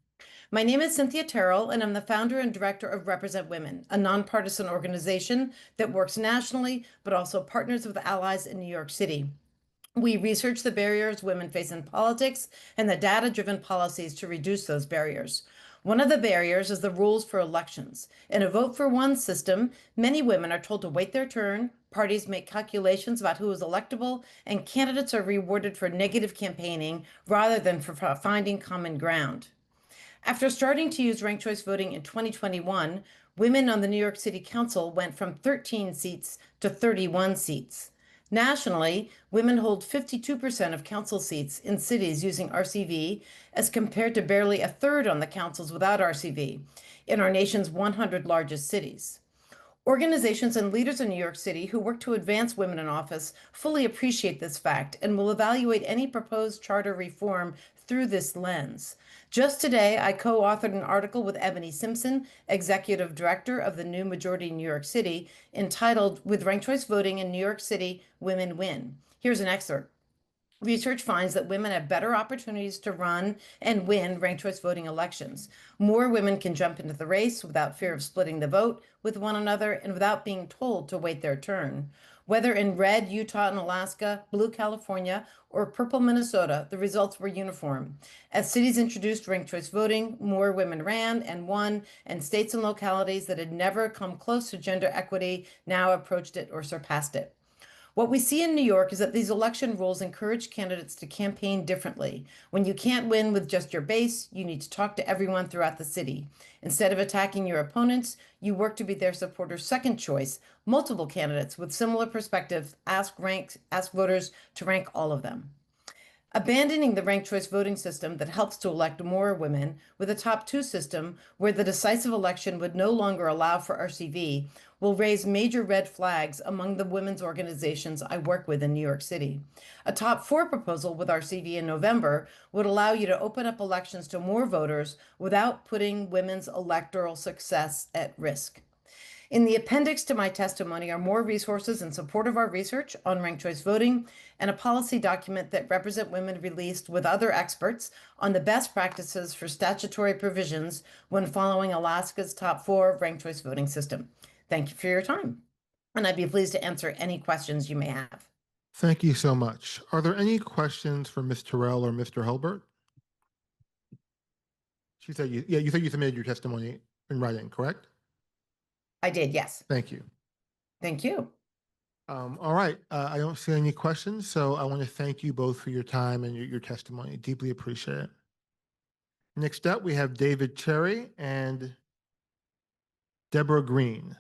My name is Cynthia Terrell, and I'm the founder and director of Represent Women, a nonpartisan organization that works nationally, but also partners with allies in New York City. We research the barriers women face in politics and the data-driven policies to reduce those barriers. One of the barriers is the rules for elections. In a vote for one system, many women are told to wait their turn, parties make calculations about who is electable, and candidates are rewarded for negative campaigning rather than for finding common ground. After starting to use ranked choice voting in 2021, women on the New York City Council went from 13 seats to 31 seats. Nationally, women hold 52% of council seats in cities using RCV, as compared to barely a third on the councils without RCV in our nation's 100 largest cities. Organizations and leaders in New York City who work to advance women in office fully appreciate this fact and will evaluate any proposed charter reform through this lens. Just today, I co-authored an article with Ebony Simpson, Executive Director of the New Majority New York City, entitled "With Ranked Choice Voting in New York City, Women Win." Here's an excerpt. Research finds that women have better opportunities to run and win ranked choice voting elections. More women can jump into the race without fear of splitting the vote with one another and without being told to wait their turn. Whether in red Utah and Alaska, blue California, or purple Minnesota, the results were uniform. As cities introduced ranked choice voting, more women ran and won, and states and localities that had never come close to gender equity now approached it or surpassed it. What we see in New York is that these election rules encourage candidates to campaign differently. When you can't win with just your base, you need to talk to everyone throughout the city. Instead of attacking your opponents, you work to be their supporters' second choice. Multiple candidates with similar perspectives ask voters to rank all of them. Abandoning the ranked choice voting system that helps to elect more women with a top 2 system where the decisive election would no longer allow for RCV will raise major red flags among the women's organizations I work with in New York City. A top 4 proposal with RCV in November would allow you to open up elections to more voters without putting women's electoral success at risk. In the appendix to my testimony are more resources in support of our research on ranked choice voting and a policy document that Represent Women released with other experts on the best practices for statutory provisions when following Alaska's top 4 ranked choice voting system. Thank you for your time, and I'd be pleased to answer any questions you may have. Thank you so much. Are there any questions for Ms. Terrell or Mr. Hilbert? She said, you said you submitted your testimony in writing, correct? I did, yes. Thank you. Thank you. All right. I don't see any questions, so I want to thank you both for your time and your testimony. Deeply appreciate it. Next up, we have David Cherry and Deborah Green.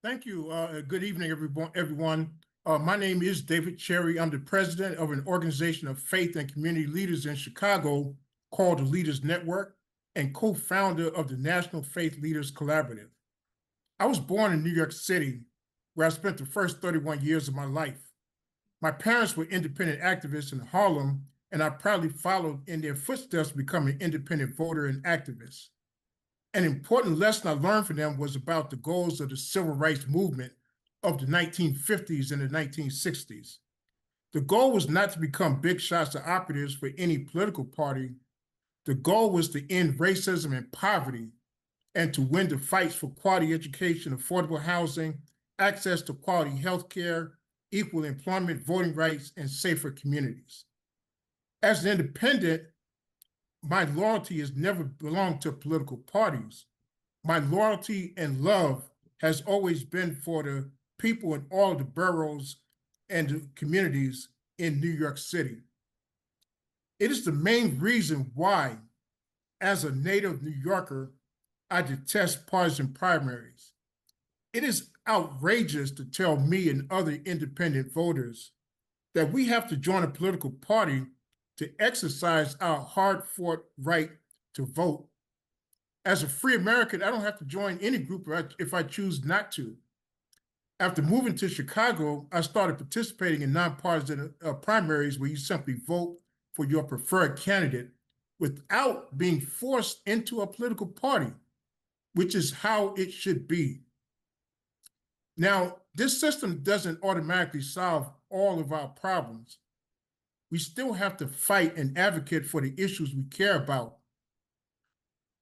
Thank you. Good evening, everyone. My name is David Cherry. I'm the president of an organization of faith and community leaders in Chicago called the Leaders Network and co-founder of the National Faith Leaders Collaborative. I was born in New York City, where I spent the first 31 years of my life. My parents were independent activists in Harlem, and I proudly followed in their footsteps, becoming an independent voter and activist. An important lesson I learned from them was about the goals of the civil rights movement of the 1950s and the 1960s. The goal was not to become big shots or operatives for any political party. The goal was to end racism and poverty and to win the fights for quality education, affordable housing, access to quality health care, equal employment, voting rights, and safer communities. As an independent, my loyalty has never belonged to political parties. My loyalty and love has always been for the people in all the boroughs and the communities in New York City. It is the main reason why, as a native New Yorker, I detest partisan primaries. It is outrageous to tell me and other independent voters that we have to join a political party to exercise our hard-fought right to vote. As a free American, I don't have to join any group if I choose not to. After moving to Chicago, I started participating in nonpartisan primaries where you simply vote for your preferred candidate without being forced into a political party, which is how it should be. Now, this system doesn't automatically solve all of our problems. We still have to fight and advocate for the issues we care about.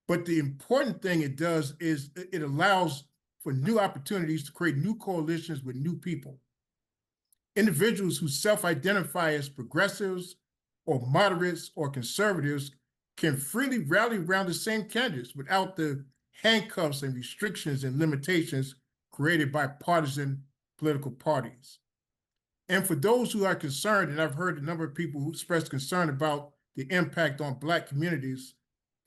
But the important thing it does is it allows for new opportunities to create new coalitions with new people. Individuals who self-identify as progressives or moderates or conservatives can freely rally around the same candidates without the handcuffs and restrictions and limitations created by partisan political parties. And for those who are concerned, and I've heard a number of people who express concern about the impact on Black communities,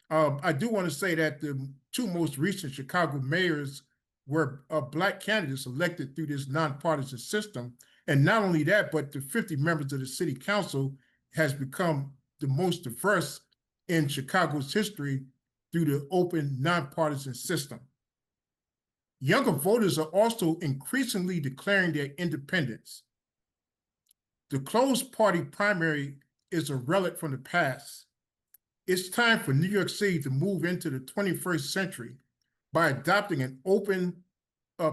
I do want to say that the two most recent Chicago mayors were Black candidates elected through this nonpartisan system. And not only that, but the 50 members of the city council has become the most diverse in Chicago's history through the open nonpartisan system. Younger voters are also increasingly declaring their independence. The closed party primary is a relic from the past. It's time for New York City to move into the 21st century by adopting an open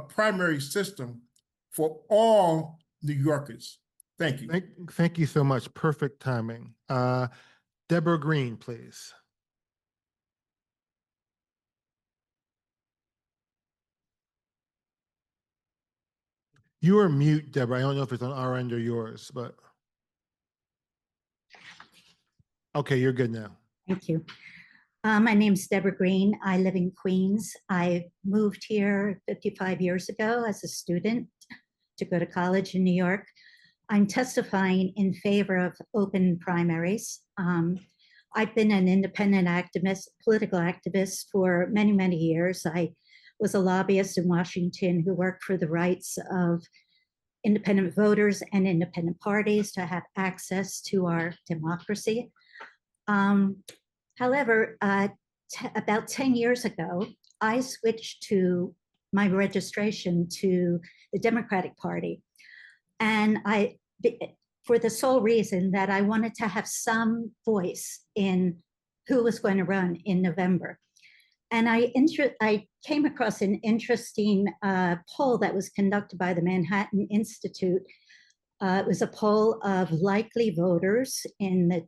primary system for all New Yorkers. Thank you. Thank you so much. Perfect timing. Deborah Green, please. You are mute, Deborah. I don't know if it's on our end or yours, but. Okay, you're good now. Thank you. My name's Deborah Green. I live in Queens. I moved here 55 years ago as a student to go to college in New York. I'm testifying in favor of open primaries. I've been an independent activist, political activist for many, many years. I was a lobbyist in Washington who worked for the rights of independent voters and independent parties to have access to our democracy. However, about 10 years ago, I switched to my registration to the Democratic Party. And for the sole reason that I wanted to have some voice in who was going to run in November. And I came across an interesting poll that was conducted by the Manhattan Institute. It was a poll of likely voters in the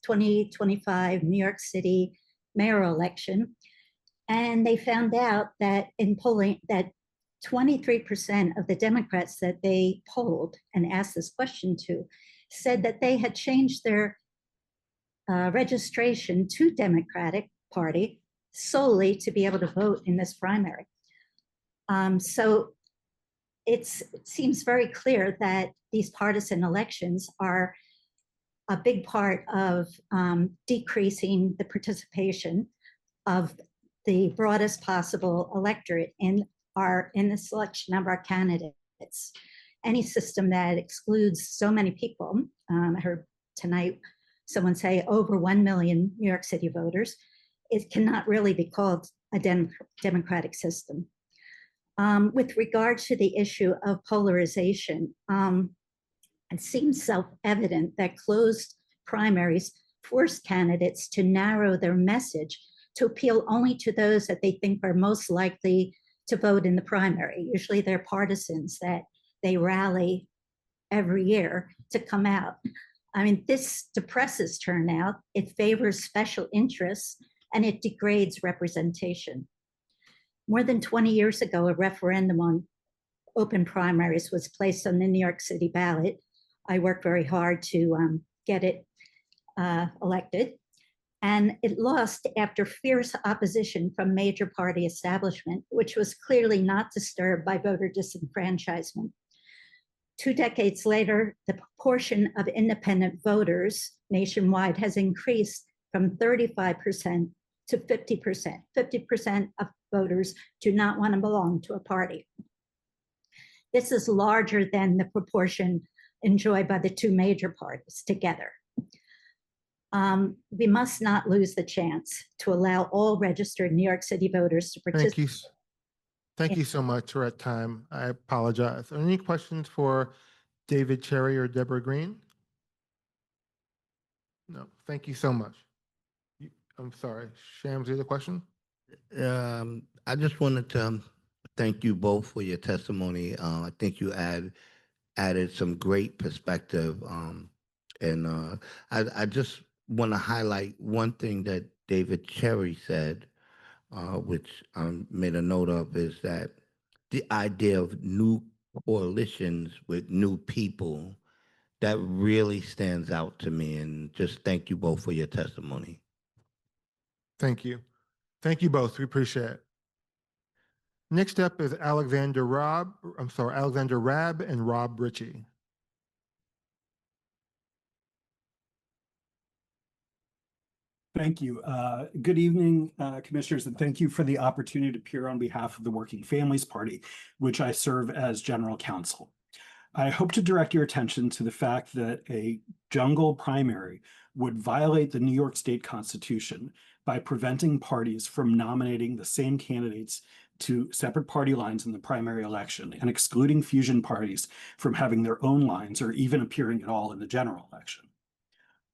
2025 New York City mayoral election. And they found out that in polling that 23% of the Democrats that they polled and asked this question to said that they had changed their registration to Democratic Party solely to be able to vote in this primary. So it seems very clear that these partisan elections are a big part of decreasing the participation of the broadest possible electorate in the selection of our candidates. Any system that excludes so many people, I heard tonight someone say over 1 million New York City voters, it cannot really be called a democratic system. With regard to the issue of polarization, it seems self-evident that closed primaries force candidates to narrow their message to appeal only to those that they think are most likely to vote in the primary. Usually they're partisans that they rally every year to come out. I mean, this depresses turnout, it favors special interests, and it degrades representation. More than 20 years ago, a referendum on open primaries was placed on the New York City ballot. I worked very hard to get it elected. And it lost after fierce opposition from major party establishment, which was clearly not disturbed by voter disenfranchisement. 2 decades later, the proportion of independent voters nationwide has increased from 35% to 50%. 50% of voters do not want to belong to a party. This is larger than the proportion enjoyed by the 2 major parties together. We must not lose the chance to allow all registered New York City voters to participate. Thank you. Thank you so much. We're at time. I apologize. Are there any questions for David Cherry or Deborah Green? No. Thank you so much. I'm sorry. Shams, you have a question? I just wanted to thank you both for your testimony. I think you added some great perspective. And I just want to highlight one thing that David Cherry said, which I made a note of, is that the idea of new coalitions with new people, that really stands out to me. And just thank you both for your testimony. Thank you. Thank you both. We appreciate it. Next up is Alexander Rabb and Rob Ritchie. Thank you. Good evening, commissioners, and thank you for the opportunity to appear on behalf of the Working Families Party, which I serve as general counsel. I hope to direct your attention to the fact that a jungle primary would violate the New York State Constitution by preventing parties from nominating the same candidates to separate party lines in the primary election and excluding fusion parties from having their own lines or even appearing at all in the general election.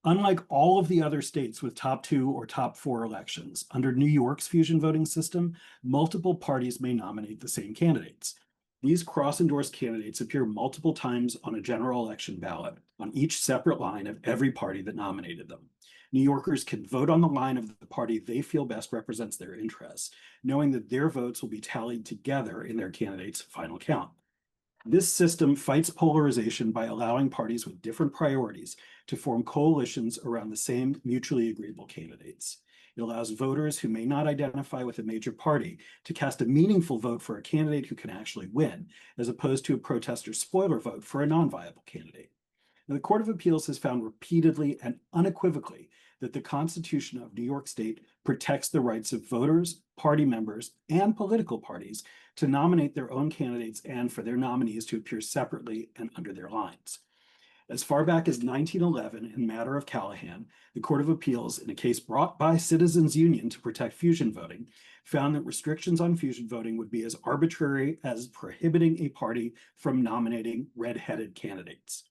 Unlike all of the other states with top 2 or top 4 elections, under New York's fusion voting system, multiple parties may nominate the same candidates. These cross-endorsed candidates appear multiple times on a general election ballot on each separate line of every party that nominated them. New Yorkers can vote on the line of the party they feel best represents their interests, knowing that their votes will be tallied together in their candidate's final count. This system fights polarization by allowing parties with different priorities to form coalitions around the same mutually agreeable candidates. It allows voters who may not identify with a major party to cast a meaningful vote for a candidate who can actually win, as opposed to a protester spoiler vote for a non-viable candidate. Now, the Court of Appeals has found repeatedly and unequivocally that the Constitution of New York State protects the rights of voters, party members, and political parties to nominate their own candidates and for their nominees to appear separately and under their lines. As far back as 1911, in matter of Callahan, the Court of Appeals, in a case brought by Citizens Union to protect fusion voting, found that restrictions on fusion voting would be as arbitrary as prohibiting a party from nominating red-headed candidates.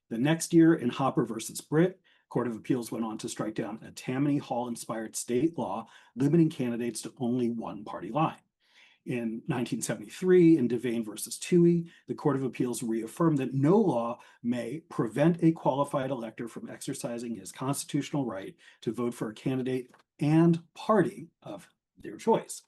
The next year, in Hopper versus Britt, Court of Appeals went on to strike down a Tammany Hall-inspired state law limiting candidates to only one party line. In 1973, in Devane versus Toohey, the Court of Appeals reaffirmed that no law may prevent a qualified elector from exercising his constitutional right to vote for a candidate and party of their choice.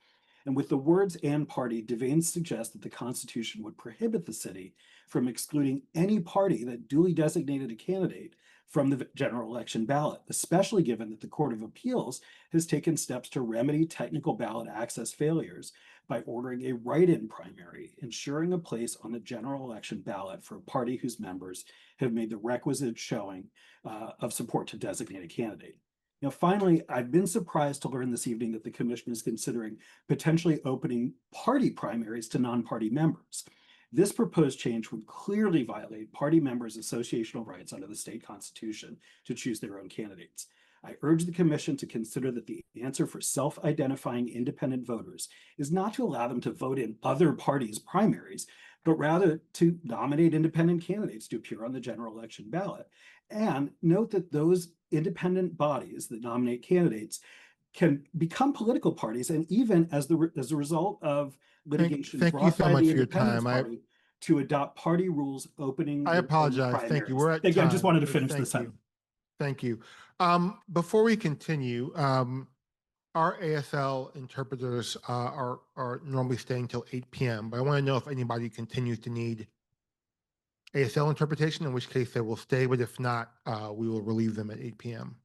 And with the words "and party," Devane suggests that the Constitution would prohibit the city from excluding any party that duly designated a candidate from the general election ballot, especially given that the Court of Appeals has taken steps to remedy technical ballot access failures by ordering a write-in primary, ensuring a place on the general election ballot for a party whose members have made the requisite showing of support to designate a candidate. Now, finally, I've been surprised to learn this evening that the Commission is considering potentially opening party primaries to non-party members. This proposed change would clearly violate party members' associational rights under the state constitution to choose their own candidates. I urge the Commission to consider that the answer for self-identifying independent voters is not to allow them to vote in other parties' primaries, but rather to nominate independent candidates to appear on the general election ballot. And note that those independent bodies that nominate candidates can become political parties, and even as a result of litigation Thank you brought so by much the for your Independence time. Party to adopt party rules opening. I apologize. Thank you. We're at Again, time. just wanted to finish Thank this you. sentence. Thank you. Before we continue, our ASL interpreters are normally staying till 8 p.m., but I want to know if anybody continues to need ASL interpretation, in which case they will stay, but if not, we will relieve them at 8 p.m.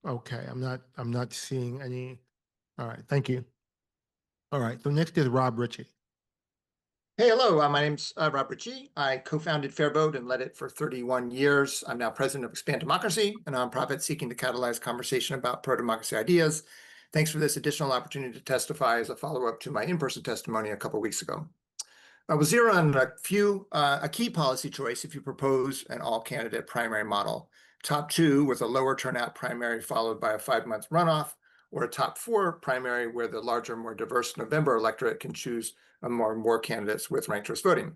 Okay, I'm not seeing any. All right, thank you. All right, so next is Rob Ritchie. Hey, hello. My name's Rob Ritchie. I co-founded Fair Vote and led it for 31 years. I'm now president of Expand Democracy, a nonprofit seeking to catalyze conversation about pro-democracy ideas. Thanks for this additional opportunity to testify as a follow-up to my in-person testimony a couple weeks ago. I will zero on a key policy choice if you propose an all-candidate primary model. Top 2 with a lower turnout primary followed by a 5-month runoff, or a top 4 primary where the larger, more diverse November electorate can choose more candidates with ranked choice voting.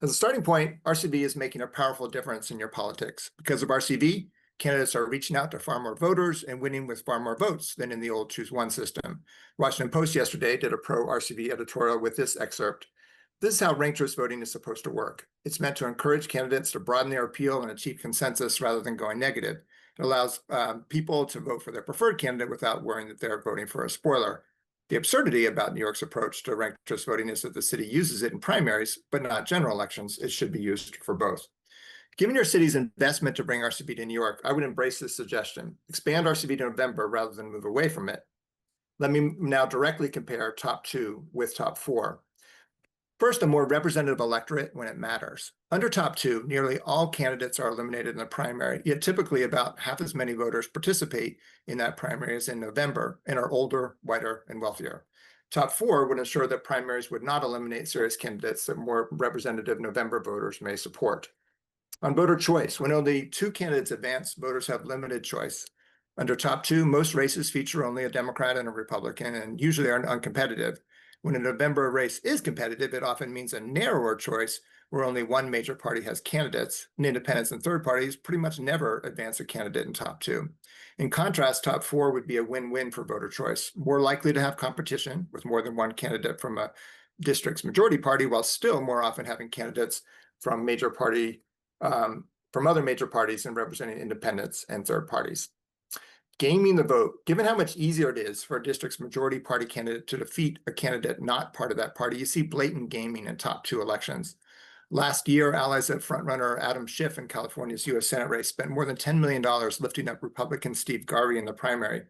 As a starting point, RCV is making a powerful difference in your politics. Because of RCV, candidates are reaching out to far more voters and winning with far more votes than in the old Choose One system. Washington Post yesterday did a pro-RCV editorial with this excerpt. This is how ranked choice voting is supposed to work. It's meant to encourage candidates to broaden their appeal and achieve consensus rather than going negative. It allows people to vote for their preferred candidate without worrying that they're voting for a spoiler. The absurdity about New York's approach to ranked choice voting is that the city uses it in primaries, but not general elections. It should be used for both. Given your city's investment to bring RCV to New York, I would embrace this suggestion. Expand RCV to November rather than move away from it. Let me now directly compare top 2 with top 4. First, a more representative electorate when it matters. Under top 2, nearly all candidates are eliminated in the primary, yet typically about half as many voters participate in that primary as in November and are older, whiter, and wealthier. Top 4 would ensure that primaries would not eliminate serious candidates that more representative November voters may support. On voter choice, when only 2 candidates advance, voters have limited choice. Under top 2, most races feature only a Democrat and a Republican and usually are uncompetitive. When a November race is competitive, it often means a narrower choice where only one major party has candidates, and independents and third parties pretty much never advance a candidate in top 2. In contrast, top 4 would be a win-win for voter choice, more likely to have competition with more than one candidate from a district's majority party, while still more often having candidates from other major parties and representing independents and third parties. Gaming the vote. Given how much easier it is for a district's majority party candidate to defeat a candidate not part of that party, you see blatant gaming in top 2 elections. Last year, allies of frontrunner Adam Schiff in California's U.S. Senate race spent more than $10 million lifting up Republican Steve Garvey in the primary,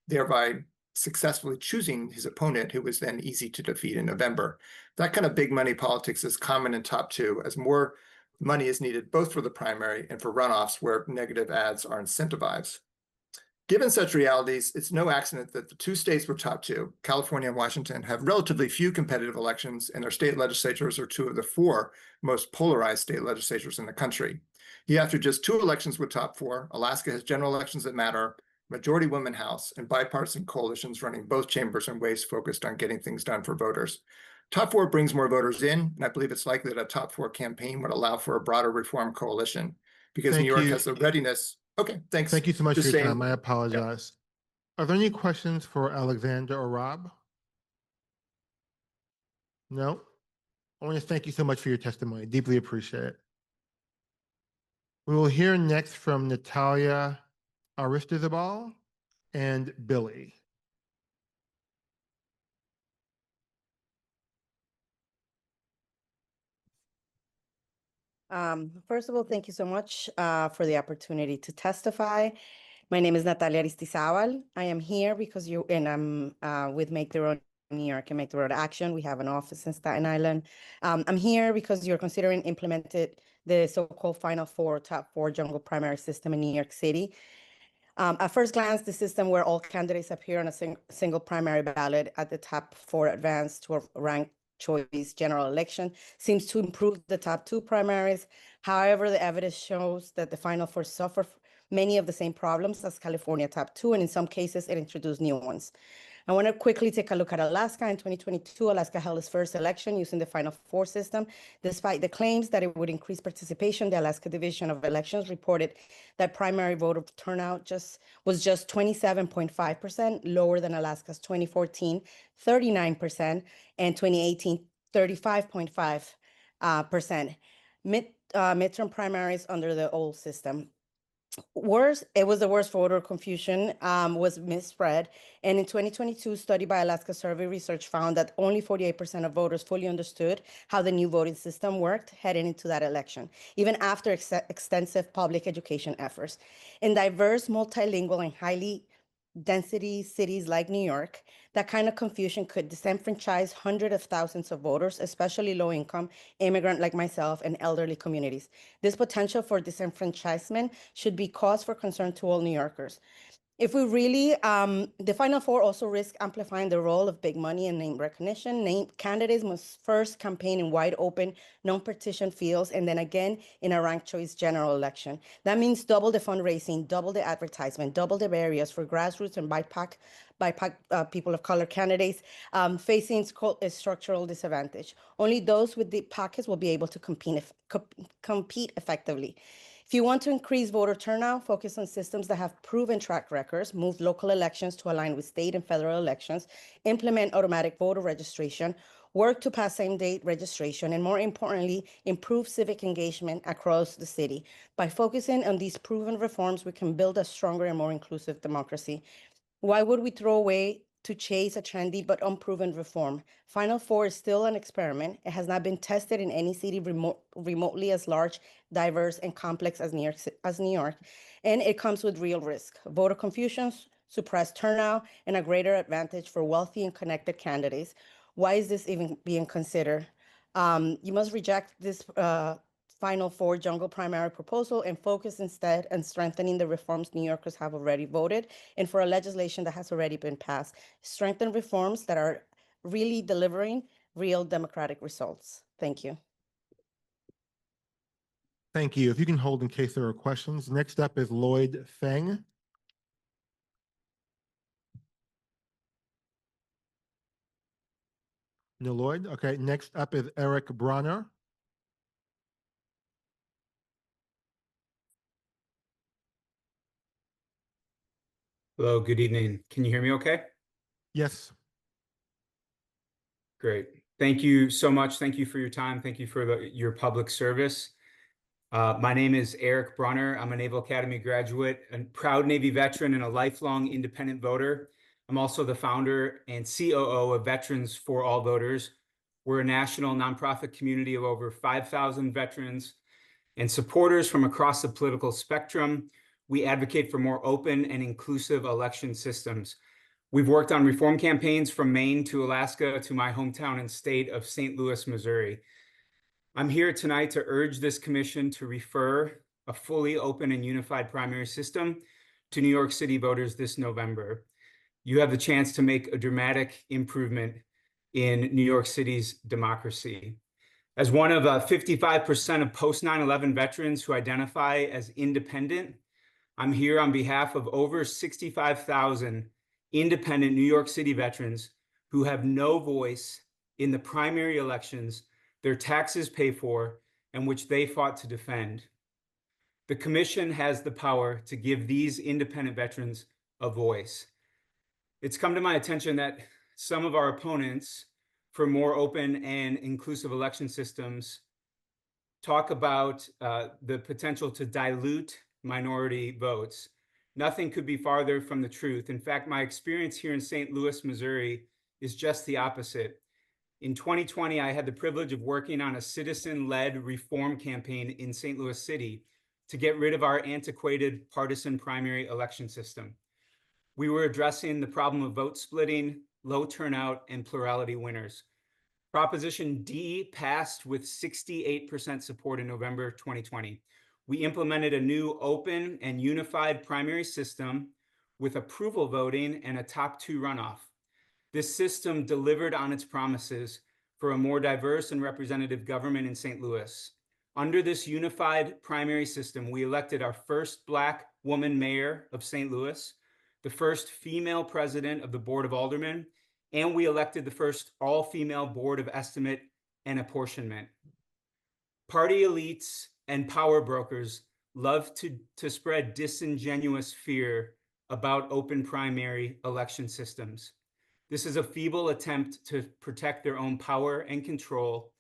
thereby successfully choosing his opponent, who was then easy to defeat in November. That kind of big money politics is common in top 2, as more money is needed both for the primary and for runoffs where negative ads are incentivized. Given such realities, it's no accident that the 2 states with top 2, California and Washington, have relatively few competitive elections, and their state legislatures are 2 of the 4 most polarized state legislatures in the country. Yet after just 2 elections with top 4, Alaska has general elections that matter, majority woman House, and bipartisan coalitions running both chambers in ways focused on getting things done for voters. Top 4 brings more voters in, and I believe it's likely that a top 4 campaign would allow for a broader reform coalition because New York has the readiness. Okay, thanks. Thank you so much Just for your saying- time. I apologize. Are there any questions for Alexander or Rob? No? I want to thank you so much for your testimony. Deeply appreciate it. We will hear next from Natalia Aristizabal and Billy. First of all, thank you so much for the opportunity to testify. My name is Natalia Aristizabal. I am here because I'm with Make the Road New York and Make the Road Action. We have an office in Staten Island. I'm here because you're considering implementing the so-called Final Four, Top 4 jungle primary system in New York City. At first glance, the system where all candidates appear on a single primary ballot at the top 4 advance to a ranked choice general election seems to improve the top 2 primaries. However, the evidence shows that the Final Four suffer many of the same problems as California top 2, and in some cases, it introduced new ones. I want to quickly take a look at Alaska. In 2022, Alaska held its first election using the Final Four system. Despite the claims that it would increase participation, the Alaska Division of Elections reported that primary voter turnout was just 27.5%, lower than Alaska's 2014 39% and 2018 35.5%. Midterm primaries under the old system. worse, it was the worst voter confusion, was misspread. And in 2022, study by Alaska Survey Research found that only 48% of voters fully understood how the new voting system worked heading into that election, even after extensive public education efforts. In diverse, multilingual, and highly density cities like New York, that kind of confusion could disenfranchise hundreds of thousands of voters, especially low-income, immigrant like myself, and elderly communities. This potential for disenfranchisement should be cause for concern to all New Yorkers. If we really, the Final Four also risk amplifying the role of big money and name recognition. Candidates must first campaign in wide open, non-partisan fields, and then again in a ranked choice general election. That means double the fundraising, double the advertisement, double the barriers for grassroots and BIPOC people of color candidates facing a structural disadvantage. Only those with deep pockets will be able to compete effectively. If you want to increase voter turnout, focus on systems that have proven track records, move local elections to align with state and federal elections, implement automatic voter registration, work to pass same-day registration, and more importantly, improve civic engagement across the city. By focusing on these proven reforms, we can build a stronger and more inclusive democracy. Why would we throw away to chase a trendy but unproven reform? Final Four is still an experiment. It has not been tested in any city remotely as large, diverse, and complex as New York, and it comes with real risk: voter confusions, suppressed turnout, and a greater advantage for wealthy and connected candidates. Why is this even being considered? You must reject this Final Four jungle primary proposal and focus instead on strengthening the reforms New Yorkers have already voted and for a legislation that has already been passed. Strengthen reforms that are really delivering real democratic results. Thank you. Thank you. If you can hold in case there are questions. Next up is Lloyd Feng. No Lloyd. Okay. Next up is Eric Bronner. Hello, good evening. Can you hear me okay? Yes. Great. Thank you so much. Thank you for your time. Thank you for your public service. My name is Eric Brunner. I'm a Naval Academy graduate, a proud Navy veteran, and a lifelong independent voter. I'm also the founder and COO of Veterans for All Voters. We're a national nonprofit community of over 5,000 veterans and supporters from across the political spectrum. We advocate for more open and inclusive election systems. We've worked on reform campaigns from Maine to Alaska to my hometown and state of St. Louis, Missouri. I'm here tonight to urge this commission to refer a fully open and unified primary system to New York City voters this November. You have the chance to make a dramatic improvement in New York City's democracy. As one of 55% of post 9/11 veterans who identify as independent, I'm here on behalf of over 65,000 independent New York City veterans who have no voice in the primary elections their taxes pay for and which they fought to defend. The commission has the power to give these independent veterans a voice. It's come to my attention that some of our opponents for more open and inclusive election systems talk about the potential to dilute minority votes. Nothing could be farther from the truth. In fact, my experience here in St. Louis, Missouri is just the opposite. In 2020, I had the privilege of working on a citizen-led reform campaign in St. Louis City to get rid of our antiquated partisan primary election system. We were addressing the problem of vote splitting, low turnout, and plurality winners. Proposition D passed with 68% support in November 2020. We implemented a new open and unified primary system with approval voting and a top two runoff. This system delivered on its promises for a more diverse and representative government in St. Louis. Under this unified primary system, we elected our first Black woman mayor of St. Louis, the first female president of the Board of Aldermen, and we elected the first all-female Board of Estimate and Apportionment. Party elites and power brokers love to spread disingenuous fear about open primary election systems. This is a feeble attempt to protect their own power and control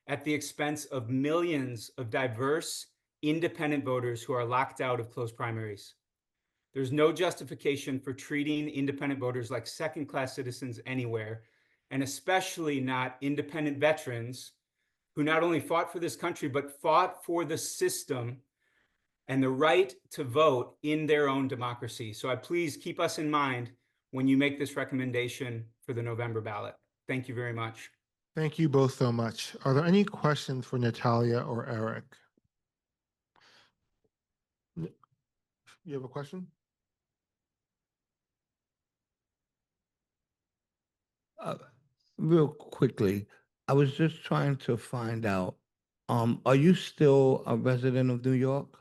at the expense of millions of diverse, independent voters who are locked out of closed primaries. There's no justification for treating independent voters like second-class citizens anywhere, and especially not independent veterans who not only fought for this country, but fought for the system and the right to vote in their own democracy. So I please keep us in mind when you make this recommendation for the November ballot. Thank you very much. Thank you both so much. Are there any questions for Natalia or Eric? You have a question? Real quickly, I was just trying to find out, are you still a resident of New York?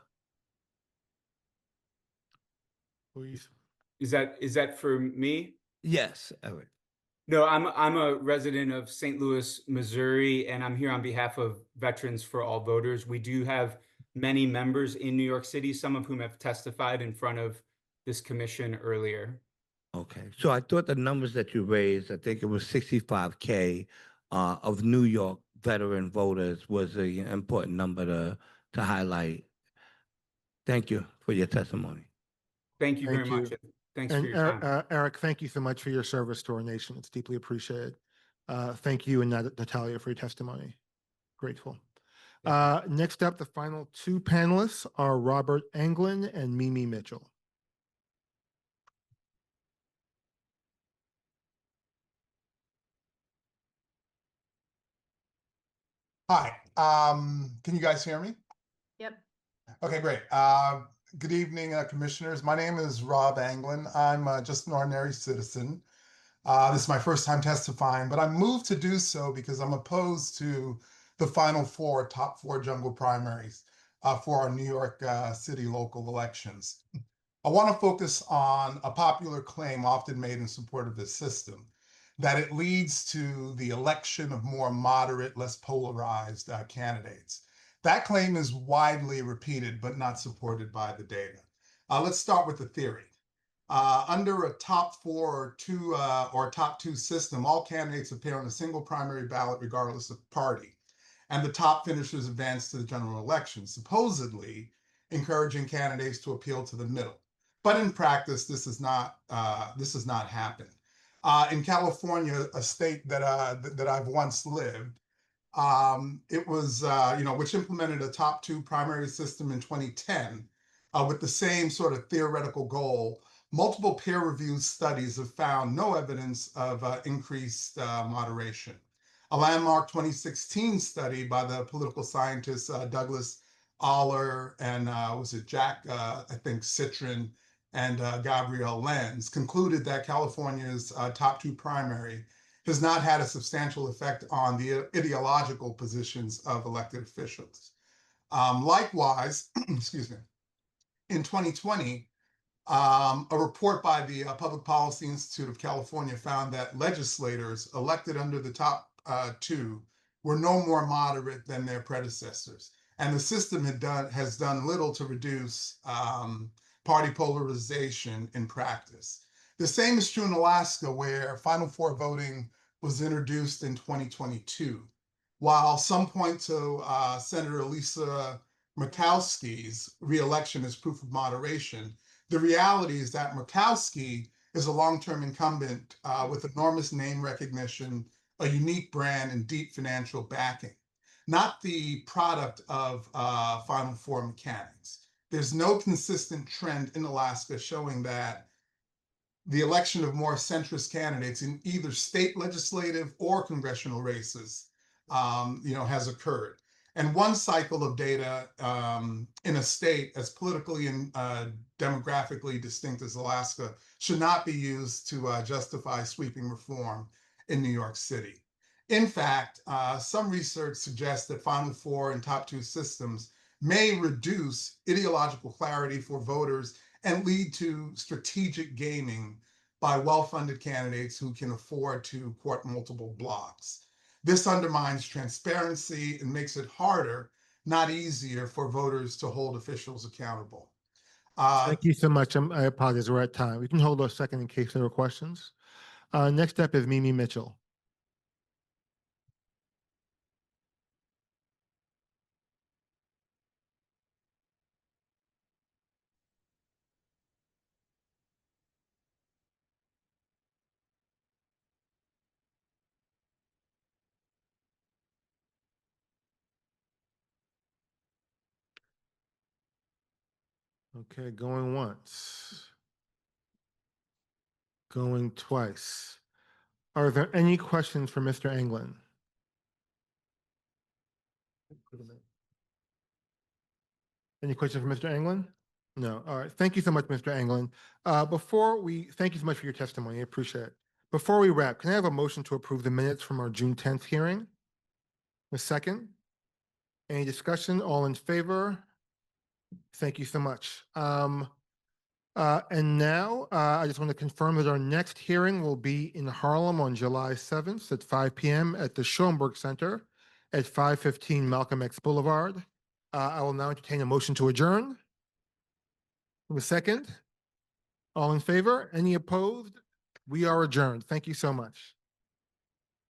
Please. Is that for me? Yes, Eric. No, I'm a resident of St. Louis, Missouri, and I'm here on behalf of Veterans for All Voters. We do have many members in New York City, some of whom have testified in front of this commission earlier. Okay, so I thought the numbers that you raised, I think it was 65K of New York veteran voters was an important number to highlight. Thank you for your testimony. Thank you very Thank much. you. Thanks And for your time. Eric, thank you so much for your service to our nation. It's deeply appreciated. Thank you and Natalia for your testimony. Grateful. Next up, the final two panelists are Robert Anglin and Mimi Mitchell. Hi, can you guys hear me? Yep. Okay, great. Good evening, commissioners. My name is Rob Anglin. I'm just an ordinary citizen. This is my first time testifying, but I'm moved to do so because I'm opposed to the final top four jungle primaries for our New York City local elections. I want to focus on a popular claim often made in support of this system, that it leads to the election of more moderate, less polarized candidates. That claim is widely repeated, but not supported by the data. Let's start with the theory. Under a top four or top two system, all candidates appear on a single primary ballot regardless of party, and the top finishers advance to the general election, supposedly encouraging candidates to appeal to the middle. But in practice, this has not happened. In California, a state that I've once lived, it was which implemented a top two primary system in 2010 with the same sort of theoretical goal. Multiple peer-reviewed studies have found no evidence of increased moderation. A landmark 2016 study by the political scientists Douglas Aller and Jack Citrin and Gabrielle Lenz concluded that California's top two primary has not had a substantial effect on the ideological positions of elected officials. Likewise, excuse me, in 2020, a report by the Public Policy Institute of California found that legislators elected under the top two were no more moderate than their predecessors. And the system has done little to reduce party polarization in practice. The same is true in Alaska, where Final Four voting was introduced in 2022. While some point to Senator Lisa Murkowski's reelection as proof of moderation, the reality is that Murkowski is a long-term incumbent with enormous name recognition, a unique brand, and deep financial backing, not the product of Final Four mechanics. There's no consistent trend in Alaska showing that the election of more centrist candidates in either state legislative or congressional races, has occurred. And one cycle of data in a state as politically and demographically distinct as Alaska should not be used to justify sweeping reform in New York City. In fact, some research suggests that Final Four and top two systems may reduce ideological clarity for voters and lead to strategic gaming by well-funded candidates who can afford to court multiple blocks. This undermines transparency and makes it harder, not easier, for voters to hold officials accountable. Thank you so much. I apologize, we're at time. We can hold a second in case there are questions. Next up is Mimi Mitchell. Okay, going once. Going twice. Are there any questions for Mr. Anglin? Any questions for Mr. Anglin? No. All right. Thank you so much, Mr. Anglin. Thank you so much for your testimony. I appreciate it. Before we wrap, can I have a motion to approve the minutes from our June 10th hearing? A second? Any discussion? All in favor? Thank you so much. And now I just want to confirm that our next hearing will be in Harlem on July 7th at 5 p.m. at the Schoenberg Center at 515 Malcolm X Boulevard. I will now entertain a motion to adjourn. A second? All in favor? Any opposed? We are adjourned. Thank you so much.